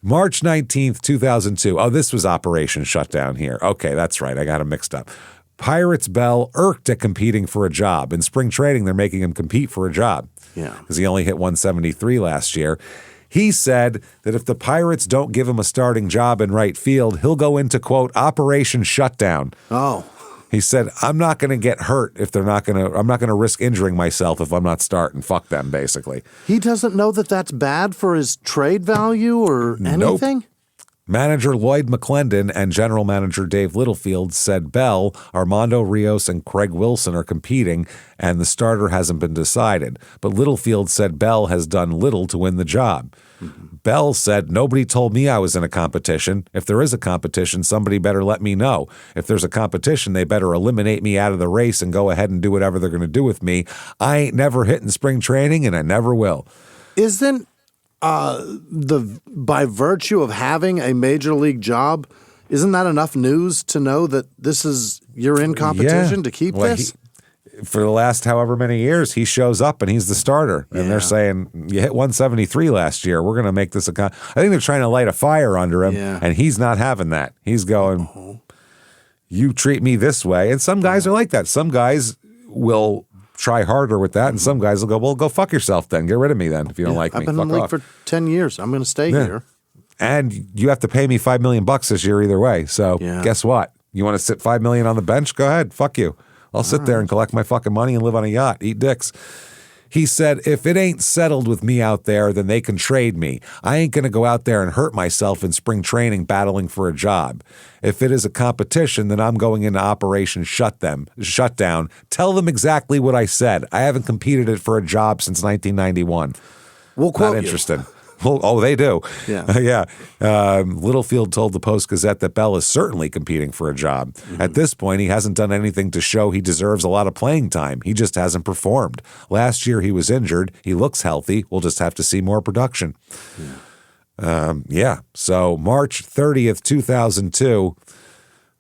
March 19th, 2002. Oh, this was Operation Shutdown here. Okay, that's right. I got him mixed up. Pirates Bell irked at competing for a job. In spring training, they're making him compete for a job. Yeah. Because he only hit 173 last year. He said that if the Pirates don't give him a starting job in right field, he'll go into, quote, Operation Shutdown. Oh. He said, I'm not going to get hurt if I'm not going to risk injuring myself if I'm not starting. Fuck them, basically. He doesn't know that that's bad for his trade value or anything? Nope. Manager Lloyd McClendon and general manager Dave Littlefield said Bell, Armando Rios, and Craig Wilson are competing, and the starter hasn't been decided. But Littlefield said Bell has done little to win the job. Mm-hmm. Bell said, nobody told me I was in a competition. If there is a competition, somebody better let me know. If there's a competition, they better eliminate me out of the race and go ahead and do whatever they're going to do with me. I ain't never hit in spring training, and I never will. Isn't by virtue of having a major league job, isn't that enough news to know that you're in competition to keep this? For the last however many years, he shows up and he's the starter. And they're saying, you hit 173 last year. We're going to make this I think they're trying to light a fire under him, and he's not having that. He's going, you treat me this way. And some guys are like that. Some guys will try harder with that, and some guys will go, well, go fuck yourself then. Get rid of me then if you don't like me. I've been in the league for 10 years. I'm going to stay here. And you have to pay me $5 million this year either way. So guess what? You want to sit $5 million on the bench? Go ahead. Fuck you. I'll sit there and collect my fucking money and live on a yacht, eat dicks. He said, if it ain't settled with me out there, then they can trade me. I ain't going to go out there and hurt myself in spring training battling for a job. If it is a competition, then I'm going into Operation Shutdown. Tell them exactly what I said. I haven't competed it for a job since 1991. We'll quote Not interested. Well, oh, they do. Yeah. Yeah. Littlefield told the Post-Gazette that Bell is certainly competing for a job. At this point, he hasn't done anything to show he deserves a lot of playing time. He just hasn't performed. Last year, he was injured. He looks healthy. We'll just have to see more production. So March 30th, 2002,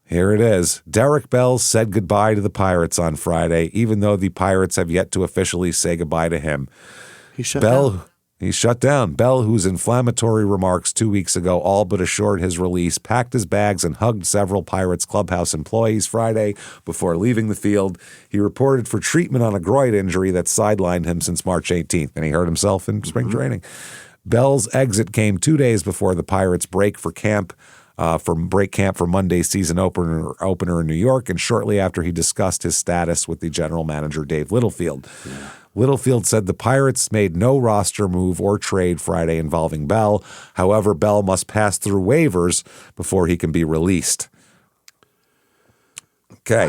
here it is. Derek Bell said goodbye to the Pirates on Friday, even though the Pirates have yet to officially say goodbye to him. He shut down. He shut down. Bell, whose inflammatory remarks 2 weeks ago all but assured his release, packed his bags and hugged several Pirates clubhouse employees Friday before leaving the field. He reported for treatment on a groin injury that sidelined him since March 18th, and he hurt himself in spring training. Bell's exit came 2 days before the Pirates break camp for Monday's season opener in New York, and shortly after he discussed his status with the general manager, Dave Littlefield. Yeah. Littlefield said the Pirates made no roster move or trade Friday involving Bell. However, Bell must pass through waivers before he can be released. Okay.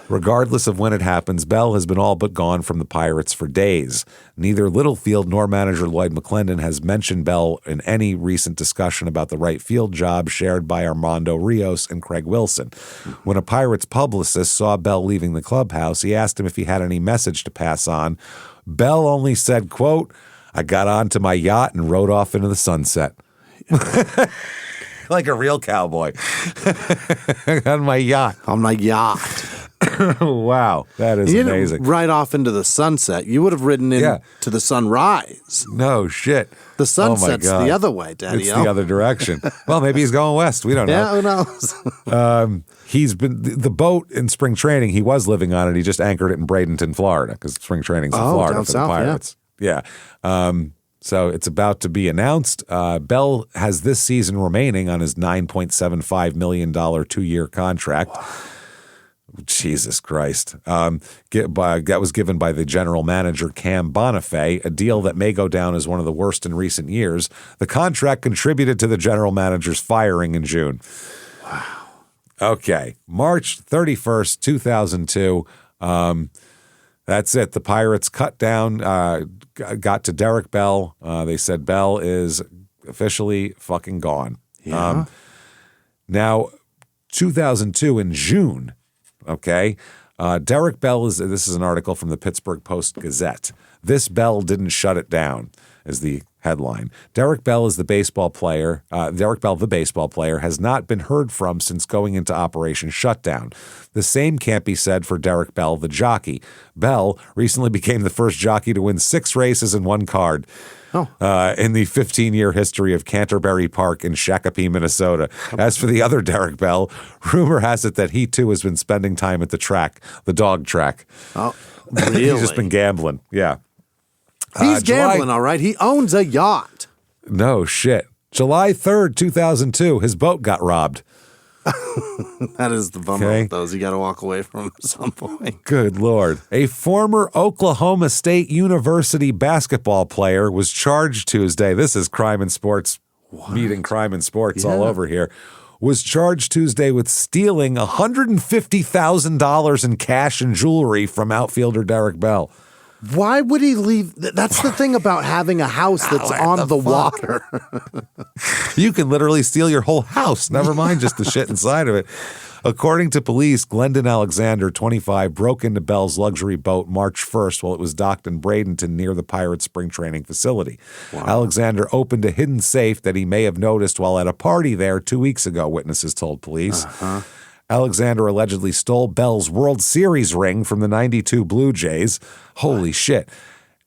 Regardless of when it happens, Bell has been all but gone from the Pirates for days. Neither Littlefield nor manager Lloyd McClendon has mentioned Bell in any recent discussion about the right field job shared by Armando Rios and Craig Wilson. When a Pirates publicist saw Bell leaving the clubhouse, he asked him if he had any message to pass on. Bell only said, quote, "I got onto my yacht and rode off into the sunset." Like a real cowboy. On my yacht. On my yacht. Wow, that is amazing. Right off into the sunset. You would have ridden to the sunrise. No shit. The sunset's the other way, Daddy. It's the other direction. Well, maybe he's going west. We don't know. Yeah, who knows? He's been the boat in spring training. He was living on it. He just anchored it in Bradenton, Florida, because spring training's in Florida down for south, the Pirates. Yeah. So it's about to be announced. Bell has this season remaining on his $9.75 million 2-year contract. Wow. Jesus Christ. That was given by the general manager, Cam Bonifay, a deal that may go down as one of the worst in recent years. The contract contributed to the general manager's firing in June. Wow. Okay. March 31st, 2002. That's it. The Pirates cut down, got to Derek Bell. They said Bell is officially fucking gone. Yeah. Now, 2002 in June, okay, Derek Bell this is an article from the Pittsburgh Post-Gazette. This Bell didn't shut it down, is the headline. Derek Bell, the baseball player, has not been heard from since going into Operation Shutdown. The same can't be said for Derek Bell, the jockey. Bell recently became the first jockey to win 6 races in 1 card. In the 15-year history of Canterbury Park in Shakopee, Minnesota. As for the other Derek Bell, rumor has it that he too has been spending time at the track, the dog track. Oh, really? He's just been gambling. Yeah. He's gambling, all right. He owns a yacht. No shit. July 3rd, 2002, his boat got robbed. That is the bummer with those. You got to walk away from them at some point. Good Lord. A former Oklahoma State University basketball player was charged Tuesday. This is crime and sports, meeting crime and sports all over here. Was charged Tuesday with stealing $150,000 in cash and jewelry from outfielder Derek Bell. Why would he leave? That's the thing about having a house that's on the water. You can literally steal your whole house, never mind just the shit inside of it. According to police, Glendon Alexander, 25, broke into Bell's luxury boat March 1st while it was docked in Bradenton near the Pirates' spring training facility. Wow. Alexander opened a hidden safe that he may have noticed while at a party there 2 weeks ago, witnesses told police. Alexander allegedly stole Bell's World Series ring from the 92 Blue Jays. Holy shit.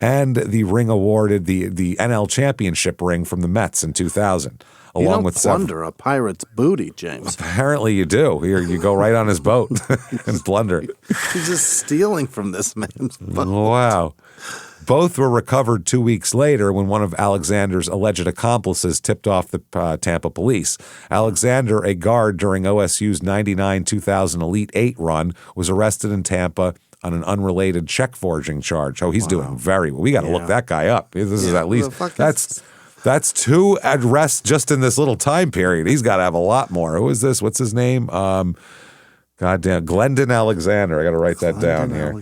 And the ring awarded the NL championship ring from the Mets in 2000. You don't plunder a pirate's booty, James. Apparently you do. Here, you go right on his boat and plunder. He's just stealing from this man's boat. Wow. Both were recovered 2 weeks later when one of Alexander's alleged accomplices tipped off the Tampa police. Alexander, a guard during OSU's 99-2000 Elite Eight run, was arrested in Tampa on an unrelated check forging charge. Oh, he's doing very well. We got to look that guy up. This is at least that's 2 arrests just in this little time period. He's got to have a lot more. Who is this? What's his name? Goddamn, Glendon Alexander. I got to write that down here.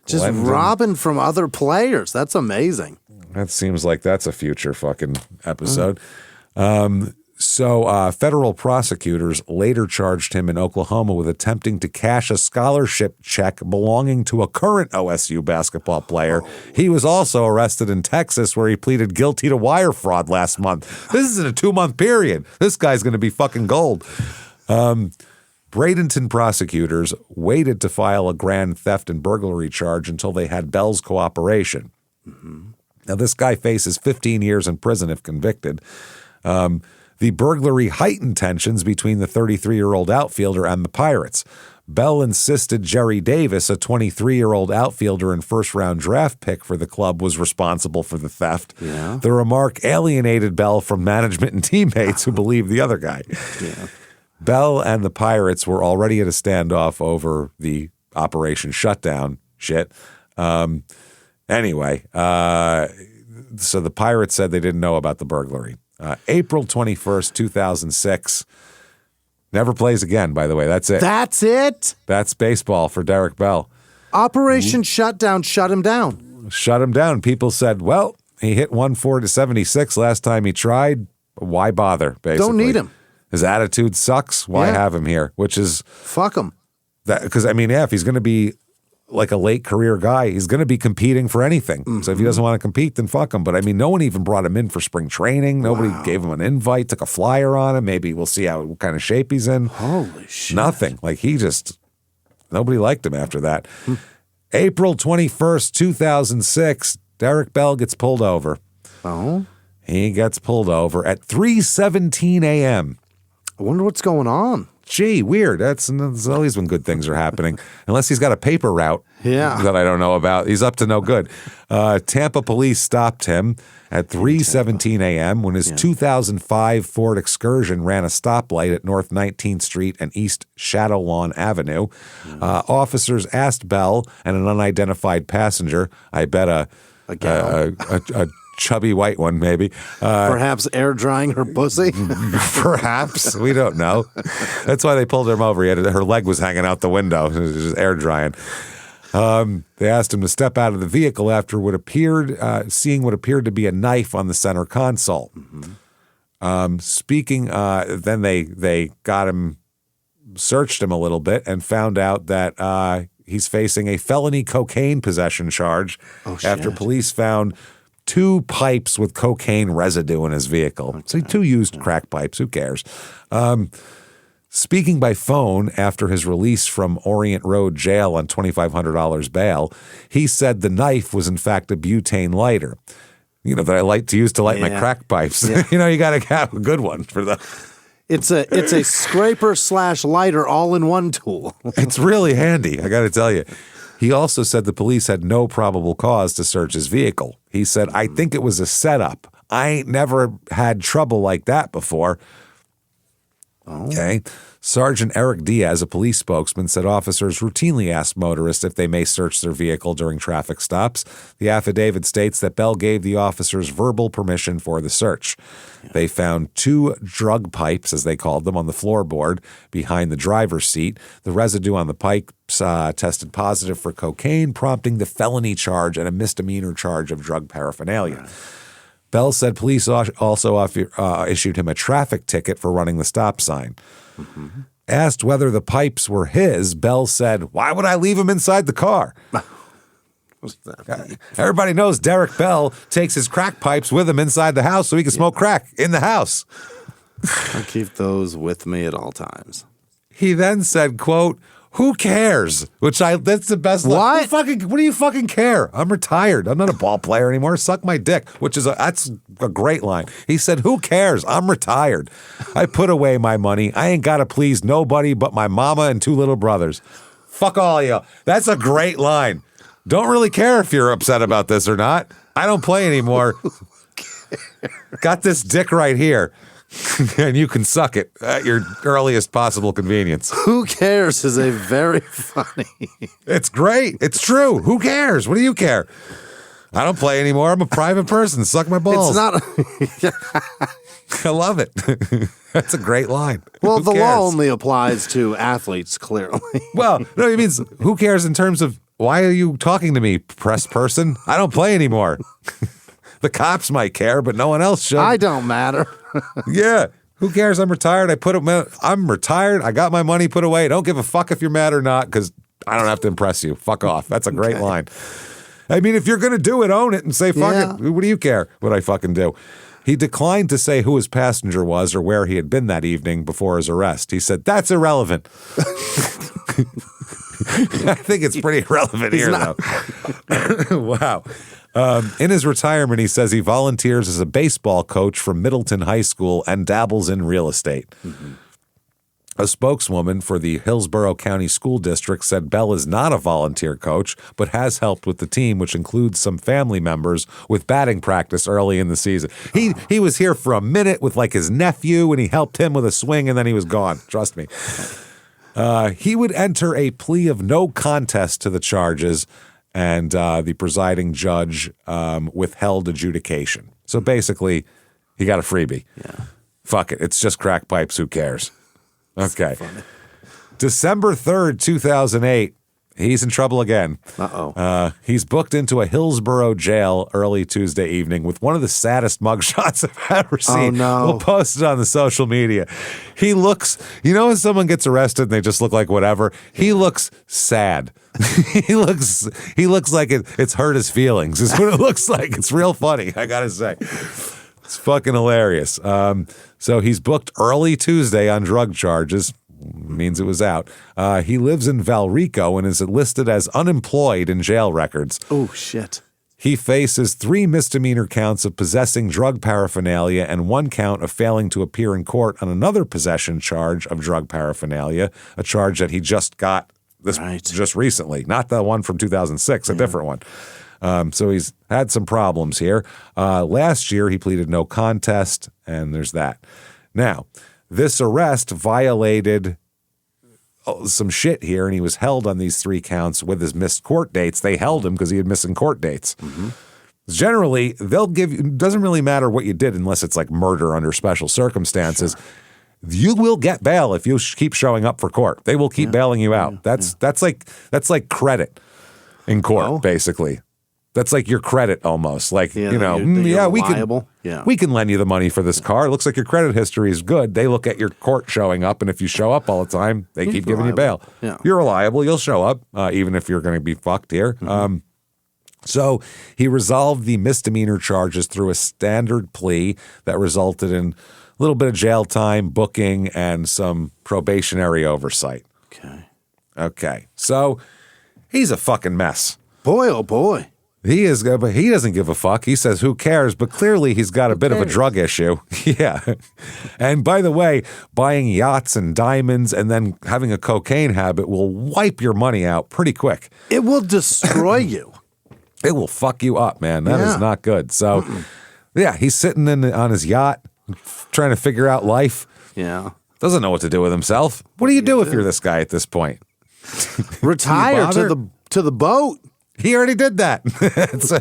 Just robbing from other players. That's amazing. That seems like that's a future fucking episode. So federal prosecutors later charged him in Oklahoma with attempting to cash a scholarship check belonging to a current OSU basketball player. He was also arrested in Texas where he pleaded guilty to wire fraud last month. This is in a 2-month period. This guy's going to be fucking gold. Bradenton prosecutors waited to file a grand theft and burglary charge until they had Bell's cooperation. Now, this guy faces 15 years in prison if convicted. The burglary heightened tensions between the 33-year-old outfielder and the Pirates. Bell insisted Jerry Davis, a 23-year-old outfielder and first-round draft pick for the club, was responsible for the theft. Yeah. The remark alienated Bell from management and teammates who believed the other guy. Yeah. Bell and the Pirates were already at a standoff over the Operation Shutdown shit. Anyway, so the Pirates said they didn't know about the burglary. April 21st, 2006. Never plays again, by the way. That's it. That's it? That's baseball for Derek Bell. Operation Shutdown shut him down. Shut him down. People said, well, he hit 140-76 last time he tried. Why bother, basically? Don't need him. His attitude sucks. Why have him here? Which is... Fuck him. Because, I mean, if he's going to be like a late career guy, he's going to be competing for anything. So if he doesn't want to compete, then fuck him. But, I mean, no one even brought him in for spring training. Nobody gave him an invite, took a flyer on him. Maybe we'll see what kind of shape he's in. Holy shit. Nothing. Like, nobody liked him after that. April 21st, 2006, Derek Bell gets pulled over. Oh? He gets pulled over at 3:17 a.m. I wonder what's going on. Gee, weird. That's always when good things are happening. Unless he's got a paper route that I don't know about. He's up to no good. Tampa police stopped him at 3:17 a.m. when his 2005 Ford Excursion ran a stoplight at North 19th Street and East Shadowlawn Avenue. Officers asked Bell and an unidentified passenger, I bet a chubby white one, maybe. Perhaps air drying her pussy? Perhaps. We don't know. That's why they pulled him over. Her leg was hanging out the window. It was just air drying. They asked him to step out of the vehicle after seeing what appeared to be a knife on the center console. Then they got him, searched him a little bit, and found out that he's facing a felony cocaine possession charge after police found 2 pipes with cocaine residue in his vehicle. So 2 used crack pipes. Who cares? Speaking by phone after his release from Orient Road Jail on $2,500 bail, he said the knife was in fact a butane lighter, that I like to use to light my crack pipes. Yeah. You got to have a good one for that. It's a scraper / lighter all-in-one tool. It's really handy, I got to tell you. He also said the police had no probable cause to search his vehicle. He said, I think it was a setup. I ain't never had trouble like that before. Okay. Sergeant Eric Diaz, a police spokesman, said officers routinely ask motorists if they may search their vehicle during traffic stops. The affidavit states that Bell gave the officers verbal permission for the search. They found 2 drug pipes, as they called them, on the floorboard behind the driver's seat. The residue on the pipes tested positive for cocaine, prompting the felony charge and a misdemeanor charge of drug paraphernalia. Bell said police also issued him a traffic ticket for running the stop sign. Asked whether the pipes were his, Bell said, why would I leave them inside the car? Everybody knows Derek Bell takes his crack pipes with him inside the house so he can smoke crack in the house. I keep those with me at all times. He then said, quote, who cares? That's the best line. What do you fucking care? I'm retired. I'm not a ball player anymore. Suck my dick, that's a great line. He said, who cares? I'm retired. I put away my money. I ain't got to please nobody but my mama and 2 little brothers. Fuck all you. That's a great line. Don't really care if you're upset about this or not. I don't play anymore. Got this dick right here. And you can suck it at your earliest possible convenience. Who cares is a very funny. It's great. It's true. Who cares? What do you care? I don't play anymore. I'm a private person. Suck my balls. It's not. I love it. That's a great line. Well, Who the cares? law only applies to athletes, clearly. Well, no, it means who cares in terms of why are you talking to me, press person? I don't play anymore. The cops might care, but no one else should. I don't matter. Yeah. Who cares? I'm retired. I'm retired. I got my money put away. Don't give a fuck if you're mad or not because I don't have to impress you. Fuck off. That's a great line. I mean, if you're going to do it, own it and say, fuck it. What do you care what I fucking do? He declined to say who his passenger was or where he had been that evening before his arrest. He said, that's irrelevant. I think it's pretty irrelevant here, though. Wow. In his retirement, he says he volunteers as a baseball coach from Middleton High School and dabbles in real estate. Mm-hmm. A spokeswoman for the Hillsborough County School District said Bell is not a volunteer coach, but has helped with the team, which includes some family members with batting practice early in the season. He was here for a minute with like his nephew, and he helped him with a swing, and then he was gone. Trust me. He would enter a plea of no contest to the charges, and the presiding judge withheld adjudication. So basically, he got a freebie. Yeah. Fuck it. It's just crack pipes. Who cares? Okay. December 3rd, 2008, he's in trouble again. Uh-oh. He's booked into a Hillsborough jail early Tuesday evening with one of the saddest mugshots I've ever seen. Oh, no. We'll post it on the social media. He looks, when someone gets arrested and they just look like whatever, he looks sad. he looks like it's hurt his feelings is what it looks like. It's real funny, I gotta say. It's fucking hilarious. So he's booked early Tuesday on drug charges. Means it was out. He lives in Valrico and is listed as unemployed in jail records. Oh, shit. He faces 3 misdemeanor counts of possessing drug paraphernalia and 1 count of failing to appear in court on another possession charge of drug paraphernalia, a charge that he just got just recently, not the one from 2006, a different one. So he's had some problems here. Last year, he pleaded no contest, and there's that. Now, this arrest violated some shit here, and he was held on these 3 counts with his missed court dates. They held him because he had missing court dates. Mm-hmm. Generally, they'll give you, it doesn't really matter what you did unless it's like murder under special circumstances. Sure. You will get bail if you keep showing up for court. They will keep bailing you out. That's like credit in court, basically. That's like your credit almost. Like, we can lend you the money for this car. It looks like your credit history is good. They look at your court showing up, and if you show up all the time, they keep giving you bail. Yeah. You're reliable. You'll show up, even if you're going to be fucked here. Mm-hmm. So he resolved the misdemeanor charges through a standard plea that resulted in a little bit of jail time, booking, and some probationary oversight. Okay. So he's a fucking mess. Boy, oh boy. He is, but he doesn't give a fuck. He says, who cares? But clearly he's got a bit of a drug issue. Yeah. And by the way, buying yachts and diamonds and then having a cocaine habit will wipe your money out pretty quick. It will destroy you. It will fuck you up, man. That is not good. So, he's sitting on his yacht trying to figure out life. Yeah. Doesn't know what to do with himself. What do you do if you're this guy at this point? Retire to the boat. He already did that. So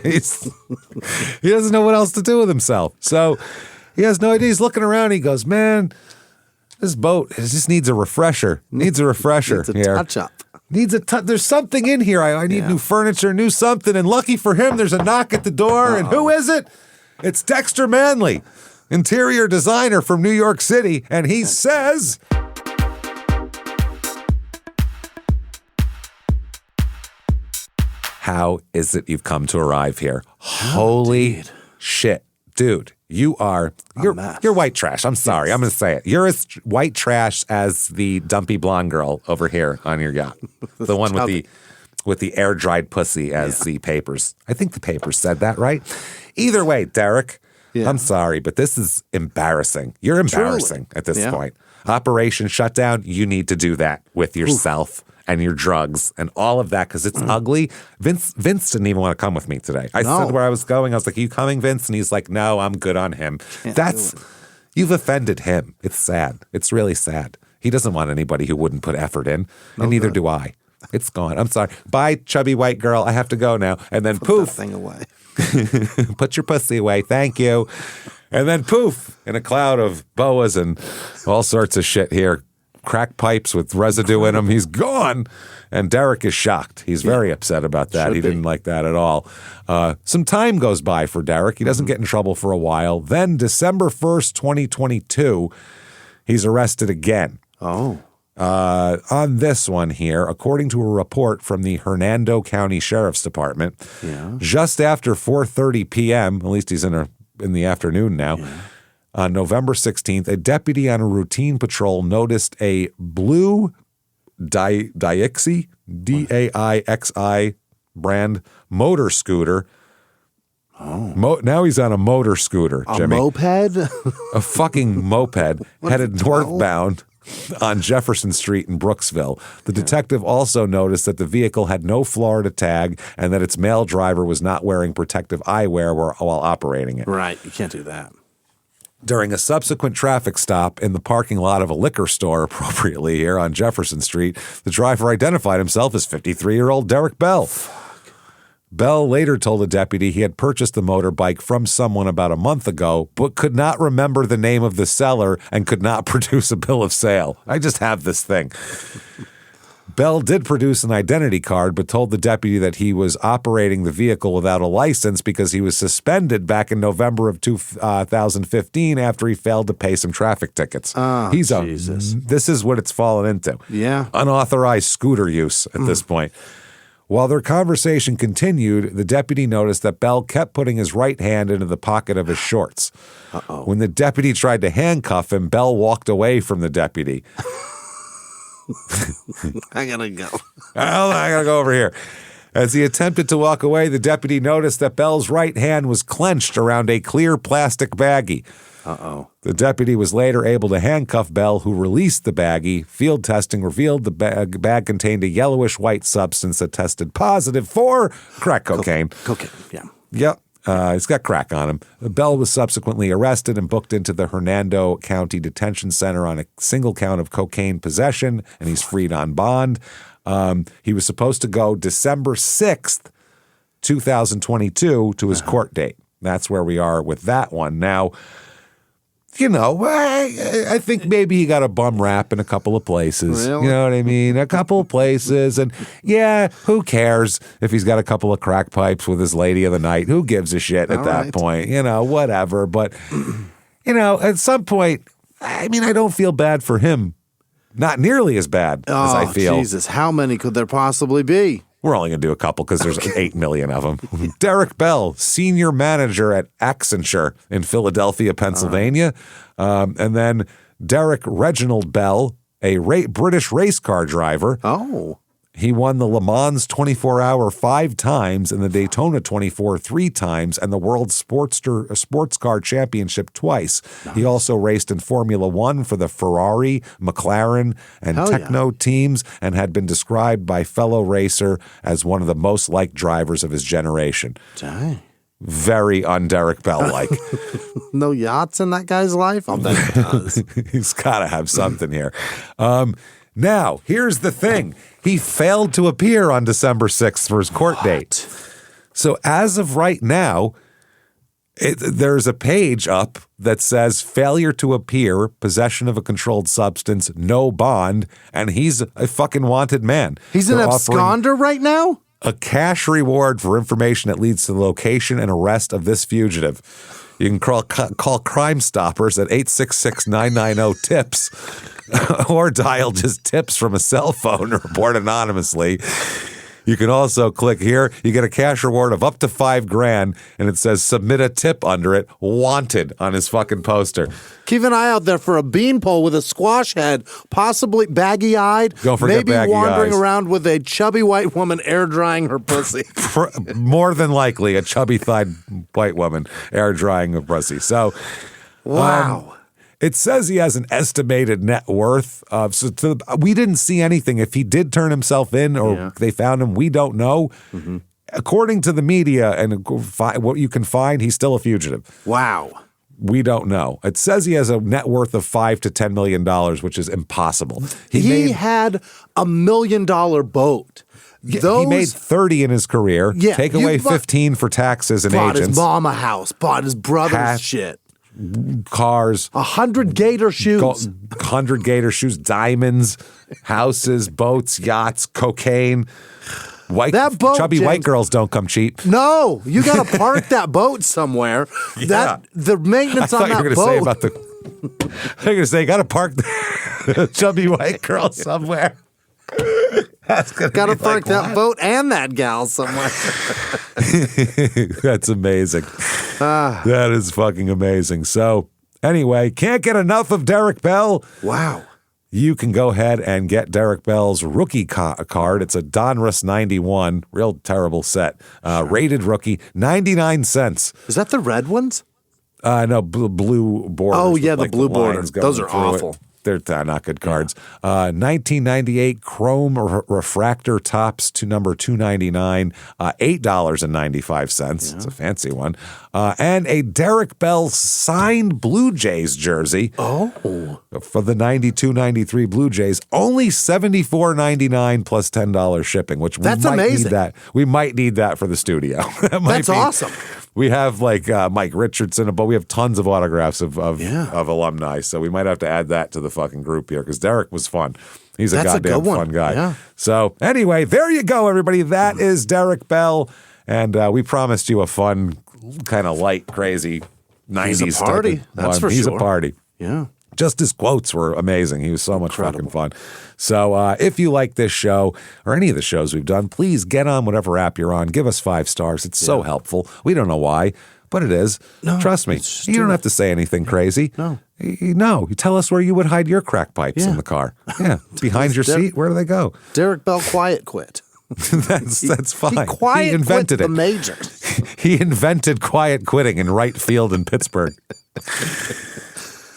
he doesn't know what else to do with himself. So he has no idea. He's looking around. He goes, man, this boat, it just needs a refresher. Needs a touch-up. There's something in here. I need new furniture, new something. And lucky for him, there's a knock at the door. And who is it? It's Dexter Manley, interior designer from New York City. And he says... How is it you've come to arrive here? Holy shit. Dude, you're white trash. I'm sorry. I'm going to say it. You're as white trash as the dumpy blonde girl over here on your yacht. The one with the air-dried pussy as the papers. I think the papers said that, right? Either way, Derek, I'm sorry, but this is embarrassing. You're embarrassing at this point. Operation Shutdown, you need to do that with yourself. And your drugs and all of that because it's ugly. Vince didn't even want to come with me today. I said where I was going. I was like, are you coming, Vince? And he's like, no, I'm good on him. You've offended him. It's sad. It's really sad. He doesn't want anybody who wouldn't put effort in, and neither do I. It's gone. I'm sorry. Bye, chubby white girl. I have to go now. And then poof. Put that thing away. Put your pussy away. Thank you. And then poof, in a cloud of boas and all sorts of shit here, crack pipes with residue in them. He's gone. And Derek is shocked. He's very upset about that. He didn't like that at all. Some time goes by for Derek. He doesn't get in trouble for a while. Then December 1st, 2022, he's arrested again. Oh. On this one here, according to a report from the Hernando County Sheriff's Department, just after 4:30 p.m., at least he's in the afternoon now, on November 16th, a deputy on a routine patrol noticed a blue Daixi, Daixi brand motor scooter. Oh. Now he's on a motor scooter, Jimmy. A moped? A fucking moped headed northbound on Jefferson Street in Brooksville. The detective also noticed that the vehicle had no Florida tag and that its male driver was not wearing protective eyewear while operating it. Right. You can't do that. During a subsequent traffic stop in the parking lot of a liquor store, appropriately here on Jefferson Street, the driver identified himself as 53-year-old Derek Bell. Bell later told the deputy he had purchased the motorbike from someone about a month ago, but could not remember the name of the seller and could not produce a bill of sale. I just have this thing. Bell did produce an identity card, but told the deputy that he was operating the vehicle without a license because he was suspended back in November of 2015 after he failed to pay some traffic tickets. Oh, Jesus. This is what it's fallen into. Yeah. Unauthorized scooter use at this point. While their conversation continued, the deputy noticed that Bell kept putting his right hand into the pocket of his shorts. Uh-oh. When the deputy tried to handcuff him, Bell walked away from the deputy. I gotta go. Well, I gotta go over here. As he attempted to walk away, the deputy noticed that Bell's right hand was clenched around a clear plastic baggie. Uh-oh. The deputy was later able to handcuff Bell, who released the baggie. Field testing revealed the bag contained a yellowish-white substance that tested positive for crack cocaine. Cocaine, yeah. Yep. He's got crack on him. Bell was subsequently arrested and booked into the Hernando County Detention Center on a single count of cocaine possession, and he's freed on bond. He was supposed to go December 6th, 2022 to his court date. That's where we are with that one. Now, you know, I think maybe he got a bum rap in a couple of places. Really? You know what I mean? A couple of places. And yeah, who cares if he's got a couple of crack pipes with his lady of the night? Who gives a shit at that point? You know, whatever. But, you know, at some point, I mean, I don't feel bad for him. Not nearly as bad as I feel. Jesus, how many could there possibly be? We're only going to do a couple because there's 8 million of them. Derek Bell, senior manager at Accenture in Philadelphia, Pennsylvania. And then Derek Reginald Bell, a British race car driver. Oh. He won the Le Mans 24-hour 5 times and the Daytona 24 3 times and the World Sports Car Championship twice. Nice. He also raced in Formula One for the Ferrari, McLaren, and Techno teams and had been described by fellow racer as one of the most liked drivers of his generation. Dang. Very un-Derek Bell-like. No yachts in that guy's life? I'll bet he does. He's got to have something here. Now, here's the thing. He failed to appear on December 6th for his court date. So as of right now, there's a page up that says failure to appear, possession of a controlled substance, no bond, and he's a fucking wanted man. He's an absconder right now? A cash reward for information that leads to the location and arrest of this fugitive. You can call Crime Stoppers at 866-990-TIPS or dial just tips from a cell phone or report anonymously. You can also click here. You get a cash reward of up to $5,000, and it says submit a tip under it, wanted on his fucking poster. Keep an eye out there for a beanpole with a squash head, possibly baggy-eyed. Don't forget maybe baggy wandering eyes. Around with a chubby white woman air drying her pussy. More than likely, a chubby-thighed white woman air drying her pussy. So, wow. It says he has an estimated net worth of. We didn't see anything. If he did turn himself in or they found him, we don't know. According to the media and what you can find, he's still a fugitive. Wow. We don't know. It says he has a net worth of $5 to $10 million, which is impossible. He had $1 million boat. He made 30 in his career. Yeah, Take away 15 for taxes and bought agents. His mom a house, bought his brother's shit. Cars. 100 gator shoes. 100 gator shoes, diamonds, houses, boats, yachts, cocaine. That boat, chubby James, white girls don't come cheap. No, you got to park that boat somewhere. Yeah. The maintenance on that boat. I thought you were going to say you got to park the chubby white girl somewhere. Got to park that boat and that gal somewhere. That's amazing. That is fucking amazing. So anyway, can't get enough of Derek Bell. Wow. You can go ahead and get Derek Bell's rookie card. It's a Donruss 91, real terrible set. Rated rookie, 99 cents. Is that the red ones? No, blue borders. Oh, yeah, the blue borders. Those are awful. They're not good cards. 1998 Chrome Refractor Tops to number 299, $8.95. It's a fancy one. And a Derek Bell signed Blue Jays jersey. Oh. For the 92-93 Blue Jays, only $74.99 plus $10 shipping, which That's we might amazing. need that. We might need that for the studio. That's awesome. We have like Mike Richardson, but we have tons of autographs of alumni, so we might have to add that to the fucking group here because Derek was fun. He's a goddamn fun guy. Yeah. So anyway, there you go, everybody. That is Derek Bell, and we promised you a fun, kind of light, crazy 90s He's a party. type of That's one. for He's sure. a party. Yeah. Just his quotes were amazing. He was so much fucking fun. So if you like this show or any of the shows we've done, please get on whatever app you're on. Give us 5 stars. It's so helpful. We don't know why, but it is. No, Trust me. You don't have to say anything crazy. No. No. You tell us where you would hide your crack pipes in the car. Yeah. Behind your seat. Where do they go? Derek Bell quiet quit. That's fine. He invented quit it. the majors. He invented quiet quitting in right field in Pittsburgh.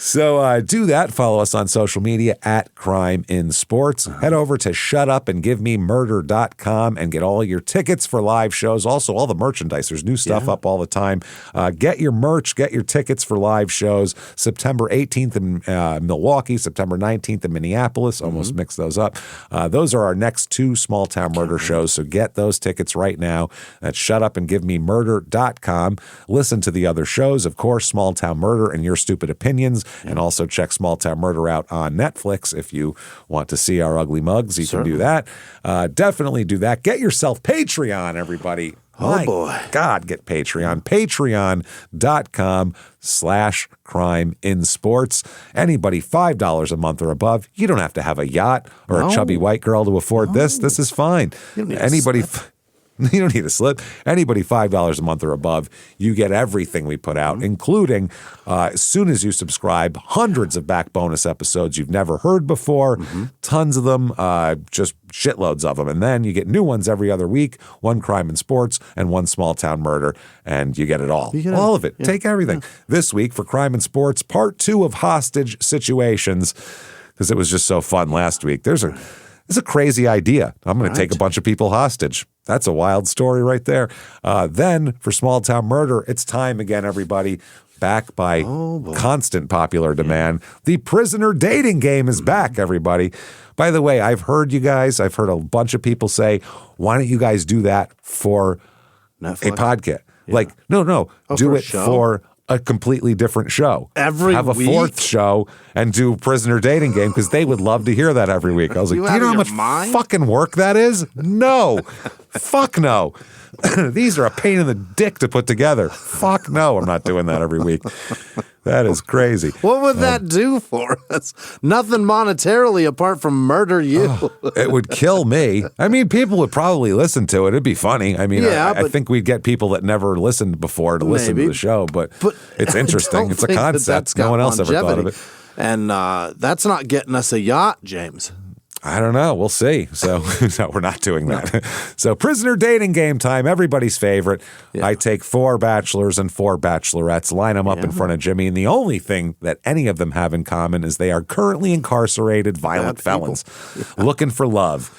So do that. Follow us on social media at Crime in Sports. Head over to shutupandgivememurder.com and get all your tickets for live shows. Also, all the merchandise. There's new stuff up all the time. Get your merch. Get your tickets for live shows. September 18th in Milwaukee. September 19th in Minneapolis. Almost mixed those up. Those are our next 2 small town murder shows. So get those tickets right now at shutupandgivememurder.com. Listen to the other shows. Of course, Small Town Murder and Your Stupid Opinions. And also check Small Town Murder out on Netflix if you want to see our ugly mugs. You can do that. Definitely do that. Get yourself Patreon, everybody. Oh, boy. God, get Patreon. Patreon.com/crime in sports. Anybody $5 a month or above. You don't have to have a yacht or a chubby white girl to afford this. This is fine. Anybody... You don't need a slip. Anybody $5 a month or above, you get everything we put out, including, as soon as you subscribe, hundreds of back bonus episodes you've never heard before, tons of them, just shitloads of them. And then you get new ones every other week, 1 Crime in Sports and 1 Small Town Murder, and you get it all. All of it. Yeah. Take everything. This week for Crime in Sports, part 2 of hostage situations, because it was just so fun last week. It's a crazy idea. I'm going to take a bunch of people hostage. That's a wild story right there. Then for Small Town Murder, it's time again, everybody. Back by constant popular demand. The prisoner dating game is back, everybody. By the way, I've heard a bunch of people say, why don't you guys do that for Netflix? a podcast? Yeah. Like, no, do it for a completely different show. Every Have a week? 4th show and do prisoner dating game because they would love to hear that every week. I was like, do you know how much fucking work that is? No. Fuck no. These are a pain in the dick to put together. Fuck no, I'm not doing that every week. That is crazy. What would that do for us? Nothing monetarily apart from murder you. It would kill me. I mean, people would probably listen to it. It'd be funny. I mean, I think we'd get people that never listened before to listen to the show, but it's interesting. It's a concept. No one else ever thought of it. And that's not getting us a yacht, James. I don't know. We'll see. So no, we're not doing that. So prisoner dating game time, everybody's favorite. Yeah. I take 4 bachelors and 4 bachelorettes, line them up in front of Jimmy, and the only thing that any of them have in common is they are currently incarcerated violent felons looking for love.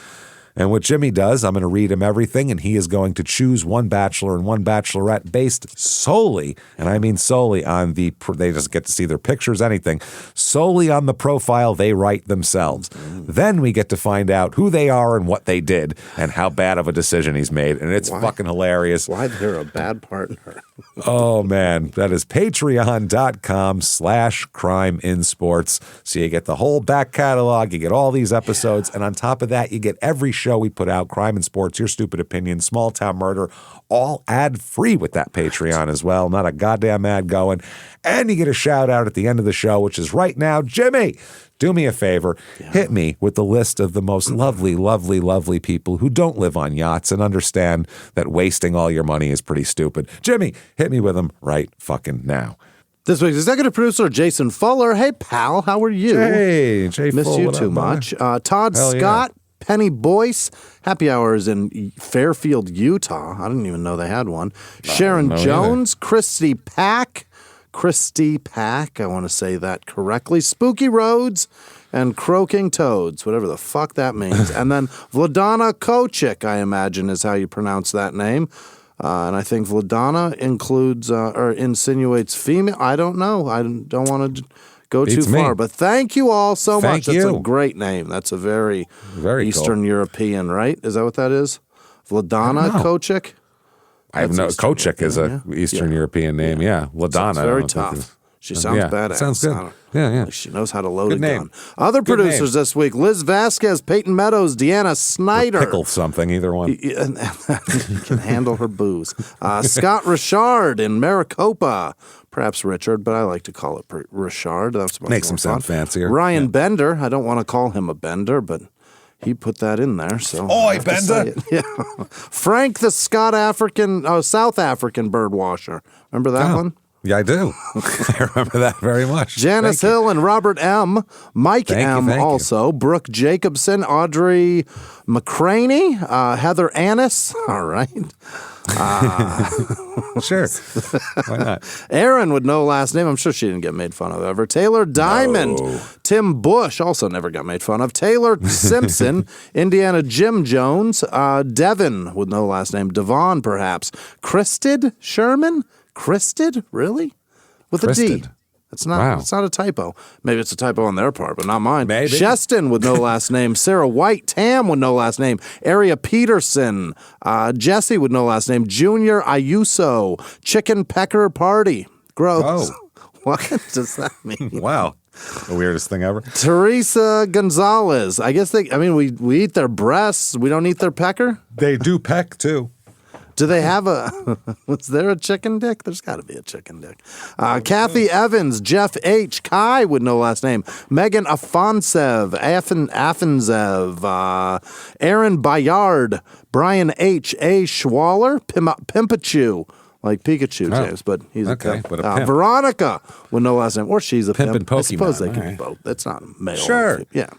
And what Jimmy does, I'm going to read him everything, and he is going to choose one bachelor and one bachelorette based solely, and I mean solely on they just get to see their pictures, anything, solely on the profile they write themselves. Then we get to find out who they are and what they did and how bad of a decision he's made, and it's fucking hilarious. Why they're a bad partner. Oh, man. That is patreon.com/crimeinsports. So you get the whole back catalog, you get all these episodes, and on top of that, you get every show we put out, Crime and Sports, Your Stupid Opinion, Small Town Murder, all ad-free with that Patreon as well. Not a goddamn ad going. And you get a shout-out at the end of the show, which is right now. Jimmy, do me a favor. Hit me with the list of the most lovely, lovely, lovely people who don't live on yachts and understand that wasting all your money is pretty stupid. Jimmy, hit me with them right fucking now. This week's executive producer, Jason Fuller. Hey, pal, how are you? Hey, Jay Miss Full, you what too up, much. brother? Todd Hell Scott, Penny Boyce, happy hours in Fairfield, Utah. I didn't even know they had one. Sharon know Jones, Christy Pack, I want to say that correctly. Spooky Roads and Croaking Toads, whatever the fuck that means. And then Vladana Kochik, I imagine is how you pronounce that name. And I think Vladana includes or insinuates female. I don't know. I don't want to go too far. But thank you all so much. That's a great name. That's a very Eastern cool. European, right? Is that what that is? Vladana Kochik? I have no. Kochik is a Eastern European name. Yeah, Vladana. Sounds very tough. She sounds badass. Sounds good. Yeah. She knows how to load Good a name. gun. Other Good producers this week: Liz Vasquez, Peyton Meadows, Deanna Snyder. Pickle something, either one. Can handle her booze. Scott Richard in Maricopa. Perhaps Richard, but I like to call it Richard. That's much Makes more him sound fun. fancier. Ryan Bender. I don't want to call him a bender, but he put that in there. So Oi, Bender. Yeah. Frank, the South African bird washer. Remember that one? Yeah, I do. I remember that very much. Janice Hill and Robert M. Mike M. Thank also. Brooke Jacobson, Audrey McCraney, Heather Annis. All right. Sure. Why not? Aaron with no last name. I'm sure she didn't get made fun of ever. Taylor Diamond. No. Tim Bush also never got made fun of. Taylor Simpson. Indiana Jim Jones. Devin with no last name. Devon, perhaps. Christed Sherman. Christed? Really? With a D. It's not. Wow. It's not a typo. Maybe it's a typo on their part, but not mine. Maybe. Sheston with no last name. Sarah White. Tam with no last name. Aria Peterson. Jesse with no last name. Junior Ayuso. Chicken Pecker Party. Gross. Oh. What does that mean? Wow. The weirdest thing ever. Teresa Gonzalez. I guess we eat their breasts. We don't eat their pecker? They do peck, too. Do they have was there a chicken dick? There's got to be a chicken dick. Kathy Evans, Jeff H. Kai with no last name. Megan Afansev, Aaron Bayard, Brian H. A. Schwaller, Pimpachu. Like Pikachu, James, but he's a pimp. But a pimp. Veronica with no last name. Or she's a pimp. And Pokemon. I suppose they can All be right. both. That's not male. Sure. Yeah.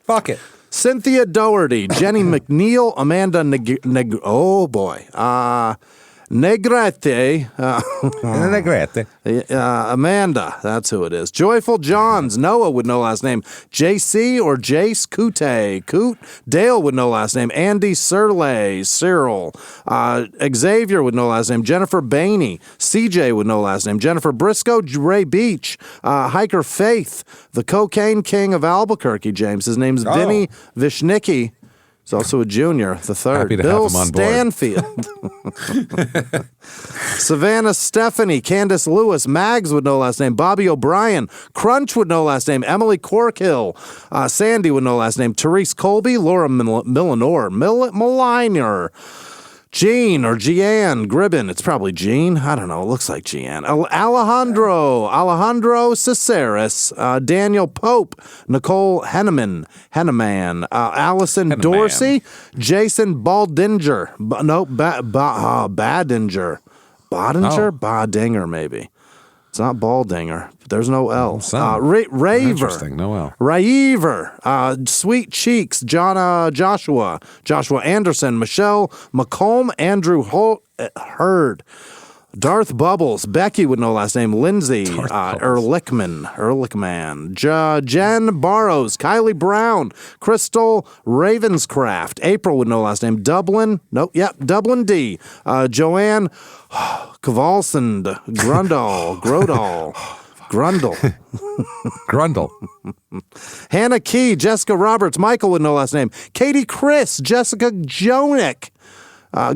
Fuck it. Cynthia Doherty, Jenny McNeil, Amanda oh boy, Negrete, Amanda, that's who it is. Joyful Johns, Noah with no last name, JC or Jace Coot, Dale with no last name, Andy Cyril, Xavier with no last name, Jennifer Bainey, CJ with no last name, Jennifer Briscoe, Ray Beach, Hiker Faith, the Cocaine King of Albuquerque, James. His name's Vinny Vishnicki. He's also a junior, the third. Happy to Bill have him on board. Stanfield. Savannah Stephanie, Candace Lewis, Mags with no last name, Bobby O'Brien, Crunch with no last name, Emily Corkhill, Sandy with no last name, Therese Colby, Laura Milliner, Jean or Jeanne Gribben. It's probably Jean. I don't know. It looks like Jeanne. Alejandro Caceres, Daniel Pope, Nicole Henneman, Allison Dorsey, Jason Baldinger. Badinger. Badinger, maybe. It's not Baldinger. There's no L. Raver. Interesting. No L. Raver. Sweet Cheeks. Joshua Anderson. Michelle McComb. Andrew Hurd. Darth Bubbles, Becky with no last name, Lindsay, Ehrlichman, Jen Barrows, Kylie Brown, Crystal Ravenscraft, April with no last name, Dublin D, Joanne Kvalsund, Grundle. Hannah Key, Jessica Roberts, Michael with no last name, Katie Chris, Jessica Jonick,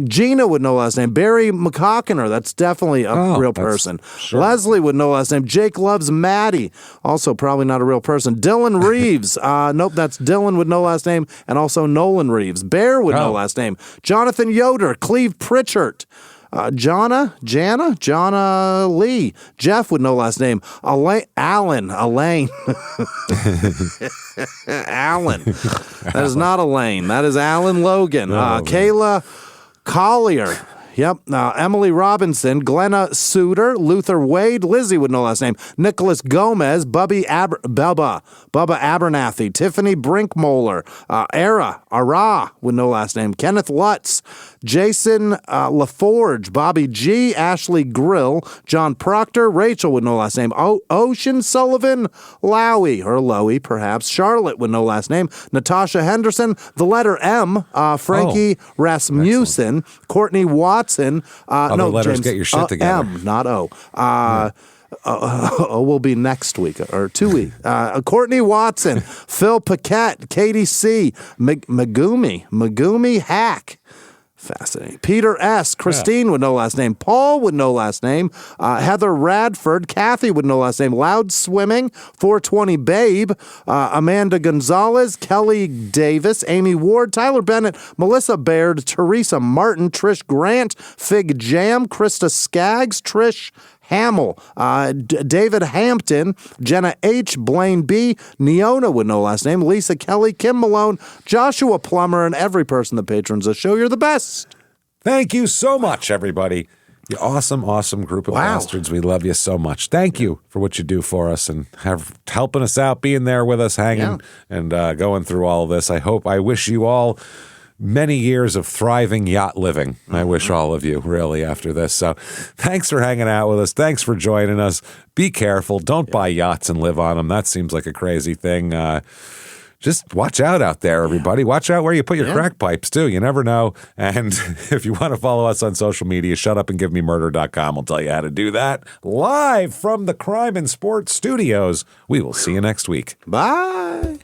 Gina with no last name, Barry McCockiner, that's definitely a real person. Sure. Leslie with no last name, Jake loves Maddie, also probably not a real person. Dylan Reeves, nope, that's Dylan with no last name, and also Nolan Reeves. Bear with no last name, Jonathan Yoder, Cleve Pritchard, Jana Lee, Jeff with no last name, Elaine. Alan. That is not Elaine. That is Alan Logan. Kayla Collier. Yep. Emily Robinson, Glenna Suter, Luther Wade, Lizzie with no last name, Nicholas Gomez, Bubba Abernathy, Tiffany Brinkmoller, Ara with no last name, Kenneth Lutz, Jason LaForge, Bobby G, Ashley Grill, John Proctor, Rachel with no last name, Ocean Sullivan, Lowy perhaps, Charlotte with no last name, Natasha Henderson, the letter M, Frankie Rasmussen, Courtney Watson, other letters, James, get your shit together. M, not O. Will be next week or 2 weeks. Courtney Watson, Phil Paquette, Katie C, Megumi Hack. Fascinating. Peter S., Christine with no last name, Paul with no last name, Heather Radford, Kathy with no last name, Loud Swimming, 420 Babe, Amanda Gonzalez, Kelly Davis, Amy Ward, Tyler Bennett, Melissa Baird, Teresa Martin, Trish Grant, Fig Jam, Krista Skaggs, Trish Hamill, David Hampton, Jenna H., Blaine B., Neona with no last name, Lisa Kelly, Kim Malone, Joshua Plummer, and every person that patrons the show. You're the best. Thank you so much, everybody. You awesome group of bastards. We love you so much. Thank you for what you do for us and helping us out, being there with us, hanging and going through all of this. I wish you all many years of thriving yacht living. I wish all of you, really, after this. So thanks for hanging out with us. Thanks for joining us. Be careful. Don't buy yachts and live on them. That seems like a crazy thing. Just watch out there, everybody. Watch out where you put your crack pipes, too. You never know. And if you want to follow us on social media, shutupandgivememurder.com will tell you how to do that. Live from the Crime and Sports Studios. We will see you next week. Bye.